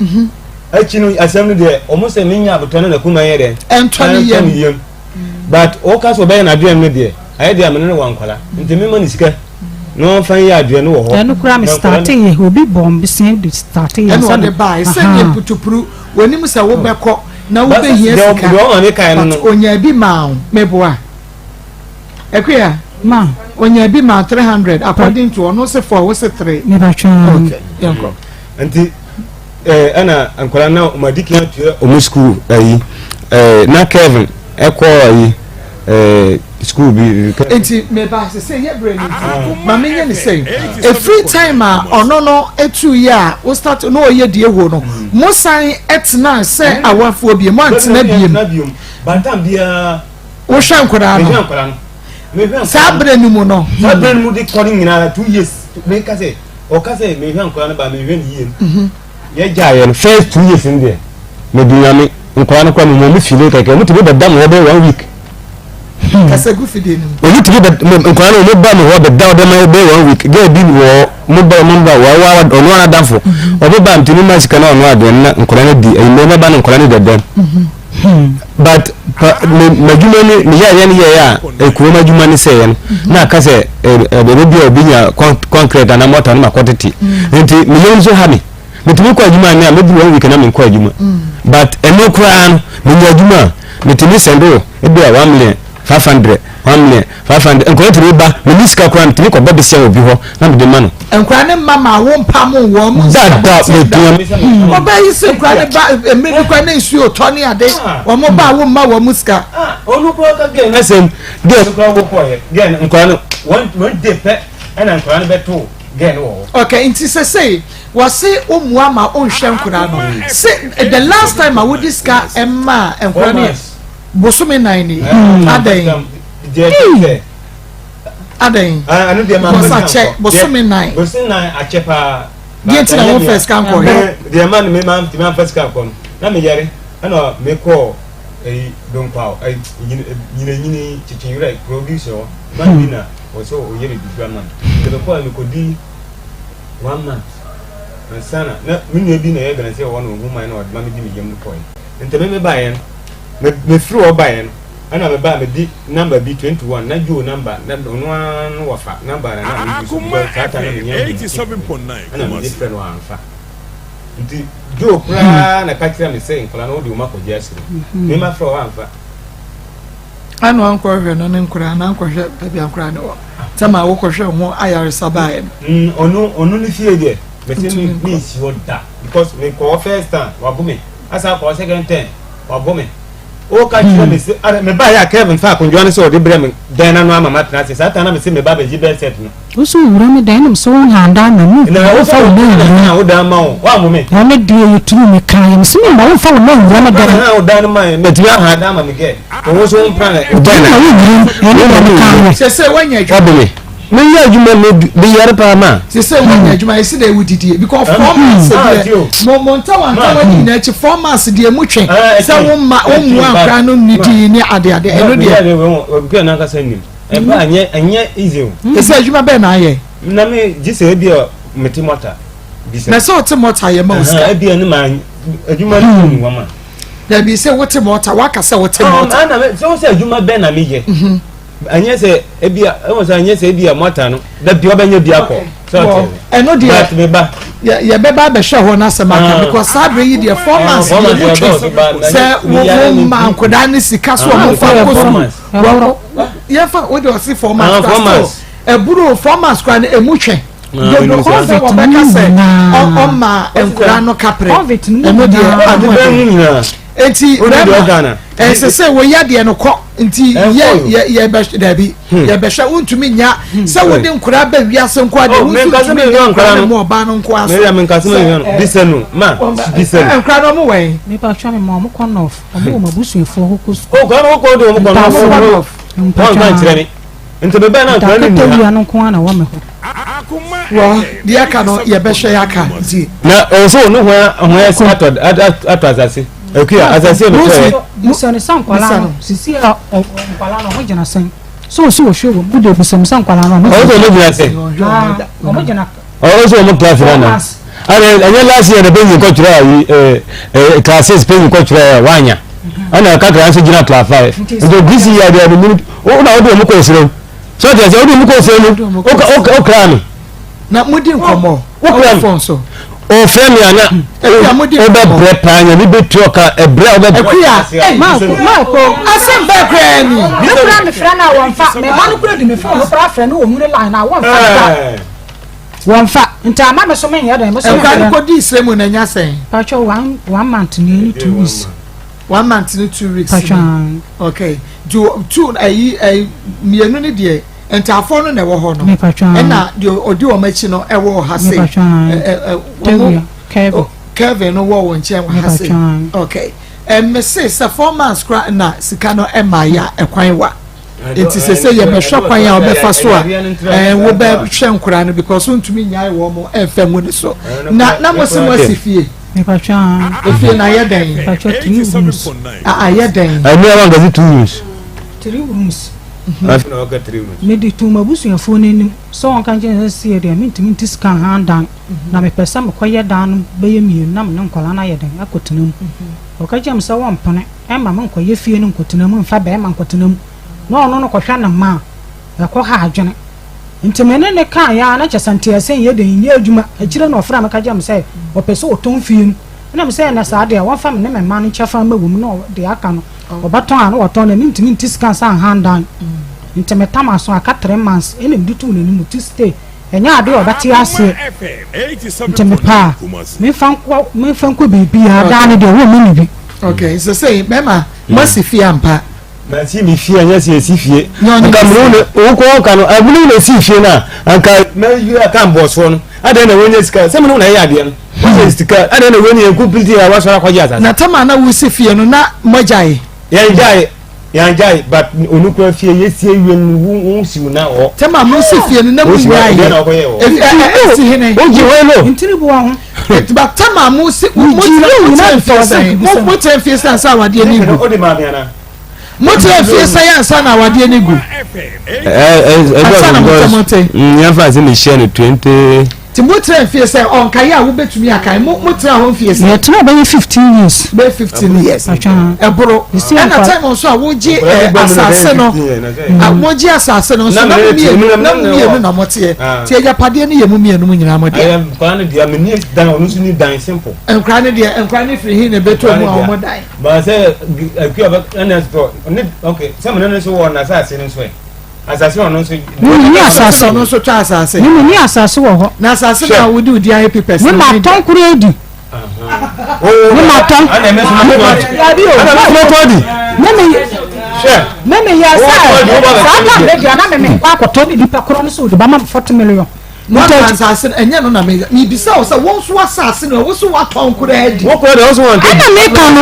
achinu asam ne de omo se minya abotone na kuma ye de entoni yem but o ka so be na aduan ne de aye de amene ne wankwala ntemi mani sika no fan ya aduan wo ho eno kura me starting ye obi bomb sen de starting ye so de buy sen ye putupuru woni mu se wo beko na wo be hie sika do on kai no onya bi ma meboa ekwia ma onya bi ma 300 according to ono se 4 wo se 3 me ba twa okay yanko anti ana ankwala na madiki na tue o school ayi na Kevin ekọ ayi school bi enti me ba se ye brain ma me nye ni say a free time ono no etu ya wo start no ye die wo no mo san etna say awafo bi mo antena biem bantam bia wo hwan kwara no sabre ni mu no sabre ni mu de kọrin nyina 2 years me ka say o ka say me hwan kwara no ba me hwan yie ye jaye no first 2 years in there me dunyame nkwara no kwa me file keke mu tibe bedam wo be 1 week kasa gu fide ni o tibe nkwara no ba me wo bedam wo be 1 week ge bi wo mo ba wa ono na dafo o be ba ntini ma sika na ono ade na nkwara no di e me ba na nkwara no dedem but majuma ni ya ni ya ekuro majuma ni se na ka se be bi obinya concrete na motor na quantity nti me yon so ha me mitimi kwa juma ni amebi 1 week na me kwa juma but eno kura no me juma mitimi sendo ebi 1 million 500 1 million 500 enko tiri ba me niska kura mitimi kwa bebe sia obi ho na me de ma no enkura ne mama wo mpam wo mu da me oba yi se kura ne ba emiri kwa ne nsu otoni ade wo mo ba wo ma wo muska onu ko ka ge na sem ge kura wo ko ye ge enkura no one day pe ena enkura no beto ge no okay nti say wasi omua ma onhwe nkura no say the last time I would discuss emma enkura ne bosume 9 ni adan anu de ma bosume 9 bosume 9 achepa get na one first can call the man me man ti man first can call na me yare ana me call don pao nyine chichinyura producer man bina also o yere different man the call me ko di 1 month sana na minnu bi na ye gana se wonu hu man na o ma me di me yem ko ente me ba yen me free o ba yen ana me ba me di number b 21 na jo number na no wafa number na na me so ta na me nyam 87.9 ana me different one fa nti jo kura na ka kira me se nkola na o di o makoje asiri me ma free o anfa anu anko hwe no ne nkura na anko hwe tabi ankura ne wo tama wo ko hwe ho ayare sabae onu ni fie de but me is your da because me ko first time wa bumi asa ko second time wa bumi o ka tire me se me ba ya Kevin fa ko njuane so de bre me den na no ama matna se sata na me se me ba be jibe set no usu wura me dan no so handa na mu na o fa wo na o da ma o wa mu me na me de yuturu me kan me se me ba wo fa wo na wura me dan na o da no ma me ti handa ma me ge o so plan e dan na se wanya me ya juma me yare pa ma se wanya juma isi na ewudidie because 4 months mo montawa ni na chi 4 months de mu twen se wo ma o mu akra no nidi ni ade eno de o na ka sanim e ba anye easy o se juma be na aye na me gise bi o meti mota na so te mota ye ma uska e bi ni ma juma ni wa ma da bi se wote mota waka se wote mota na me so se juma be na me ye anya say ebia e say anya say ebia mota no da bi obanya bi akọ so eno dia me ba ya beba be hwe ho na semaka because sabre yi dia 4 months say wo ma nkoda ni sika so mo fa ko ya fa wo do si 4 months eburu 4 months kwa na emutwe do ko se wo beka se o ma nkoda no kapre eno dia enti se wo ya de no ko nti ye be dabi ye be hwa untumi nya se wo de nkura ba wiase nko ade untumi nya nkura no mo ba no nko aso me me nkase me no disenu ma disenu nkura no mo wen me pa twa me mo konof omo mabusuefo hokus o ko do mo konof pon ban tirani nti be ba na nkura ni ni no ko ana wa me ho wa dia ka no ye be hwa ya ka nti na o so no ho start atazase okuya azase no musane sankwala no sisi nkwala no ho jena san so wo show bude busam sankwala no o so no jena se o mo jena o so mo class na anya last year the benzi ko tira yi classes benzi ko tira wanya ana ka ka so jena class 5 so this year they are minute o na o do mo ko siro so they say o do mo ko siro o kra mi na mudi nkomo o kra mi so o frame ana o be bre panya ni be tuoka e bre o be ma ko asim be kra ni me kra me fra na won fa me ba no kra di me fa no kra fra no wo mure line na won fa won fa nta ma me so me yada me so me ko di Nsem na nya sen pa cho 1 month ni 2 weeks 1 month ni 2 weeks okay do 2 mienu ni de entafo no na wo ho no na de odi o machi no e wo ha se Kevin no wo nche wo ha se okay me say sa 4 months kra na sika no e ma ya ekwan wa enti se ye be hwe kwan ya obefa so a wo be hwe nkura no because untumi nyae wo mo emfa mu ni so na mo se mo asifie me pa twa efie na ye den pa twa 3 rooms ye den ani awan gazi 2 rooms 3 rooms afina waka 3 rooms me di tu mabusuafo nenim so on kan je se de mintimi scan handan na me pesa me koye dan be ye mienu na me nkwala na ye den akotenam o ka jam se won pone e ma me koye fie no nkotenam mfa be ma nkotenam no no kohwa na ma e ko ha adwene ntimene ne kan ya na chesante asen ye den ye adwuma agire na ofra me ka jam se o pese o ton fie na me se na sa de won fa me ne me ma no chafa ma wum no de aka no obaton an woton na mintimi scan san handan nteme tamaso aka 3 months ene mditu ne mu ti stay enya ade obati ase nteme pa me fanko bebi ada ne de wo me ni bi okay so say mema masi fie ampa na si mi fie anya si fie nka mro ne o ko ka no abulu ne si fie na anka me yu aka mboso no ada na wonye sika se me no na ya ade no wonye sika ada na wonye complete ya wasora kwaje asa na tama na wo si fie no na mojae yan jai but onukwa fie yesie yen wu simu na o tema mo si fie na mu nyai si hene o ji welo ntiri bo ho but tema mo si mo te fie san sa wade ni gu o de ma bia na mo te fie san sa na wade ni gu ya fa se me share no 20 ti mo tre fie say on kai a wo betumi akai mo tre ho fie say ya tuna ba 15 years be 15 years eboro na time on so a wo ji asase no mo ji asase no so na mienu na motie ti eja pade ne yemu mienu mu nyina mode nkwa ne dia me ni dan onu su ni dan simple nkwa ne free hin ne beto mu a mo dan ba say akua ba na so okay some no so won asase no so asase ono so ni asase ono so twa asase ni asase wo ho na asase na wo di odi aye papers ni ma ton kure edi ni ma ton ana me so na mo todi meme ya sa me dia na meme akoto ni dipa kro no so de ba ma 40 million mo asase enye no na me bisa o se won so asase no wo so wa ton kure edi wo kure de wo so won ana me ka no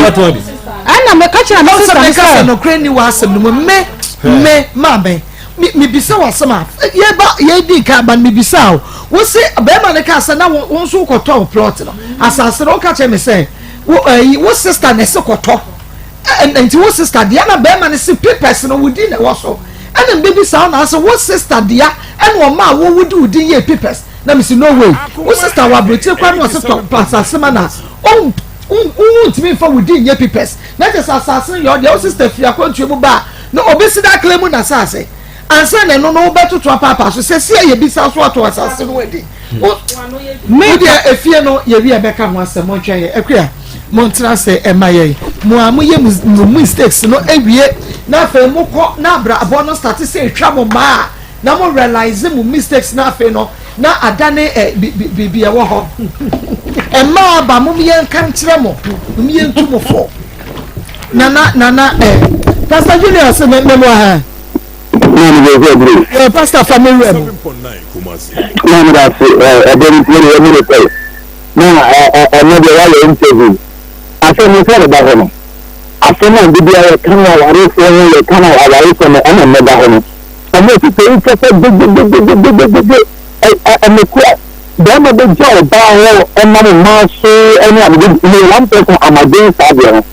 ana me ka chira me sister no kure ni wa asem no me mabe mi bisa wasama ye di ka ban mi bisa o wo se be ma ne ka sa na won so koto plot no asase no ka che me say wo sister ne se koto and wo sister dia na be ma ne se papers no wudi na wo so and baby sa na so wo sister dia and wo ma wo wudi ye papers na me say no way wo sister wa broche kwa no se to asase ma na ntimi fa wudi ye papers na je asase yo dia wo sister fia kwantu mu ba no obesi da claim na asase ansa na no no beto to papa so se ye bisa so ato asase no wedi me dia efie no ye wi ebeka ho asem otwa ye ekua montra se emaye mo amoye mu mistakes no ewie na fa mu ko na bra abo no start se etwa mo ma na mo realize mu mistakes na fa no na adane bibi ewo ho ema ba mo ye kan kire mo ye ntumo fo nana Pastor Junior se me mo ha Pastor family room no that's then you say no no dey why interview aso mo fẹ́ ba ho no aso na bibi ya kan wa wari fo ye kan wa wari fo no ana me ba ho no amo ti pe nche fe big ame ku da ma be jo ba ho ema mo ma so eni abi ni wan pe ko amade sa bi ho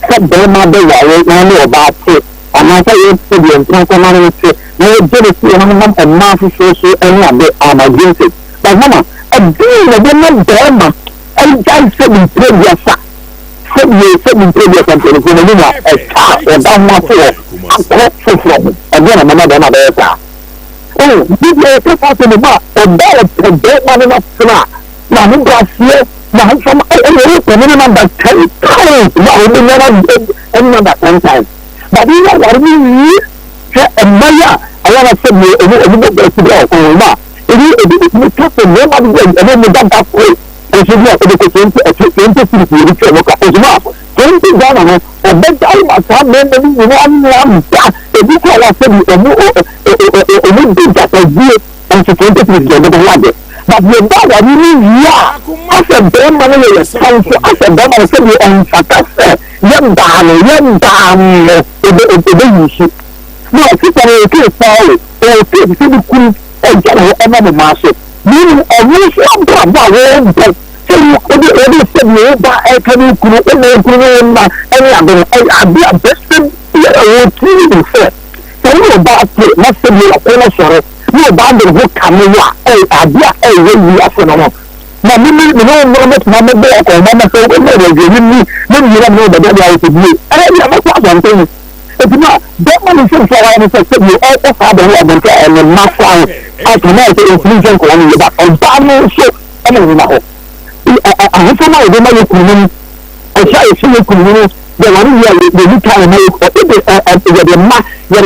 se be ma be wa we na ni oba ti ana sa ye ti bi en ko ma ni ti na ye je ti na ma ma so eni abi amade ti but mama a deal na be ma be ma and can say in previous say in previous and ko ni na o da ma fo from again mama da na be ta oh this is the part of ma o da o be ma na sna na mu ga sie na han from ko ni na da kai na o ni na and na that time but you know what we say maya ala na say o ni be ko ma e talk to no man and then that way and so yeah the question to look at as well don't go on a big time at time then you know that the people are saying o do that as you and to get the lad but the bad really yeah as a bad man is council as a bad man say you on success yam down you should no people are okay sorry or people could and the master meaning a reason about so you say you ba e kan ku na any abi a best you say so you ba play na say you ko soro you ba de ho kamwa abi we you aso no na me no me be ko na so we ni no da ya to bi ya ma kwa something it's not that man is for I say you all have the one and master I can make influence ko ni ba on ba no so ana ni na ho I so my dey make kunu I try to see kunu the one we need to make the ma the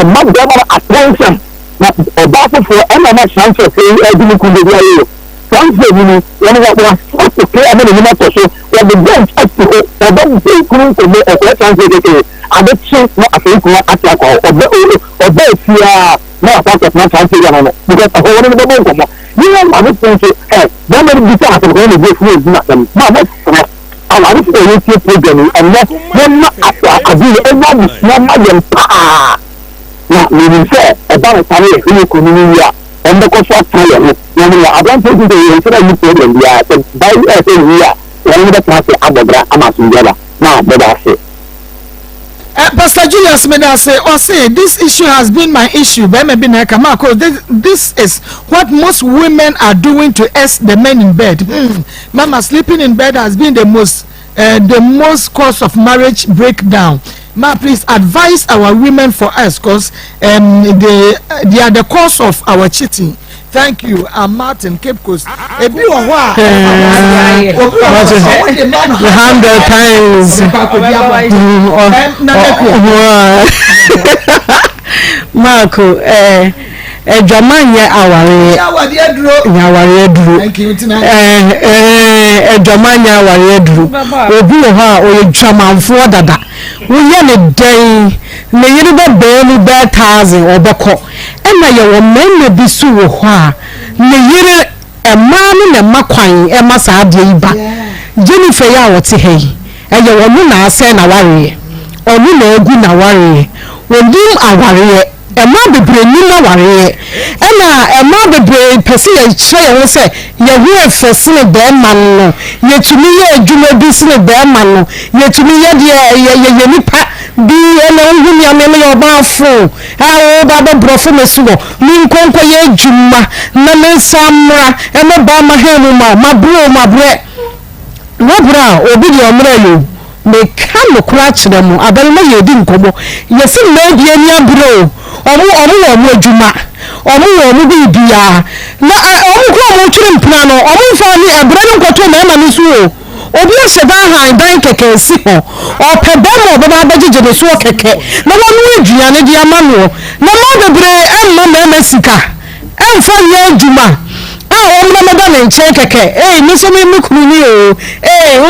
ma the attention na about for any chance to say I kunu dey transfer ni one wa to play am ni ma to so the bench to the bench kunu to make a transfer dey adechi na afenku atako obe fia na afaka na transfer no because I want to go come you know I was saying then there be time for the go through na ma I want to see program and not na we say about time you community and the cost of time I don't think they will program ya by here when the class abobra amasunjala now but that's it Pastor Julius Medase or say this issue has been my issue but maybe Maa Akos this is what most women are doing to us the men in bed mama sleeping in bed has been the most cause of marriage breakdown. Ma, please advise our women for us because they are the cause of our cheating. Thank you. I'm Martin Cape Coast. A bit of what? 100 times. Marco, Jamanya aware. Yaware duro. Thank you tonight. Jamanya aware duro. Obi oha o twamanfo dada. Wo ye ne den. Ne yiri be mu be 1000 obekọ. Na ye wo menna bi su wo ho a. Ne yiri ema no na makwan ema sa ade iba. Jennifer ya wote hei. Eye wo mu na ase na ware. Onu na egu na ware. Wondim aware. Ema bebre ni na ware ena ema bebre pese ye kire wo se ye hu efese ne be man no ye tumi ye adwuma bi se ne be man no ye tumi ye de ye nipa bi ena hu mi ameme ye oba afo a ba be brofo mesugo mi nkonko ye adwuma na me samra ena ba ma hemu ma bro ma bre wo bra obi de omra yo me kan no kura kyerɛ mu abɛn ma yɛ di nkɔmɔ yɛsi mmaa die ni aburo ɔmo adwuma ɔmo bibia na ɔmo kura ɔmo twere mpena no ɔmo mfa ne ɛbrɛ no nkɔtɔ mmarima no so o obi ahyɛ dan dan kɛkɛ si hɔ ɔpɛ bɛrima ɔbɛba abɛgyegye ne so kɛkɛ na wɔn aduane de ama no na ma bebree ɛmma mmarima sika ɛmfa nyɛ adwuma wɔn na mɛda ne nkyɛn kɛkɛ me so me kunu ni o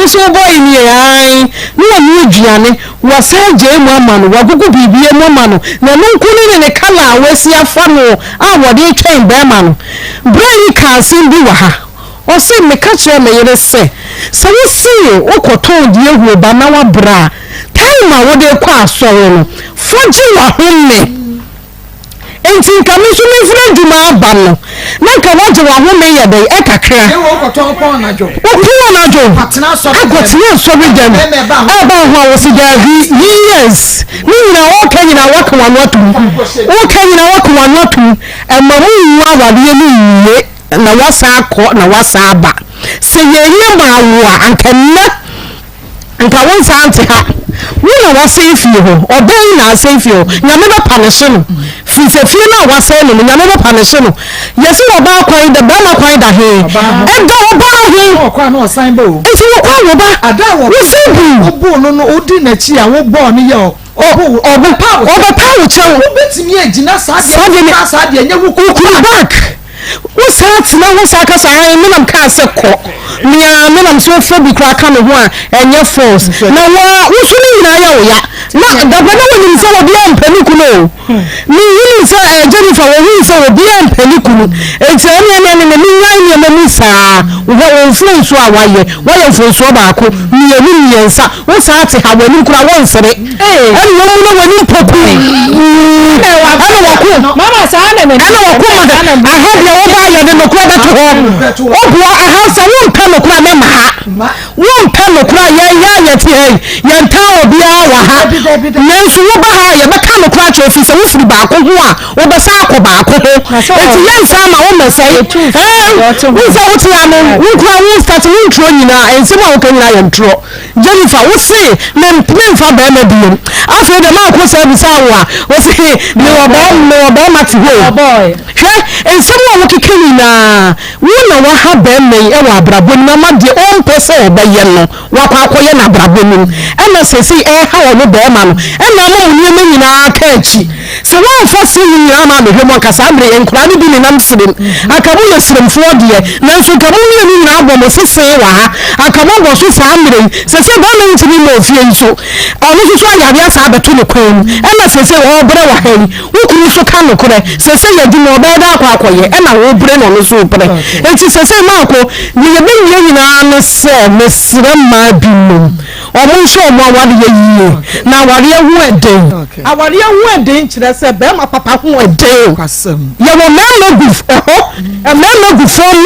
nso boy ni ai ne wɔn aduane wɔsan gye mu ama no wɔgugu bibie mu ama no na no nkunu ne kala a wɔasi afa no a wɔde twɛn bɛrima no brain kansin bi wɔ ha ɔsɛ meka kyerɛ me yere sɛ wosie wokɔtɔn de ehu ba na wabra time a wode kɔ asɔre no fɔgye wa home enti nka me so me fura dwuma aba no na nka wagye wa home yɛ dɛ ɛkakra wokɔtɔn pɔn na jo akɔtena asɔre dɛm ɛba ho a wɔsi da years ne nyina wɔka nyina wɔka wano atum ɛma mu nwa awadeɛ no yie na wasa akɔ na wasa aba sɛ yɛnyɛ ma awo a nka wo nsa ante ha wona wasa fie hɔ ɔbɛn na asa fie hɔ nyame bɛ panehye no firi fie na wasa no nyame bɛ panehye no yɛsi wɔ ba kwan da bɛma kwan da he ɛda ɔba ho ɔkwa na ɔsan bɛ o esi wɔ kwan wɔ ba ada wɔ wo no odi n'akyi a wo bɔ ne yɛ ɔbɛpa wo kyɛw wobɛtumi agyina saa deɛ nyɛ wo kuru back wo sa kasa menam kaa sɛ kɔ nea menam so fa bi kora ka me ho a ɛnyɛ force na wo so ne nyinaa yɛ wo ya na daba na wonim sɛ wɔbia mpani kunu o menim sɛ Jennifer wɔhuu sɛ wɔbia mpani kunu ɛnti ɛneɛne ne menwan nneɛma mu saa wɔmforo nso a wayɛ mfonsoɔ baako mmienu mmiɛnsa wo saa te ha w'anim kora wɔnsere ɛne wɔmu no w'anim pɔpu ɛne wɔko ahadeɛ wɔba yɛ de nokora bɛto hɔ ɔboa aha sɛ wompɛ nokora mɛma ha wompɛ nokora yɛte hɛ yɛnta obiara wɔ ha nanso woba ha yɛbɛka nokora kyerɛ fi sɛ wofiri baako ho a wobɛsa akɔ baako ho enti yɛnsa ma womɛ sɛ wosɛ wote a no wonkora wo start wonturo nyinaa ɛnsɛm a woka nyinaa yɛntorɔ Jennifer wo se memfa bɛrima biom afei dɛ maakɔ sɛ bisa wo a wo se mewɔ bɛrima te hɔ hwɛ ɛnsɛm a wokeka nyinaa wo na waha bɛrima yi ɛwɔ abrabɔ no ma deɛ ɔmpɛ sɛ ɔbɛyɛ no wakɔ akɔyɛ no abrabɔ no ɛna sɛsi ɛha wɔ no bɛrima no ɛna ama wo nneɛma nyinaa ka akyi sɛ woamfa se nyinaa ma mehwɛ mu anka saa mmerɛ nkora no bi nenam serem aka mo yɛ seremfoɔ deɛ nanso nka mo mmienu nyinaa bɔ mo sesee wɔ ha aka mobɔ so saa mmerɛ yi sɛ sɛ bɛrima ntimi ma ofie nso ɔno nso so ayareɛ saa bɛto no kwan mu ɛna sɛsɛ wɔbrɛ wɔ ha yi wokuru so ka nokorɛ sɛsɛ yɛdi ma ɔbɛyɛ da akɔ akɔyɛ ɛna wobrɛ no ɔno so wobrɛ enti sɛsɛ maakɔ neyɛ bɛnyɛ nyinaa ne sɛ mesrɛ mmaa bi nom ɔmo nso ɔmo awareɛ yie na awareɛ ho ɛden awareɛ ho ɛden kyerɛ sɛ bɛrima papa ho ɛden yɛwɔ mmarima gu hɔ mmarima gu fam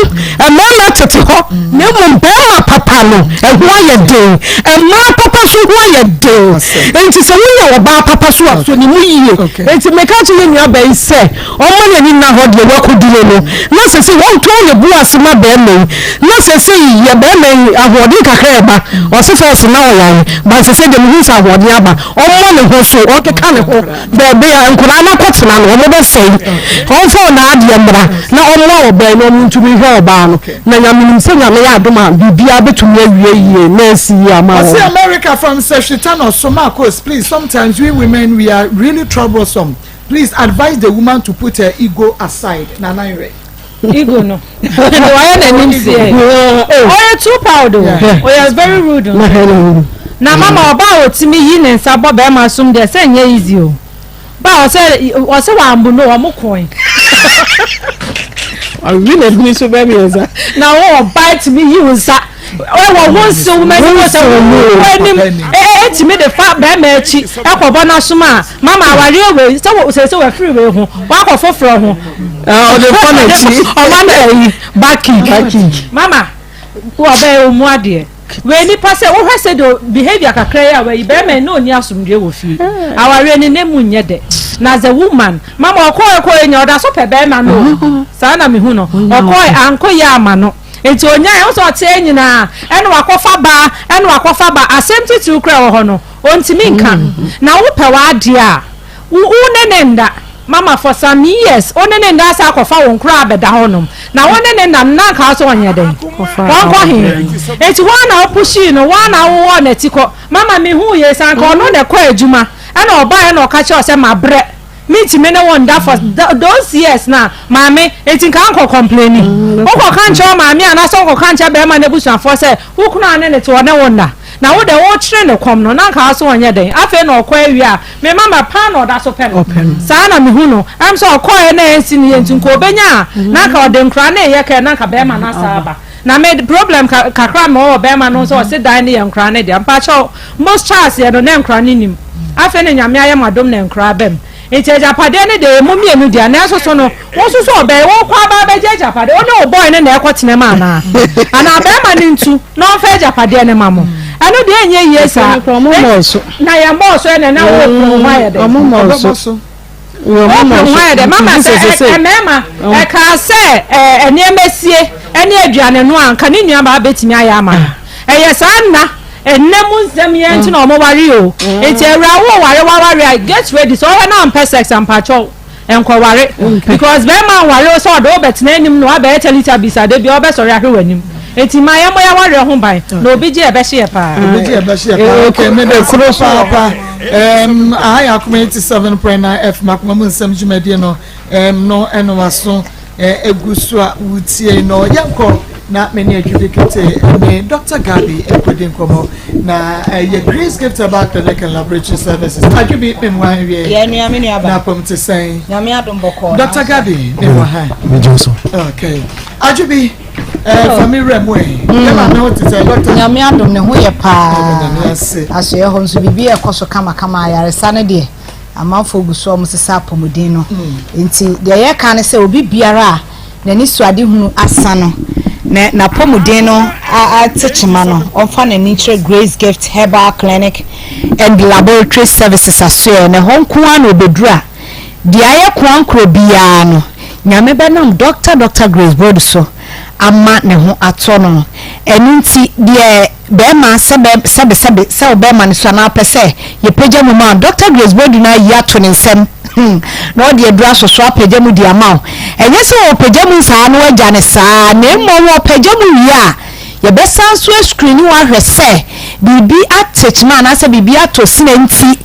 mmarima tete hɔ na mmom bɛrima papa no ɛho ayɛ den mmaa papa so ho ayɛ den enti sɛ woyɛ ɔbaa papa so a so ne mu yie enti meka kyerɛ nua bɛyi sɛ ɔmo n'ani na hɔ deɛ wakɔduro no na sɛ sɛ wɔntɔn yɛ bu ase ma bɛrima yi na sɛ sɛ yɛ bɛrima yi ahoɔden kakra ɛba ɔse fɛs na ɔyare ba sɛ sɛ deɛ mehu sɛ ahoɔden aba ɔmmɔ ne ho so ɔkeka ne ho baabi a nkoraa no akɔtena no ɔmo bɛsɛe ɔmfa ɔnaadeɛ mmara na ɔmmoa ɔbaa no ɔmo ntumi hwɛ ɔbaa no na nyamenim sɛ nyame yɛ adom a biribiaa bɛtumi awie yie na asi yie ama wɔ America from Seshitano so Maa Akos, please, sometimes we women we are really troublesome. Please advise the woman to put her ego aside. Nanaire. Ego no. Why are they say? Oh, you're too proud. Oh, you're very rude. Na mama oba otimi yi ne nsa bo be ma sum de say nya easy o. Ba o say wa ambu no o mo coin. I really need so baby nsa. Na o bite me yi nsa. Wa won so me say etimi de fa be ma echi akobo na suma mama aware we say we free we ho wa akofofro ho o de fun echi o ma na yi baki mama wo be o mu ade we ni pa say wo hwese do behavior kakra ya we be ma no ni asumdwe wo fi aware ni nemu nye de na the woman mama okoy enya oda so pe be ma no sa na me hu no okoy anko ya ama no enti onya e so te nyina ene wakofa ba asɛm titi ukra wo ho no ontimi nka na wo pɛ wa ade a wo nenenda mama for some years onenenda asa akofa wo nkra abeda honom na wonenenda na ka so onye den won he enti wana opushi no wana wo na tiko mama me hu ye san ka no ne kwa adwuma ana oba na oka che o se mabre meet me no wonder for those years na mama enti kan ko complaining o ko kan che mama ana so ko kan che be ma na busuan for say wo kunu ane ne to ne wonder na wo de wo kire ne kom no na ka so onye den afa na okwa awia me mama pa na oda so pe no sa na me hu no am so okwa na ensi ne enti ko benya na ka ode nkra na ye ka na ka be ma na saba na me problem kakra me o be ma no so sit down ne nkra ne de ampa cho most chance ye no ne nkra ne nim afa ne nyame aye madom ne nkra bem enti japade ne de mu mienu dia na so no wo so so be wo kwa ba be japade o ne o boy ne na ekotene ma na ana be ma ne ntu no fa japade ne mamo anu de enye yesa na ya mboso ene na wo pro ya de mboso mama se mama e ka se ene emesie ene aduane no anka ne nua ba betimi aya ama yesa nna enemu nsem ye nti na omoware o enti awra wo ware get ready so na am sex am pacho enkware because be man ware so do betena anim no aba etelita bisade bi obesori ahwe wanim enti ma ya moya ware ho ban na obi je ebe hye pa okay me de kuro pa aya kuma 87.9 F makuma nsem jumedie no no eno waso egusu a wutie no yanko na many adjudicate me Dr. Gabi ekwedin komo na ye Grace Gift about the laboratory services ajubi me mwa wie ye nua me nua ba na pom te sen nyame adom boko Dr. Gabi me wa ha me joso okay ajubi family remwe ye ma me hote say Dr. nyame adom ne ho ye pa aso ye ho nso bibi ekoso kama ayaresa ne de amanfo guso om sesa pomodin no enti de ye ka ne se obi biara na ni suade hunu asano na pomodin no atechima no onfa na nature Grace Gift Herbal Clinic and Laboratory Services aso na honko an obedura de aye kwankro bia no nyame benam Dr. Grace Board so ama ne ho ato no enunti de be ma sebe be ma ne so na pese ye pagya mu ma Dr. Grace Board na ya to ne nsem no de dura so apagya mu di ama enye se o pagya mu sa no agya ne sa na emo wo pagya mu wi a ye be san so screen wa hwese bibi atechma na se bibi atosina nti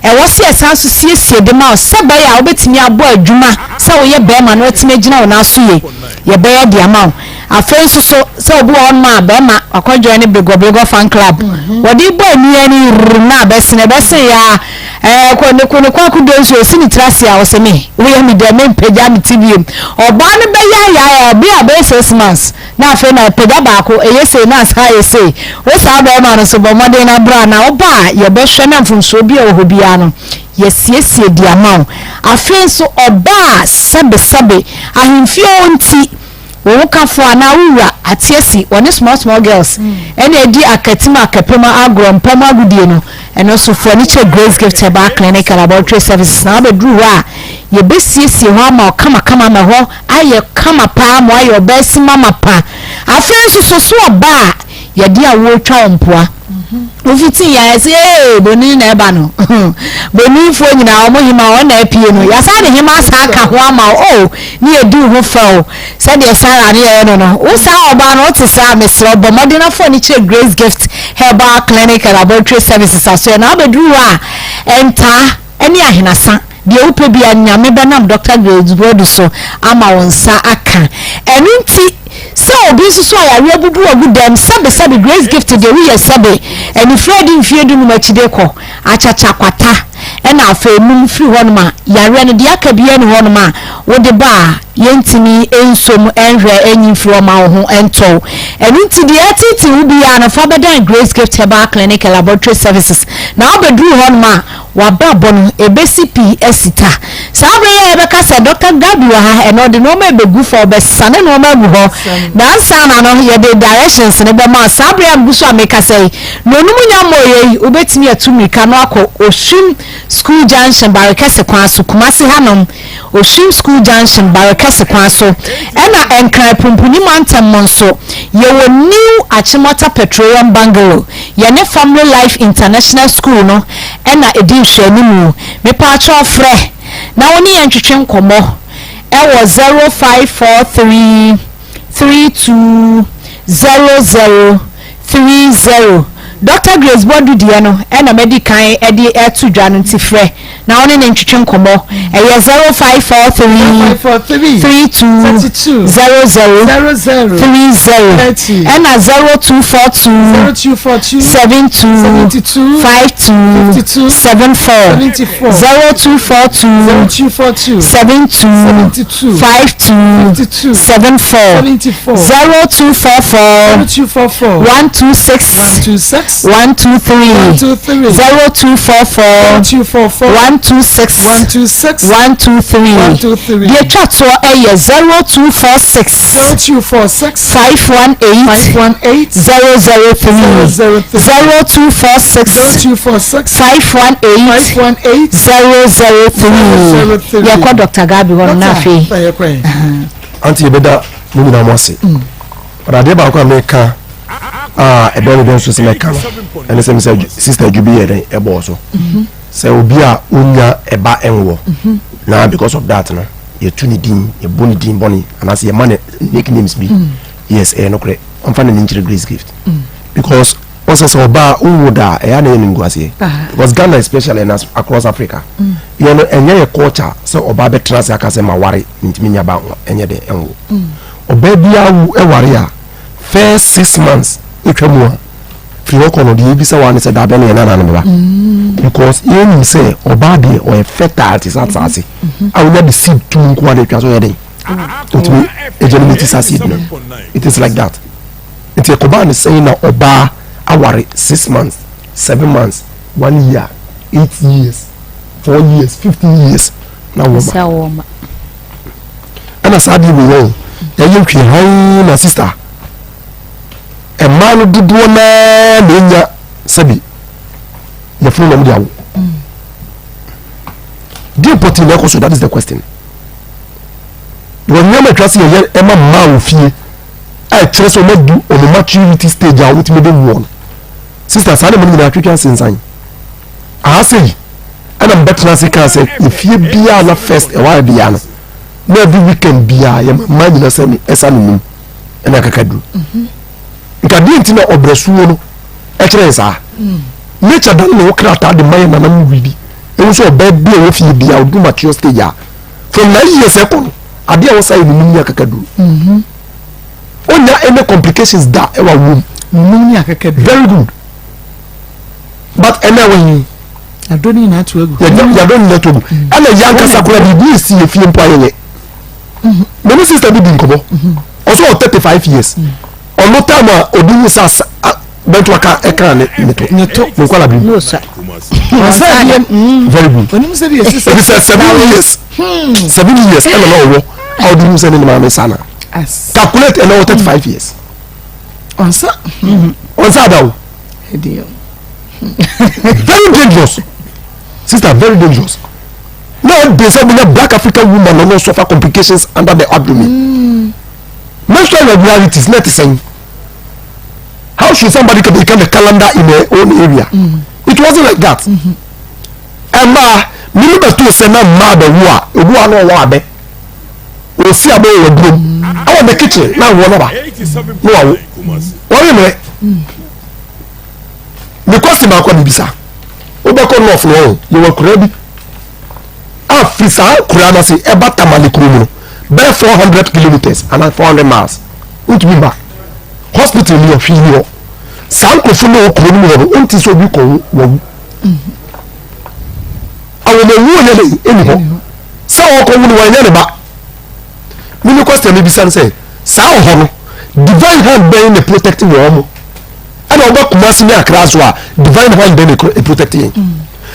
wo se esanso siesie de ma sebe ya obetimi abo adwuma se wo ye be ma no atime gina wo na so ye be ya de ama afenso so se obu on ma be ma akwadwo ne Brego fan club wodi bo anu ni na be se ya ko kwakudo nso osini trase a wo se me wo ye mi de me pagya mi tv oba ne be ya bi a be 6 months na afa na pagya ba ko eyese na sa yese wo sa be ma no so bo modern na bra na oba ye be hwe na mfumso bi a wo bia no yesiesie di ama afenso oba sebe ahimfio nti wo kafo ana wura atiesi one small girls ene edi akatima akapema agrompam agudie no eno so furniture Grace Gift Herbal Clinic and Laboratory Services na be dru wa ye besiesie ho ama kama ma ho aye kama pa mo aye obesi mama pa afenso so oba ye di awo twa ompoa ofiti ya ese boni na eba no boni fo nyina omo hima o na apie no ya sa de hima sa ka ho ama o ni edu ho fa o se de sara ne no o sa oba no te sa mesro bo modern furniture Grace Gift Herbal Clinic and Laboratory Services aso na abedru a enta eni ahenasa de upe bia nyame benam Dr. Grace Board so ama wonsa aka enunti so obi so ya we bubu ogudem sebe Grace Gift de we sebe eni Fred mfiedu no machide ko achacha kwata ena afenum free honma yare no de aka bia ni honma wo de ba yentini ensom enhwe enyi free ma ho ento enunti de atiti wo bia na fa bedan Grace Gift Herbal Clinic and Laboratory Services na obedru honma waba bono ebesi pi esita sabre ye be ka se Dr. Gabi wa ha e no de no ma be gu for be sane no ma gu ho dan sana no ye de directions ne be ma sabre am gu so ameka say no no munya moye obetimi atumi ka no akọ Oshim School Junction Barekese kwa so Kumasi hanom Oshim School Junction Barekese kwa so ena enkran pumpuni mantem monso ye wo new Achimota Petroleum Bungalow ye ne Family Life International School no ena edi hwani mu me pa cho frɛ na woni ye ntwetwe nkomo e wo 0543 320030 Dr. Grace Bodu die no na medical e de etu dwa no ntifrɛ na woni ne ntwetwe nkomo e ye 0543 320030 na 0242 72 52 74 0242 72 52 74 0244 126 123 0244 126 123 the chat so 0246 518 003 0246 518 003 ya kwa Dr. Gabi wa na fe anti yebeda mu na mo se rade ba kwa meka ebe no don so se meka no ene se me sister Jubi eden ebo so se obi a onya eba enwo na because of that no ye tuni din ye boni din boni and as ye man nicknames be yes no kre on fa na nchire Grace Gift because once so ba uwoda e ya na yen ngwase because Ghana especially and across Africa you know enye culture so oba be trans akase ma ware ntimi nya ba enye de enwo oba bia wu e ware a first 6 months etwamu free work on the ebisa one say da be na na ba because you say oba de or fertile is atase I will the seed to nko ade twa so ye den ntimi ejenity seed no it is like that it ekoba saying na oba aware 6 months 7 months 1 year 8 years 4 years 15 years na woma ana sadi we yo yayin kwi han na sister e man dudu na lenya sabi ya funu na mdiawo di opportunity na ko so that is the question when you trust you e ma ofie I trust o madu o maturity stage a with me dey won sister sane money na twetwa sensan a say ana better say can say if you bia na first e wa bia no na every weekend bia ya man na say esa no nim e na kakadu nka di ntina obresuo no e kire sa nature don no krata de man na nam widi e wo so ba bia wo fie bia o do mature stage a from 9 years ekon ade a wo say nim ya kakadu onya any complications da e wa wom nim ya kakadu very good but anyway I don't need to go ya don't need to go ana yanka sakura bi si e fie mpo ayenye no sister bi nkobo also 35 years on no time odin sas bentu aka ekran neto no kwala bi no sir very good onim say yes sister 7 years 7 years ela no wo odin say ni ma me sana calculate ela 35 years on sa dawo very dangerous sister, very dangerous. Now they say a black African woman will not suffer complications under the abdomen. Menstrual irregularities is not the same. How should somebody become a calendar in their own area? It wasn't like that. And me to say na ma be wo no wa be o si abo wo drum I want the kitchen na wo no ba no wo me because ma ko bisa obeko no flow you were kurabi afisa kurana say eba tamale kurumu be 400 kilometers and 400 miles which be back hospital ni ofi ni o san ko funu o kurumu wo nti so bi ko wo awo me wu ne eni ho sa o ko wu ni wa nya ne ba mi question me bisa say sa o ho no divine hand being the protecting your home and oba kumasi ni akra so a divine hand being protecting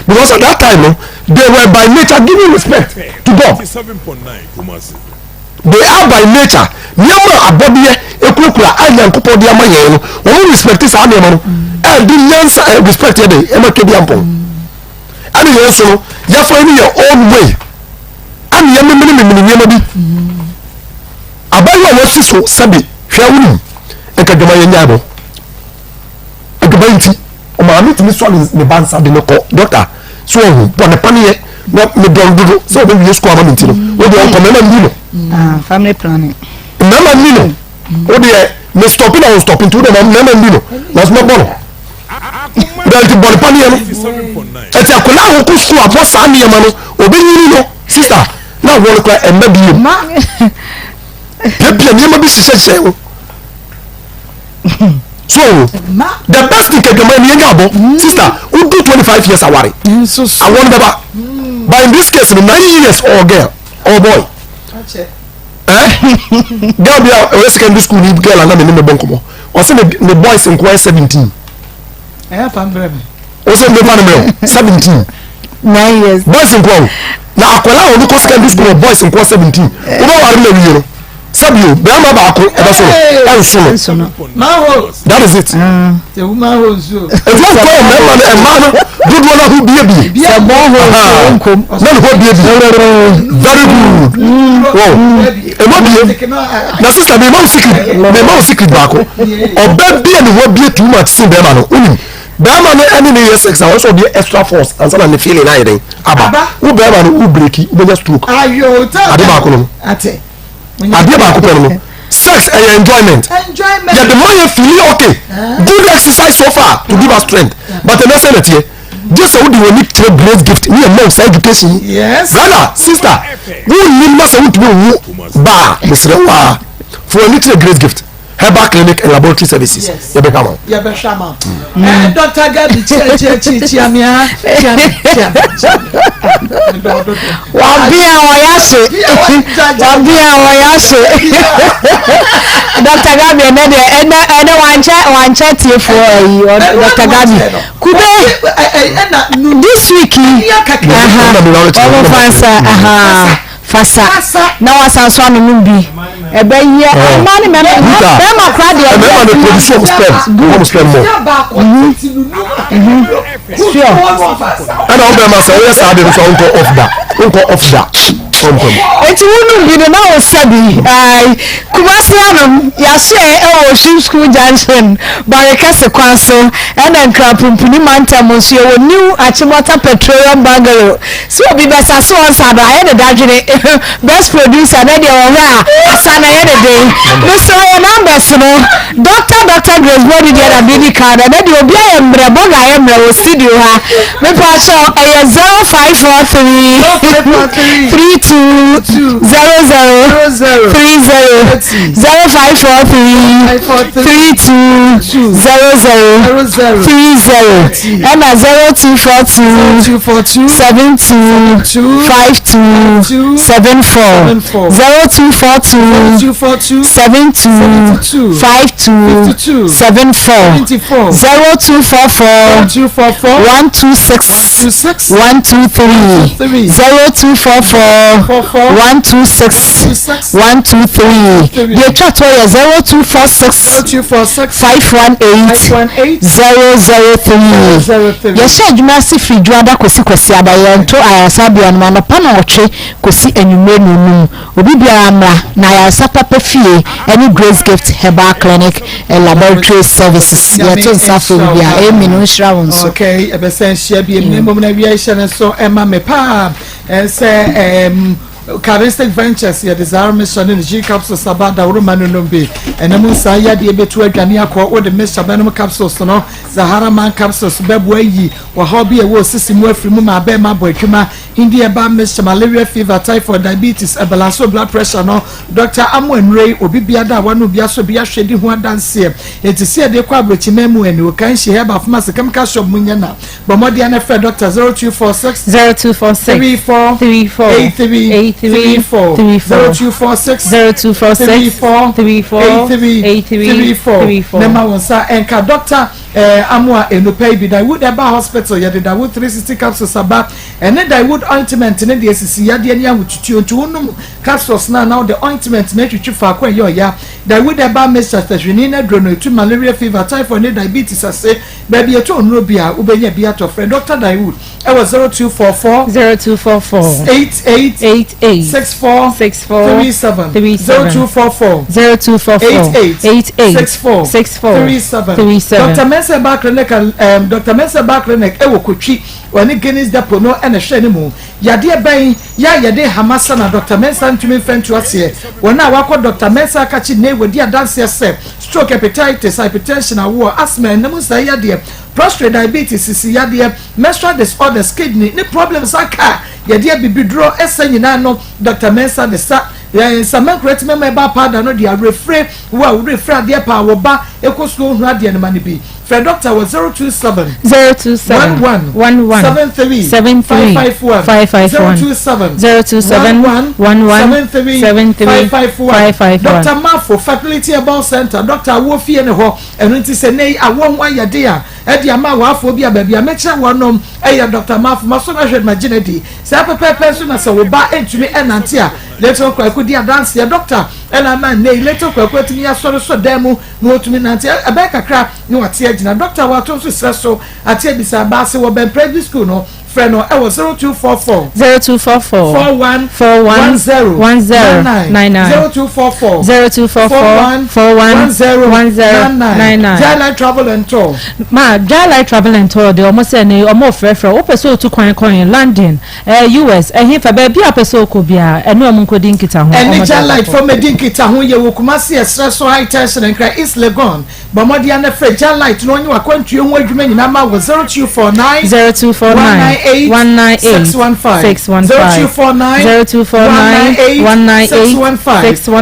because at that time no they were by nature giving respect to God. They are by nature nneɛma abɔdeɛ ekurakura a Nyankopɔn de ama yɛn no wɔn respect saa nneɛma no ɛdi nyansa respect yɛ de ɛma kedi ampɔn ɛni yɛn so no yɛfɔ ɛni yɛ own way ɛni yɛn mimiri nneɛma bi abayewa a wɔsi so sɛbi hwɛ wuli nkadwama yɛn nyaabɔ nkadwama yi ti ɔmaame tumi sɔ ne ba nsa de ne kɔ dɔkta so ɔhun bɔ ne pani yɛ na ne dɔn dodo sɛ ɔbɛ wie sukuu ama ne ti no o de ɔnkɔ mɛma nyi no. Family planning. Mɛma nyi no o de yɛ ne stɔpi na o stɔpi nti o de ma mɛma nyi no na so mɛ bɔ no bɛn ti bɔ ne pani yɛ no ɛti akɔla ahoko sukuu abɔ saa nneɛma no obi nyini no sista na wɔn kora ɛmɛ bi yɛ pɛpɛ nneɛma bi hyehyɛ o so the best thing kɛkɛmɛ ni yɛn yɛ abɔ sister o do 25 years awari awɔ no bɛba but in this case no 9 years or girl or boy girl bi a ɛwɛ secondary school ni girl anam ɛni mɛ bɔ nkɔmɔ ɔsɛ ne boys nkɔɛ 17 ɛyɛ fan brɛ mi ɔsɛ ne fa ne mɛ 17 9 years boys nkɔ na akɔla a ɔno kɔ secondary school boys nkɔ 17 ɔbɛ wari na wiye no sabio bɛrima baako ɛbɛ so ɛnso no that is it. ewu maa ho nsuo. ewu nkɔ mɛrima no ɛmaa no dodoɔ na ho bie bi. sɛbɔ ho nsuo nkom. na ne ho bie bi very good. wow emu bie na sisan mi ma wo secret baako ɔbɛ bie ne ho bie too much sin bɛrima no onim bɛrima no ɛne ne yɛ sex a wɔsɔ ɔde extra force ansa na ne feeling na yɛ den aba wo bɛrima no wo breki wo bɛ nya stroke. ayo taa ade baako no. ate. adeɛ baako pɛ no sex ɛyɛ enjoyment yɛ de man yɛ fili okay good exercise so far to give us strength but ɛnɛ sɛ nɛteɛ gye sɛ wode w'ani kyerɛ great gift ne yɛ mɔ sa education brother sister wonni ma sɛ wotumi wo baa mesrɛ wo a fo w'ani kyerɛ great gift herbal clinic and laboratory services yɛbɛka ma yɛbɛhwɛ ma dr gabi kyiamia wabia wɔyɛ dr gabi ɛnɛ wankyɛ tiefoɔ ayi dr gabi kube this week ɔmo fasa na wasan so anono bi ebe ye ma ne mema kra de mema de production sperm mo sure ana o be ma say we start dey so off that enti wonu bi na o sabi ai kumasi anum ya share e o shoe school junction barekase kwanso ena nkra pumpuni manta mo so ye new achimota petroleum bungalow so obi be sa so on sado aye de dadwene best producer na de o wa asana ye de dey no so ye numbers no Dr. Grace body dey na baby card na de obi aye mbre boga aye mbre o studio ha me pa so aye 0543 32 00 30 0543 32 00 30 and 0242 72 52 74 0242 72 52 74 0244 126 123 0244 126 123 the chat wire 0246 518 003 yes adwuma si free dwada kosi adaye nto ayasa bia no no pa na otwe kosi enwumre nunum obi bia amra na ayasa papa fie any Grace Gift Herbal Clinic and Laboratory Services ya to nsafo bia emi no nhira won so okay ebesen hia bia mmom na bia hia so ema me pa Charistic Ventures ya desire mission in G capsules abada uruma no be enemu sa ya de betu adwane akọ wo de mission benum capsules no Sahara man capsules bebu ayi wa hobby e wo sisi mu afri mu ma be ma bo adwuma hindi e ba mission malaria fever typhoid diabetes ebalaso blood pressure no Dr. Amonrey obi biada wanu bia so bia hwedi ho adanse enti se de kwa abrochima mu eni o kan hye heba pharmacy chemical shop munya na bomodi ana fe Dr. 0246 34 83 34 0246 34 84 Nema wonsa enka Dr. amua enopa bi Dawood eba hospital ye de Dawood 360 capsules aba ene Dawood ointment ne de esisi yade ne ahututu ntu unum capsules na the ointment na twitwi fa kwa ye oya Dawood eba Mr. Tashwini na drono etu malaria fever typhoid ne diabetes ase baby eto onro bia ubenya bia to friend Dr. Dawood I was 0244 88 64 37 0244 64 37 Dr. Mensa Bar Clinic Dr. Mensa Bar Clinic ewo kotwi wani Guinness Depot no ene hwe ne mu yade ben ya yade hamasa na Dr. Mensa ntumi fentu ase wona wakọ Dr. Mensa kachi ne wadi adanse ase stroke hepatitis hypertension awo asthma na musa yade prostate diabetes isi yade menstrual disorders kidney ne problems aka yade bibidro esenyina no Dr. Mensa de sa saman correct me ba powder no dia refre wa refre dia pa wo ba ekoso hu ade ne mane bi Fred Doctor was 027 11 73 551 Dr. Mafo Fertility Herbal Center Dr. Wofie ne ho eno nti se nei awon wa yade a e dia ma wa afo bi a ba bia mecha wonom e Dr. Mafo maso na hwed maginedi se pepepe so na se wo ba entumi enante a leto kwa dia dance ya doctor ena man nei leto kwa tumi ya so demu no tumi nante aba kakra ni wate agina doctor wa to so stresso ate bisa ba se wo ben private school no friend no 0244 41 10 Jala Travel and Tour ma Jala Travel and Tour de almost say omo frefre o pese otu kwan London US he fa ba bia pese okobia eno omo nkodi nkita ho and Jala for me dinkita ho ye wokumasi esreso high tension and cry is Legon but modi ana free Jala no nyi wakwantu ho adwuma nyina ma 0249 198 615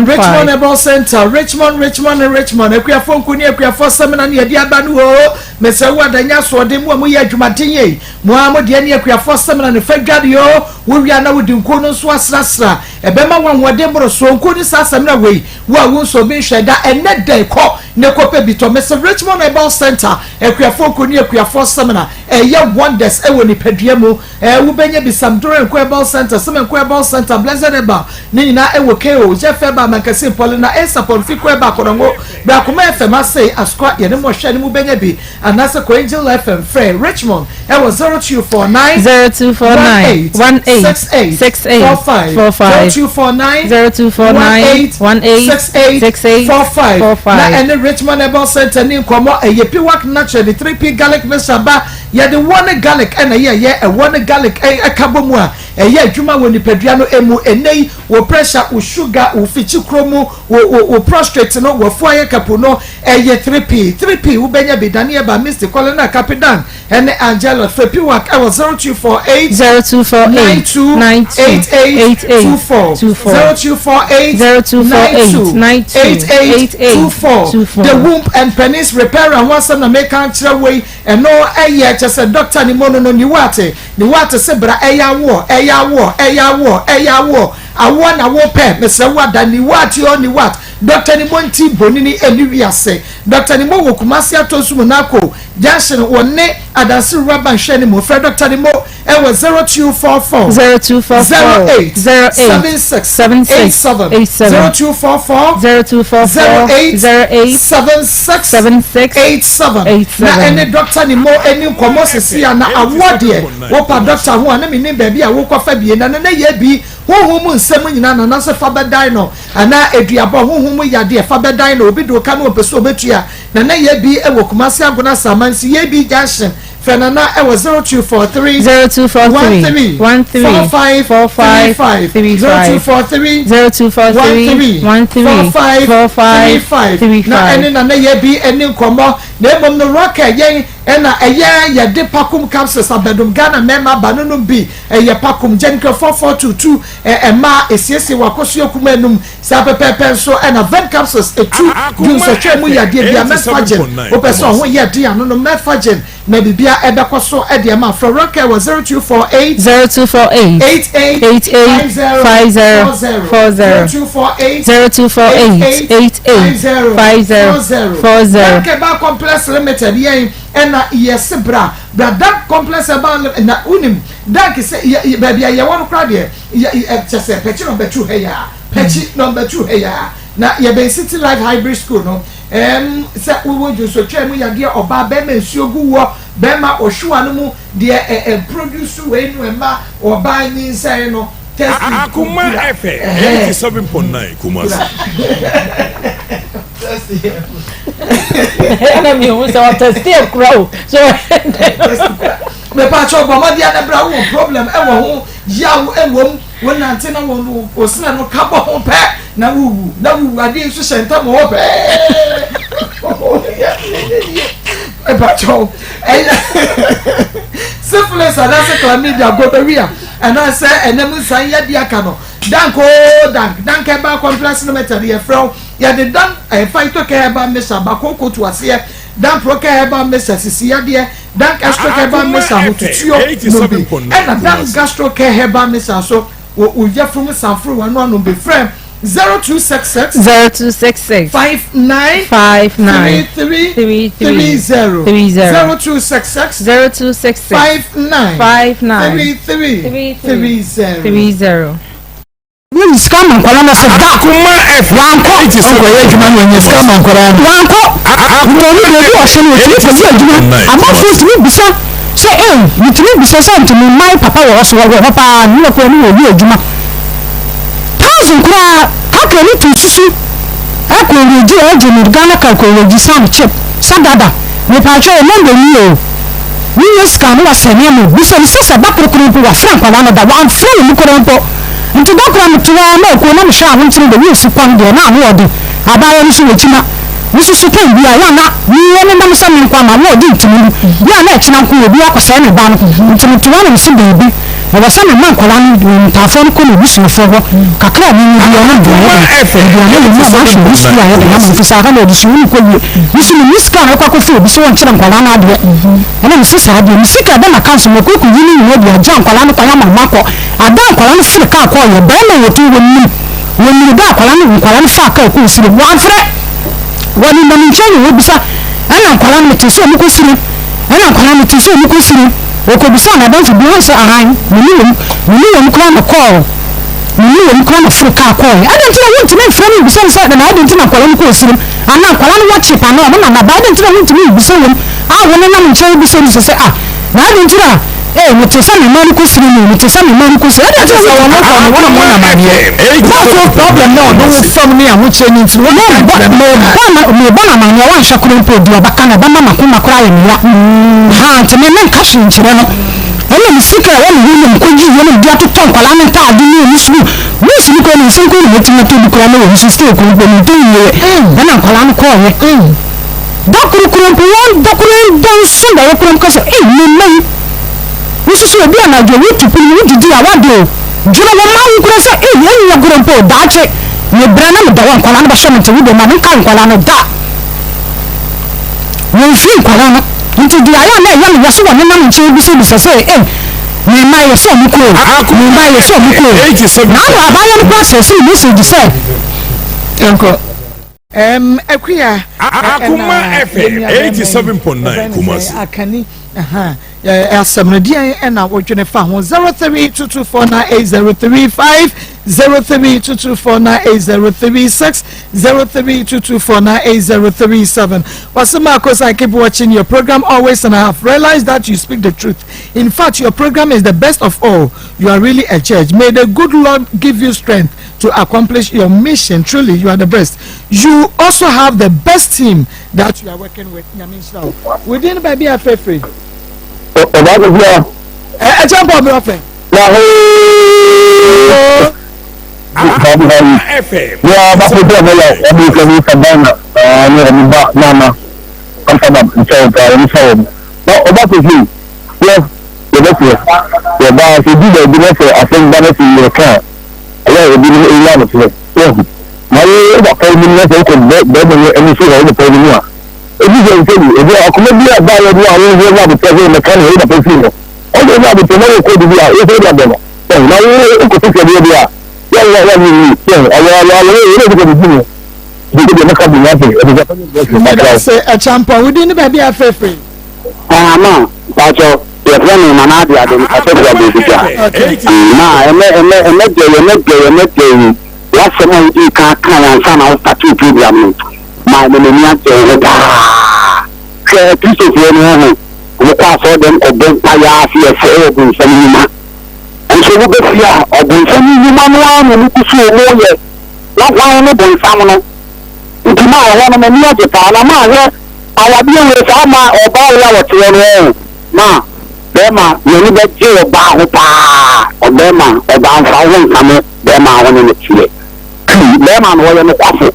Richmond Herbal Center Richmond ekuafo nkuni ekuafo semina ne yadi abanu ho mesewa danya so de mu ya adwumaden ye mu amode ne ekuafo semina ne fagade yo wo wia na wodi nko no so asrasra ebema wanwode bro so nko ni sasamina wei wo wo so bi hweda enne den ko ne kope bi to mese Richmond Herbal Center ekuafo nkuni ekuafo semina eye wonders ewo ni padua mu wo benya bi Samdore Herbal Center Semen Herbal Center Blessed Eba ni nyina ewo KO Jeffeba Mankasi Paulina Esapon fi Kweba Korongo Bra Kuma FM ase askwa ye ne mo hwe ne mu benya bi anase ko Angel FM Frey Richmond ewo 0249 18 na ene Richmond Herbal Center ni nkomo eyepi work natural the 3P garlic mesaba ye the one garlic ena ye one garlic akabomu a eye adwuma woni padua no emu enei wo pressure wo sugar wo fichi kromu wo prostate no wo fuaye kapo no eye 3P wo benya bidani e ba Mr. Colina Capitan ene Angelo 3P work I was 0248 0248 the womb and penis repair and one some na make answer way and no eye just a doctor ni mono no ni wate se bra eyawo awo na wo pe mese wada ni wate o ni wat doctor ni monti bonini eni wiase doctor ni mo wokumasi atosumu nako junction wonne adansi rubber hwe ni mo fre doctor ni mo e wo 0244 0244 na ene doctor ni mo eni komo sisi na awode wo pa doctor ho na me ni ba bia wo kwafa bie na ye bi huhumu nsem nyina na nase fa bedan no ana eduabo huhumu yade fa bedan no obi do ka no opeso obetua na ye bi ewo kumasi agona samansi ye bi junction fenana ewo 0243 na ene na ye bi eni nkomo na ebom no rock yen ɛna ɛyɛ yɛde pakum capsules abɛdom ghana mɛma ba no no bi ɛyɛ pakum gyenkɛ 4422 ɛma esiesie wakoso akuma enum saa pɛpɛpɛ nso ɛna ven capsules etu du nsɔhwɛ mu yadeɛ bia mɛfagen wopɛ sɛ ɔho yɛ de ano no mɛfagen na bibia ɛbɛkɔ so ɛde ɛma from rocker wɔ 0248 0248 Keba Complex Limited yɛn ɛna yɛse bra that complex ɛba na unim dank sɛ baabi a yɛwɔ no kora deɛ kyɛ sɛ pɛkyi number 2 ha ya pɛkyi number 2 ha ya na yɛbɛn City Life Hybrid School no sɛ wowɔ dwoso twɛ mu yadeɛ ɔbaa bɛrima nsuo gu wɔ bɛrima ɔhwewa no mu deɛ produce wei no ɛma ɔbaa ne nsɛn no Akoma FM 87.9 Kumasi. Enemy who say what still grow. So me pa cho bo ma dia na bra wo problem e wo ho ya wo ewom wo nante na wo osina no ka bo ho pe na wu ade so senta mo pe e pa cho syphilis and chlamydia gonorrhea and I say enemu san ya dia ka no dank eba complex limited ye from ya de dan fighter ke eba mesa bakoko to ase dan pro ke eba mesa sisi ya de dan gastro ke eba mesa hotutuo no bi and dan gastro ke eba mesa so o ya from sanfru wa no be friend 0266 0266 59 30 0266 59 Ni scam nkwala na se da Akoma FM wanko Okoye adwuma no nye scam nkwala wanko no ni de o se no ti fi adwuma ama first ni bisa se ni ti bisa se ntimi mai papa wo so wo papa ni ko ni wo adwuma thousand kura ka ni tu susu ko reji o je ni Ghana ka ko reji sam chip sadada ni pa cho mo ndo ni o ni scam wa se ni mo bisa ni se ba kurukuru po wa frank kwala na da wan free mu kurumpo nti dokura mtuwa na ko na mhwa ho ntiri de wi su kwan de na ho ode abaya ni su wechima ni su kan bia ya na ni ne nam sa min kwa ma wo de ntimi bia na echina ko obi akosa ne ba no nti mtuwa na msi bebi wa sa me man kwala ni ntafo ko ni bisu fo ho kakra ni bia na de ya efe bia na ni ma ba shi bisu ya ya na mfi sa ka na odi su ni ko wi bisu ni miska na kwa ko fi bisu won kire kwala na de ana msi sa de misika da na kanso mo ko ku yini ni obi aja kwala no kwa ya ma ko adan kwala no firi ka ko ye ba na wotu wonni da kwala no fa ka ko siri wan fre woni na nche ni obisa ana kwala no tisi omu ko siri ana kwala no tisi omu ko siri o ko bisa na dan fi bi han se ahan ni ko na ko ni ko na firi ka ko ye adan tira wonti na firi ni bisa se na adan tira kwala no ko siri ana kwala no wachi pa na na ba adan tira wonti ni bisa won woni na nche bisa ni se na adan tira mutesa mi mani kusiri ni mutesa mi mani kusiri ada tsa wa mo ko no mo na mani no problem no no from me amu cheni nti wo me bona mani wa nsha kuro mpo di abaka na ba mama ko makora ye mia ha nti me men ka shin chire no ele mi sika wa mi ni ko ji wo ni dia to ton kwala ni ta adi ni su mi su ko ni sin ko ni meti to bi ko na wo su stay ko ko ni to ye na kwala ni ko ye dokuru kuro mpo won dokuru don su da wo kuro mpo so ni mai Nsusu obi anajo wi tipini wi didi awado jura wo ma nkura se enyi ya goro mpo daache ne bra na me dawa nkwala na ba shome nti wi de ma nka nkwala no da wo fi nkwala no nti di aya na ya me yaso wo ne na nche bi se se me ma ye so mu ko me ma ye so mu ko na ba ya no process ni se di se enko Ekuya Akoma FM 87.9 Kumasi akani asamredi na wodwene fa ho 0322498035 0322498036 0322498037 Maa Akos, I keep watching your program always and I have realized that you speak the truth. In fact, your program is the best of all. You are really a judge. May the good Lord give you strength to accomplish your mission. Truly, you are the best. You also have the best team that you are working with. Within baby free. Jump on my friend. FM. Yeah, but we don't know. We can use a banner. ọba fèsì yes yẹbẹsẹ yẹba ṣèjú bẹẹbi lẹsẹ àfẹnudánẹsẹ yẹ ká ẹyẹ ẹbí ní ilé àmọtẹ yẹn màá yẹ ẹgbà fẹẹ mi lẹsẹ ẹkọ bẹẹbi ní ẹni sọ ẹni fẹẹ mi nù à ebi jẹ nsẹbi ebi ọkùnrin bí ẹgbà yẹ bí àwọn ìwé ẹgbà àbùtẹ ẹgbẹ mẹka ní ẹgbà fẹẹ fi nù ọdún ẹgbà àbùtẹ náà yẹ kó ebi à yẹ fẹẹ bí abẹ nọ ẹ náà yẹ ẹkọ tó fẹ bí ẹbi à yẹ yẹ yẹ Say a champion within the baby affair. No, that's all. The friend in Manadi, I don't have to last summer you can't and son out tattoo program. My millennial piece of your we pass all them or don't pay off your sale in some and so we go here or bring some human one and we see more. Not one of them family. Nti ma ọhọ no mani ade pa na ma ahẹ awade ewe sa ma ọba ya wote no ma be ma yeni be je ọba ho pa ọba ma ọba nfa ho nkame be ma ho ne tire be ma no ye no kwafo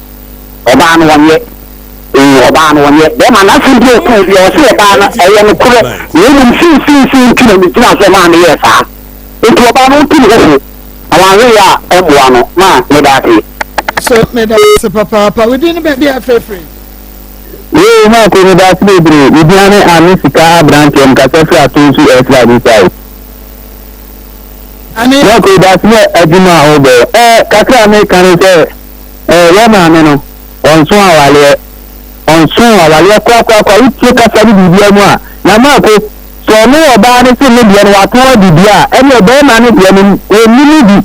ọba no wonye ọba no wonye be ma na fi bi oku bi o se ọba na eye no kure ye ni si kilo mi tina se ma ne ye fa nti ọba no ti ho awan ya emwa no ma ne da ti. So, Madam Papa, we didn't be a fair friend. We have to that library. We didn't have a Sika branch and Cassandra to extra inside. I mean, okay, that's not a dinner over. Cassandra can say, Yamano, on Swala, Quack, you take us a video. Namako, so no about it in Libya, what more did ya? And your bear man is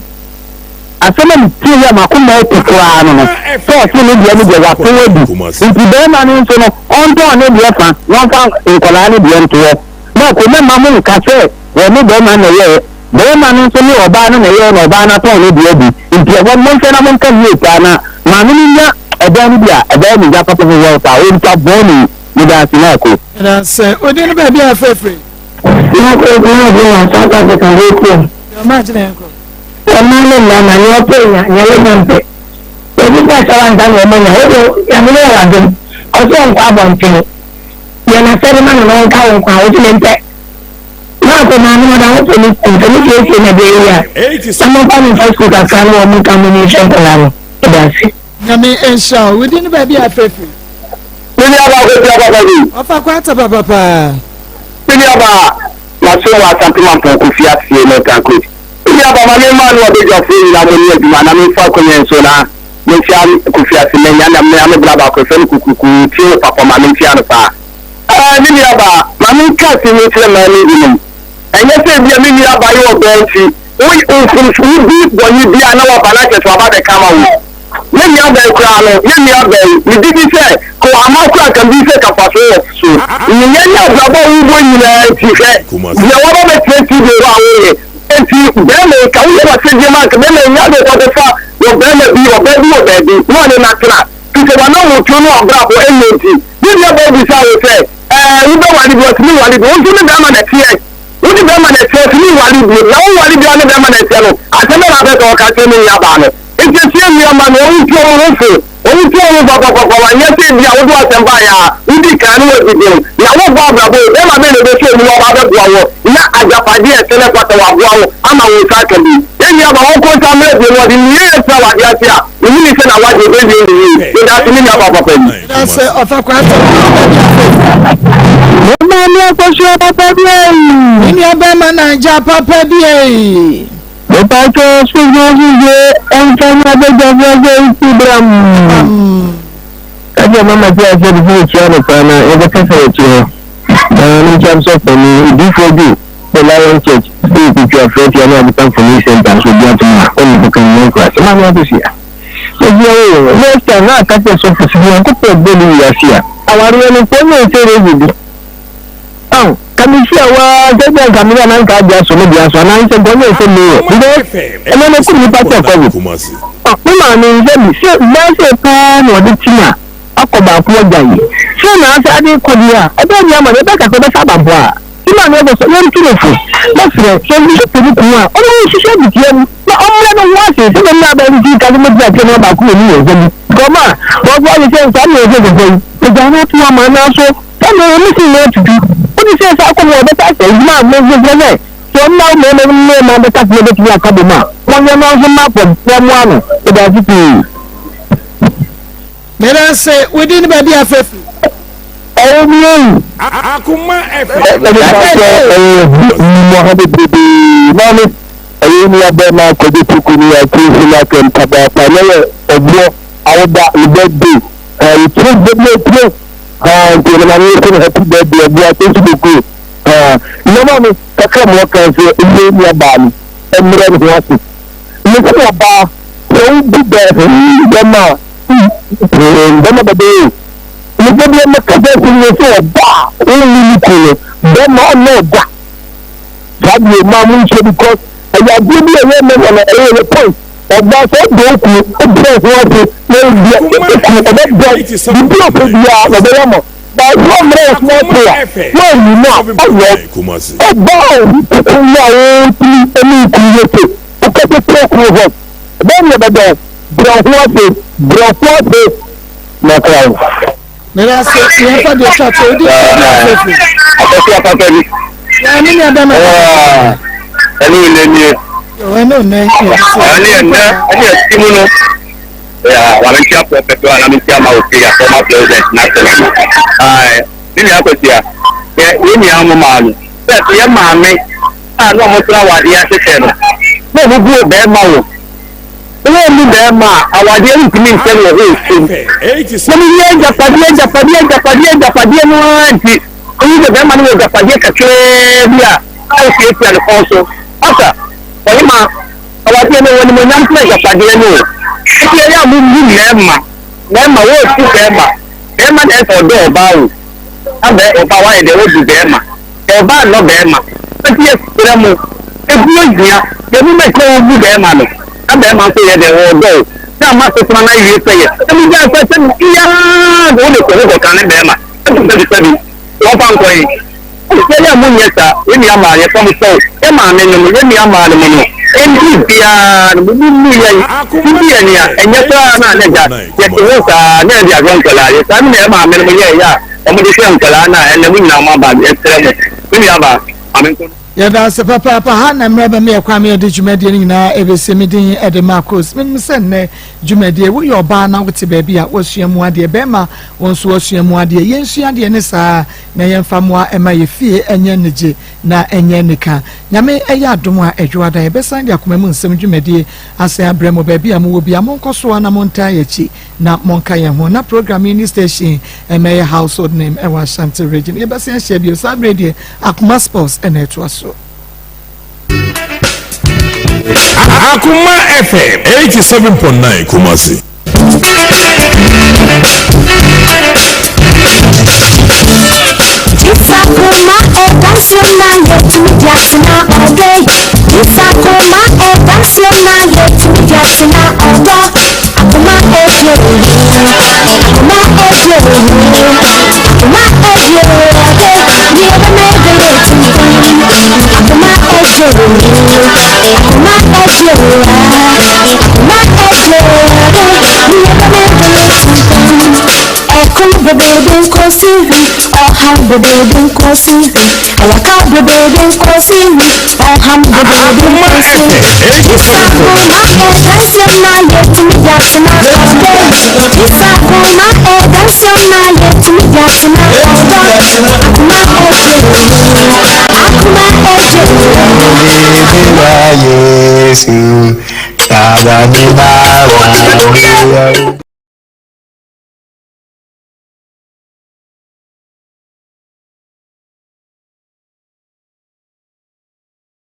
asema mtiya makuma okukura no so so ne bia ne bia wa todu nti be ma no so no onto ne bia fa won fa nkola ne bia nto na ko me ma mu nka se wo ne be ma na ye be ma no so ne oba no na ye na oba na to ne bia bi nti wo mo nse na mo nka ye ta na ma no nya eba ne bia eba ne ja papa wo ta o nta boni ni da sina ko na se o de ne ba bia fefre na ko na sa ta ka wo ko ma jina ko Amane mama ni openya nyale mampe. Ebi ka sawa ndani omenya hedo yamule wagem. Oso nkwa bonte. Yana sere mama no nka nkwa ojile mpe. Na ko na no da wote ni kunte ni keke na de ya. Samo pa ni first ka kanu o mu communication plan. Edasi. Nyame ensha we didn't be a fair friend. Ni aba ko ti aba baby. Ofa kwata papa. Ni aba na so wa sentiment ko fi asie no kan ko. Ya baba me ma no be just say la mo ni eduma na me fa ko yen so na me fia ku fia se me nya na me am bla ba ko fe ku ti o papa ma me fia no pa ni ya ba ma me ka se me fia ma ni ni enye se bia me ni aba yo benchi o fu bi bo ni bia na wa bana ke so aba de kama wo ni ya ba kura no ni ya ba ni di se ko ama ko aka bi se ka fa so ni nya ba bo wo ni na ti fe ya wa ba be ti de wa wo enti bẹ́ẹ̀ni kàwé wà sí jẹ́mà kàbẹ́ẹ̀ni ìyáàdó ìkọ́tẹ́ fà wọ bẹ́ẹ̀ni bí ọ̀bẹ́ bí ọ̀bẹ́ẹ̀dì wọ́n ní nàkìlà kìsìwà náà wò tún náà ọ̀gbà àpò ẹ̀mẹ̀tì níbi ẹ̀bẹ̀ òbí sáré fẹ́ wíbẹ̀ wà níbi ọ̀tí ní ìwàlíbi wọ́n tún ní bẹ́ẹ̀mà nẹ̀tì ẹ̀ wọ́n ní bẹ́ẹ̀mà nẹ̀tì ẹ̀ sí ní ìwàlíbi làwọn ìwàlíbi wọn ní bẹ́ẹ̀mà nẹ̀tì ẹ̀ nù àtẹ́mẹ́rẹ́ abẹ́tọ̀ ọ̀ka tí ní ìyá bá nù ètò tí èmi ọmọ mi òun tí òun ń fò òun tí òun pọ̀pọ̀pọ̀pọ̀ wà nyẹ́ sí ibi àwọn tó wà sẹ́ńpá yà níbi kan ní wọ́n ti dùn ìyàwó bọ́ àgbàbọ̀ ẹ̀ máa bẹ́ẹ̀ lè bẹ́ sí èmi wọn bá bẹ́ bu àwọ̀ ìyá àjàpàdé ẹ̀ tẹ́lẹ̀ pàtẹ́ wà bu àwọ̀ ama wò sá kẹ́bi ẹ̀yìn àbá wọn kó sáà mẹ́rin wọn di ní ẹ̀ sá wà di àti à ìlú ní sẹ́nà wájú ẹ̀ bí ẹ̀ yìí ní dá sí ní àbá pàpẹ́ yìí. That's ọ̀fẹ́ kwata. Mo máa ní ọkọ̀ sí ọba pẹ́ bí ẹ̀yìn. Ní ọbẹ̀ máa Naija papa bí ẹ̀yìn. Bàbá tó ṣùgbọ́n ṣíṣe ẹnfẹ́ ní abẹ́jọ́ ẹgbẹ́ Instagram. Kájí ọmọ máa jẹ́ ẹgbẹ́ ìdílé ìtura nìkan náà ẹgbẹ́ kẹfẹ́ ètò ẹ̀. Ní terms of pẹ̀lú ìdífọ́jú pẹ̀lú Lion Church sí ìpìtì ọ̀fẹ́ tí a ní African Family Center ṣojú àtúmọ̀ ọ̀nà ìbùkún ní ọkọ̀ àti máa ní ọdún sí à. Ṣojú ọ̀rọ̀ next time náà kájẹ́ sọ fún síbi wọn kó pẹ̀ gbẹ́lú ìyá sí à. Àwọn arúgbó ni pé ní ìṣeré ìdìbò. Kamisi awa gẹ́gẹ́ kamila náà ká di aṣọ níbi aṣọ náà ń ṣe gbọ́n ní èso mi rẹ̀ ǹjẹ́ ẹni kúrò ní pátí ẹ̀kọ́ mi. Nínú àmì ìṣe mi ṣé gbẹ́sẹ̀ kan ní ọdún tí mà ọkọ̀ bá kú ọjà yìí ṣé màá ṣe adé kò ní à ẹgbẹ́ mi àmọ̀ ẹgbẹ́ kàkọ́ bẹ́ sábà bọ̀ à tí màá ní ọgbọ̀n sọ lórí kìlọ̀ fún lọ́sìrẹ̀ ṣé ní ṣe pẹ̀lú kùn à ọmọ yìí ṣiṣẹ́ bìtì ẹnu ọmọ lẹ́nu wọ́n ṣe síbẹ̀ ní abẹ́rẹ́ tí kájú méjì àti ẹni ọba kúrò ní ìyẹn jẹ́bi gọ́mà wọ́n fọ́ ṣiṣẹ́ ìsáàmì ẹ̀jẹ̀ gbogbo yìí ìjà náà tí wọ́n máa ń ná sọ tẹ́lẹ̀ oníṣìí ní ètùtù ó ní you say Akoma better say ma me so now me better say better ya Akoma one you know him up from one to the city me say within baby afefu Akoma ni abema ko de tukuni ya kisi kan tada panele oblo awda birthday it's birthday ko na ni ko happy birthday oblo Facebook no mami kaka mo kan se ile ni abani emre ni wasu ni ko ba so bu dama bade ni bade ma ka de ni so ba ni ko dama no da sabi ma mun se because ya bibi ewe me na ewe point ọgbà so do ku o bẹ fún ọtí lórí ọbẹ bẹ bíbí òfin bí a ọbẹ yẹn mọ báyìí wọn mìíràn fún ọtí a wọn yìí náà ọyọ ọgbà òun tuntun ní àwọn tí ẹni ìkú yẹ pé ó kẹ́kẹ́ tó kú hàn bẹ́ẹ̀ ni ọbẹ̀ bẹ̀rẹ̀ fún ọtí nàkàrà. mẹ́rẹ́ ṣe ìyẹn fàdé ṣàtò ó dé ìṣẹ́jú àfẹ́fẹ́. àfẹ́fẹ́ afẹ́fẹ́ yà ní ní abẹ́ mẹ́ta. ẹni ilé ni ẹ. ẹni ò náà kí ẹ sọ. ẹni ẹ sí múnú. wà mí kí a pọ̀ pẹ̀tọ́ àná mi kí a máa wò kí a fọ́ máa president national. nínú àpèsè à yẹ ní àwọn màálù bẹ́ẹ̀ tó yẹ màmí àánú ọmọ tó wà ní àṣẹṣẹ nù. bẹ́ẹ̀ ni bí bẹ́ẹ̀ máa wò. ilé mi bẹ́ẹ̀ máa àwàdí ẹni tí mi ń sẹ́nu ọ̀hún èso. mo ní yẹ jàpàdé ní wọ́n ti oyin bẹ́ẹ̀ máa ní wọ́n jàpàdé kàkẹ́ bí a káyọ̀ fi èsì àlùkò so. ọ̀sà wọ́n máa àwàdí ẹni wọn ni mo yàn fún ìjàpàdé ẹni o. ó ti ẹyà mú mi mẹ́ẹ̀mà wọ́n ò tún bẹ́ẹ̀mà dẹ̀ sọ̀ ọ̀dọ́ ọba o. abẹ́ ọba wa ẹ̀dẹ̀ ó du bẹ́ẹ̀mà ọba àlọ́ bẹ́ẹ̀mà ó ti yẹ kúrẹ́ mu ebi ó jìyà ebi mẹ́kọ́ ó bu bẹ́ẹ̀mà nù abẹ́ máa ń pè yẹ dẹ̀ wọ́n ọdọ́ o. ní àwọn máa tuntun náà yìí pẹ́ yẹ ẹni jẹ́ ẹ̀fẹ́ sẹ́ni ìyá ó lè kọ̀ nígbà kan ní bẹ́ẹ̀mà ó ti bẹ́ẹ̀ sẹ́bi wọ́n fà ń kọ́ yìí. ó yẹ mú yẹn ta èmi àmà yẹn fọ́n sọ ẹ máa mi nù èmi àmà ni mo nù ẹni bíà níbi mú yẹn níbi yẹn ni à ẹ̀yẹ sọ́ra náà lẹ́jà yẹ kí wọ́n sà náà di àgbọn nkẹlẹ àyè sáà mi nà ẹ máa mi nù mo yẹ ẹ̀yà ọmọdé fẹ́ nkẹlẹ náà ẹ̀ lẹ́mú nyina ọmọ àbàbí ẹ̀ tẹ́lẹ̀ mu èmi àbà àmì nkọ́. yɛda ase papaapa ha na mmerɛ bɛmɛ yɛkɔ ame yɛde dwumadie no nyinaa ɛbɛsɛ me din ɛde Maa Akos menim sɛ nnɛ dwumadie woyɛ ɔbaa na wote baabi a woasua mu adeɛ bɛrima wɔn nso wasua mu adeɛ yɛnsua adeɛ ne saa na yɛmfa mmoa ɛma yɛ fie ɛnyɛ nigye na ɛnyɛ nika nyame ɛyɛ adom a ɛdwoada yɛbɛsan de akoma mu nsɛm dwumadie asan abrɛ mo baabi a mowɔ bi a monkɔ so a na montaa yɛakyi na monka yɛn ho na program yi ne station ɛmɛyɛ household name ɛwɔ Ashanti region yɛbɛsan ahyɛ bio saa berɛ deɛ Akoma sports ɛna ɛtoa so. Akoma FM 87.9 Kumasi. Akoma edansona yetudiasina oge. Akoma edansona yetudiasina ogo. Akoma eje. Akoma eje. Akoma eje. Niebe megele tundi. Akoma eje. Akoma eje. Akoma eje. Niebe megele tundi. Ekun bebe kosi. Ham bebe kosi, alaka bebe kosi, ham bebe kosi. Akoma edansona yetudiasina oge. Akoma edansona yetudiasina ogo. Akoma eje. Yesu,